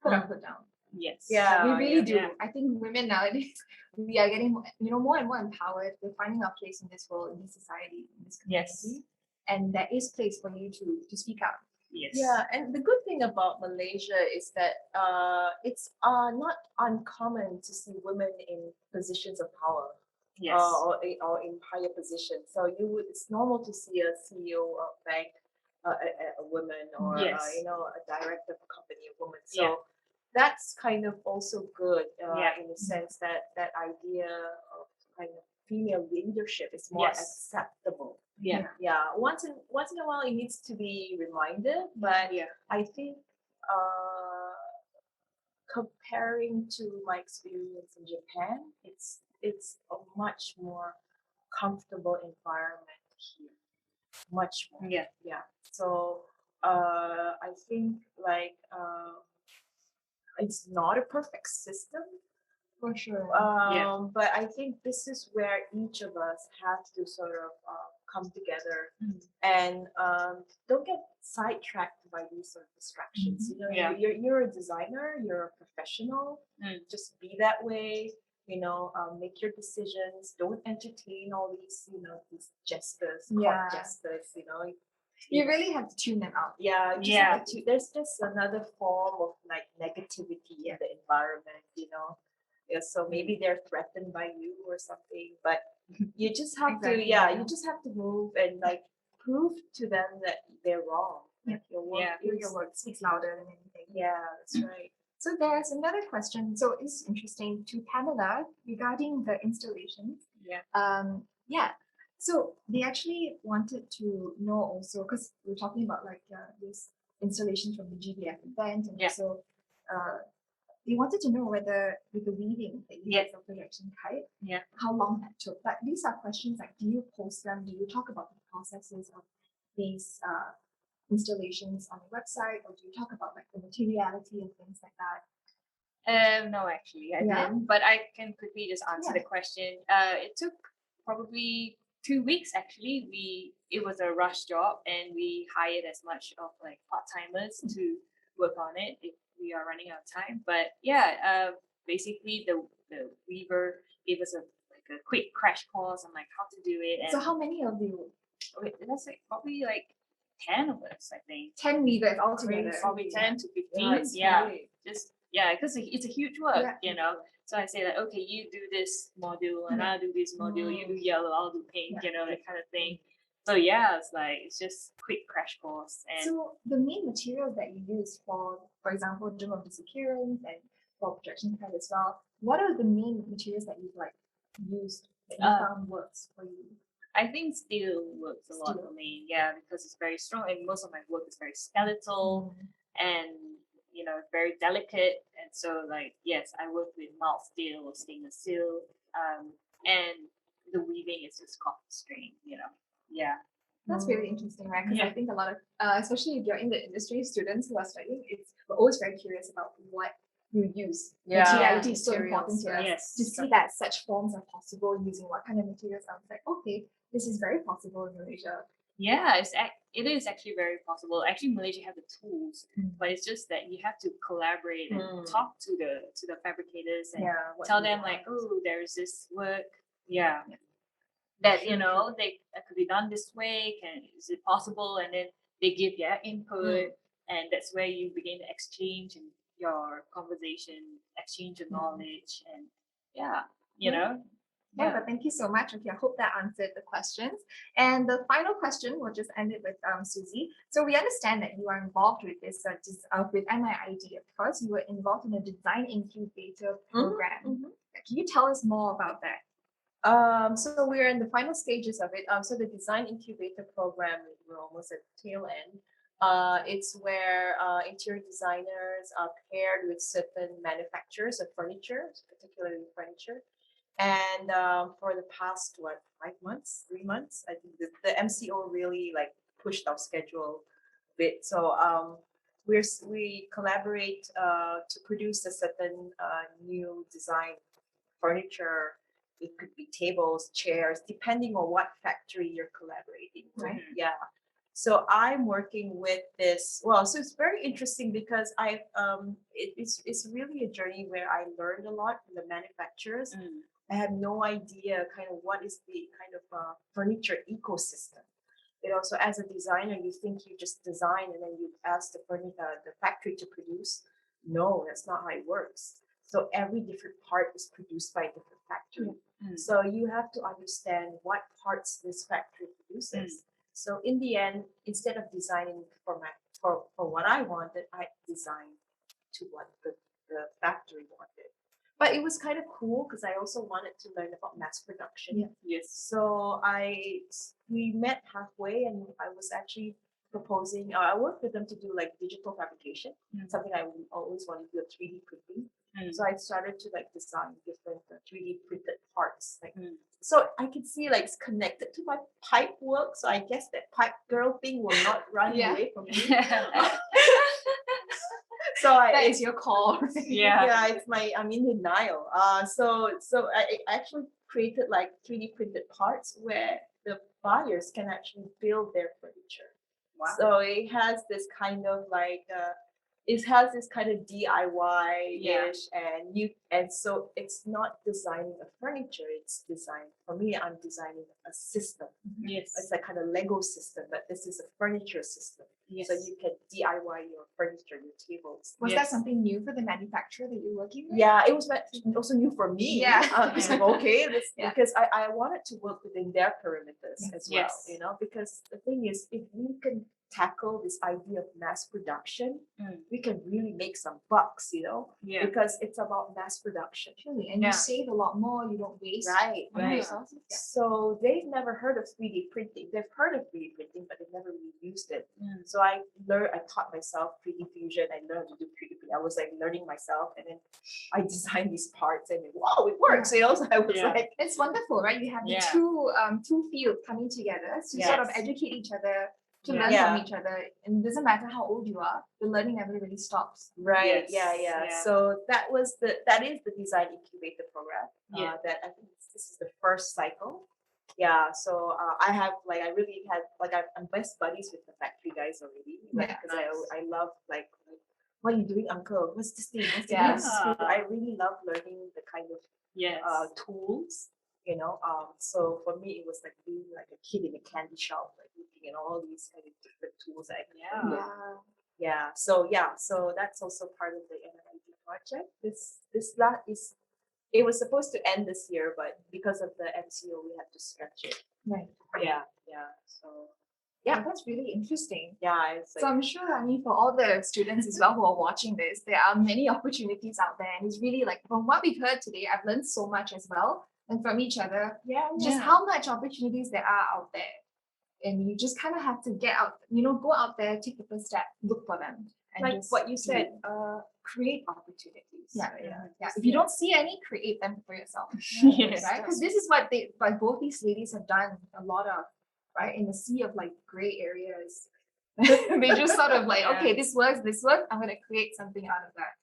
put our foot down. Yes. Yeah, we really do. I think women nowadays, we are getting more and more empowered. We're finding our place in this world, in this society, in this community. and there is place for you to speak out. Yes. Yeah, and the good thing about Malaysia is that it's not uncommon to see women in positions of power. Yes. Or in higher positions. So it's normal to see a CEO of bank, a woman, or Yes. a director of a company, a woman. So that's kind of also good in the sense that that idea of kind of female leadership is more acceptable. Yeah. Yeah. Once in a while, it needs to be reminded, but I think comparing to my experience in Japan, it's a much more comfortable environment here. Much more. Yeah. Yeah. So I think like it's not a perfect system For sure. but I think this is where each of us have to sort of come together and don't get sidetracked by these sort of distractions. You know, you're a designer, you're a professional. Just be that way. You know, make your decisions. Don't entertain all these, these jesters, court jesters. You really have to tune them out. Yeah, there's just another form of like negativity in the environment. Yeah, so maybe they're threatened by you or something, but you just have you just have to move and like prove to them that they're wrong. Like your work speaks louder than anything. Yeah, that's right. So there's another question. So it's interesting to Pamela regarding the installations. So they actually wanted to know also, because we're talking about like this installation from the GBF event, and also they wanted to know whether with the weaving that you did for projection kite, how long that took. But these are questions like, do you post them? Do you talk about the processes of these installations on the website, or do you talk about like the materiality and things like that? No, actually, I didn't. But I can quickly just answer the question. It took probably 2 weeks actually. It was a rush job, and we hired as much of like part-timers to work on it if we are running out of time. But basically the weaver gave us a quick crash course on like how to do it. And so how many of you? That's like probably like 10 of us, I think. 10 weavers altogether. Probably 10 to 15. Because it's a huge work, So I say like, okay, you do this module and I'll do this module. You do yellow, I'll do pink, that kind of thing. So it's just quick crash course. And so the main materials that you use for example, Gym of the Securance and for projection kite as well, what are the main materials that you've like used that you found works for you? I think steel works a lot for me, because it's very strong, and most of my work is very skeletal and very delicate. And so yes, I work with mild steel or stainless steel, and the weaving is just cotton string. That's really interesting, right? Because I think a lot of, especially if you're in the industry, students who are studying, we're always very curious about what you use. Materiality is so important to us. To see that such forms are possible using what kind of materials. I was like, okay, this is very possible in Malaysia. Yeah, it is actually very possible. Actually, Malaysia have the tools, but it's just that you have to collaborate and talk to the fabricators and tell them like, oh, there's this work. That they that could be done this way. Is it possible? And then they give their input, and that's where you begin to exchange and your conversation, exchange of knowledge, and but thank you so much. Okay, I hope that answered the questions. And the final question, we'll just end it with Suzy. So we understand that you are involved with this, with MIID. Of course, you were involved in a design incubator program. Can you tell us more about that? So we're in the final stages of it. So the design incubator program, we're almost at the tail end. It's where interior designers are paired with certain manufacturers of furniture, particularly furniture. And for the past 3 months, I think the MCO really pushed our schedule a bit. So we collaborate to produce a certain new design furniture. It could be tables, chairs, depending on what factory you're collaborating with. Yeah. So I'm working with this. Well, so it's very interesting because it's really a journey where I learned a lot from the manufacturers. I had no idea kind of what is the kind of furniture ecosystem So as a designer, you think you just design and then you ask the factory to produce. No, that's not how it works. So every different part is produced by a different factory. So you have to understand what parts this factory produces. So in the end, instead of designing for what I wanted, I designed to what the factory wanted. But it was kind of cool because I also wanted to learn about mass production. Yeah. Yes. So we met halfway, and I was actually proposing. I worked with them to do like digital fabrication, something I always wanted to do, 3D printing. So I started to like design different 3D printed parts. So I could see like it's connected to my pipe work. So I guess that pipe girl thing will not run away from me. So That is your call. Right? Yeah, I'm in denial. So I actually created like 3D printed parts where the buyers can actually build their furniture. Wow. So it has this kind of like DIY-ish, and so it's not designing a furniture, it's for me, I'm designing a system. Yes. It's like kind of Lego system, but this is a furniture system. Yes. So you can DIY your furniture, your tables. Was that something new for the manufacturer that you're working with? Yeah, it was also new for me. Yeah. Because because I wanted to work within their perimeters as well, because the thing is, if we can tackle this idea of mass production, we can really make some bucks, because it's about mass production. Truly, and you save a lot more, you don't waste. Right. Resources. Yeah. So they've never heard of 3D printing. They've heard of 3D printing, but they've never really used it. So I taught myself 3D fusion. I learned to do 3D printing. I was like learning myself, and then I designed these parts, and wow, it works. So I was like, it's wonderful, right? You have the two fields coming together to sort of educate each other, to learn from each other. And it doesn't matter how old you are, the learning never really stops. Right. Yeah. So that is the design incubator program. That I think this is the first cycle. Yeah. So I'm best buddies with the factory guys already. Because I love like, what are you doing, uncle? What's this thing? What's this? I really love learning the kind of tools. So for me, it was like being like a kid in a candy shop, like looking at all these kind of different tools that I can learn. So that's also part of the MIID project. It was supposed to end this year, but because of the MCO, we had to stretch it. Right. Yeah. So that's really interesting. Yeah. So I'm sure, for all the students as well who are watching this, there are many opportunities out there, and it's really like, from what we've heard today, I've learned so much as well. And from each other, just how much opportunities there are out there. And you just kind of have to get out, go out there, take the first step, look for them. And like what you said, create opportunities. Yeah. If you don't see any, create them for yourself. Right? Because this is what both these ladies have done a lot of, right? In the sea of like gray areas. They just sort of like, okay, this works, I'm going to create something out of that.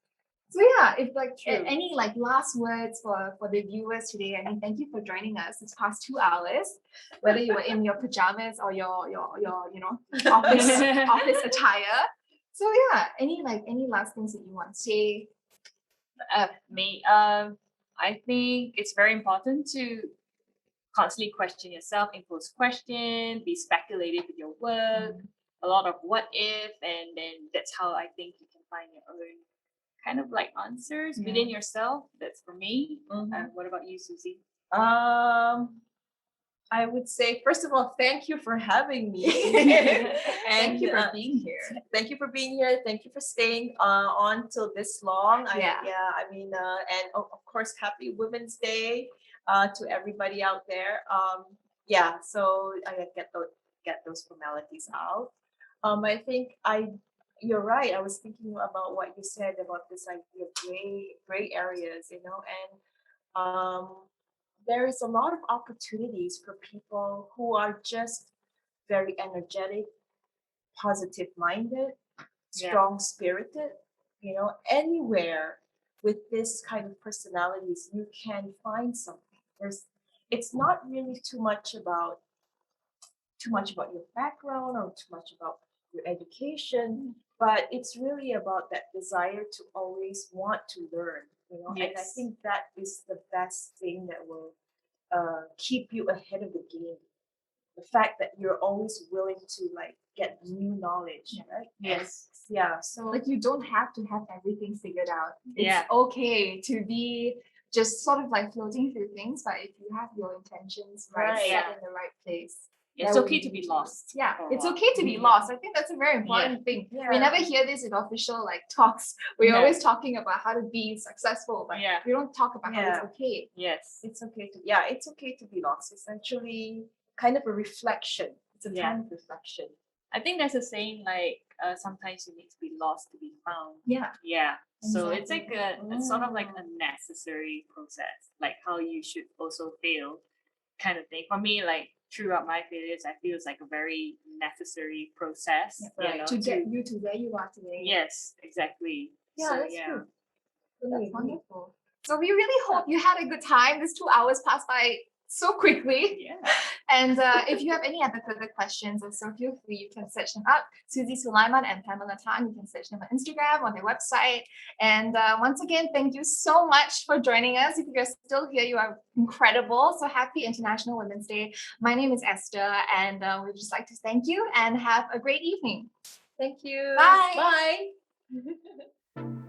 So if like any like last words for the viewers today, thank you for joining us this past 2 hours, whether you were in your pajamas or your office attire. So any last things that you want to say? I think it's very important to constantly question yourself, impose questions, be speculative with your work, a lot of what if, and then that's how I think you can find your own kind of like answers within yourself. That's for me. What about you, Suzy? I would say, first of all, thank you for having me. Thank you for being here. Thank you for being here. Thank you for staying on till this long. And of course, happy Women's Day to everybody out there. So I get those formalities out. I think you're right. I was thinking about what you said about this idea of gray areas, and there is a lot of opportunities for people who are just very energetic, positive minded, strong spirited, anywhere with this kind of personalities, you can find something. It's not really too much about your background or too much about your education, but it's really about that desire to always want to learn, and I think that is the best thing that will keep you ahead of the game. the fact that you're always willing to like get new knowledge, right? Yes. And, yeah. So Like you don't have to have everything figured out. It's Yeah. okay to be just sort of like floating through things, but if you have your intentions right, Right. set Yeah. in the right place. It's that okay will to be lead lost. Yeah, for a it's while. okay to be Yeah. lost. I think that's a very important thing. We Yeah. never hear this in official like talks. We're Yeah. always talking about how to be successful, but Yeah. we don't talk about how Yeah. it's okay. Yes. it's okay to be lost. It's actually kind of a reflection. It's a Yeah. time of reflection. I think there's a saying like sometimes you need to be lost to be found. Yeah. Yeah. So it's like Exactly. it's sort of like a necessary process, like how you should also fail kind of thing. For me, like throughout my failures, I feel it's like a very necessary process. Right. You know, To get you to where you are today. Yes, exactly. Yeah, So, that's yeah. true. That's wonderful. So we really hope you had a good time. This 2 hours passed by so quickly. Yeah. And if you have any other further questions, also feel free, you can search them up. Suzy Sulaiman and Pamela Tan. You can search them on Instagram, on their website. And once again, thank you so much for joining us. If you're still here, you are incredible. So happy International Women's Day. My name is Esther, and we'd just like to thank you and have a great evening. Thank you. Bye. Bye.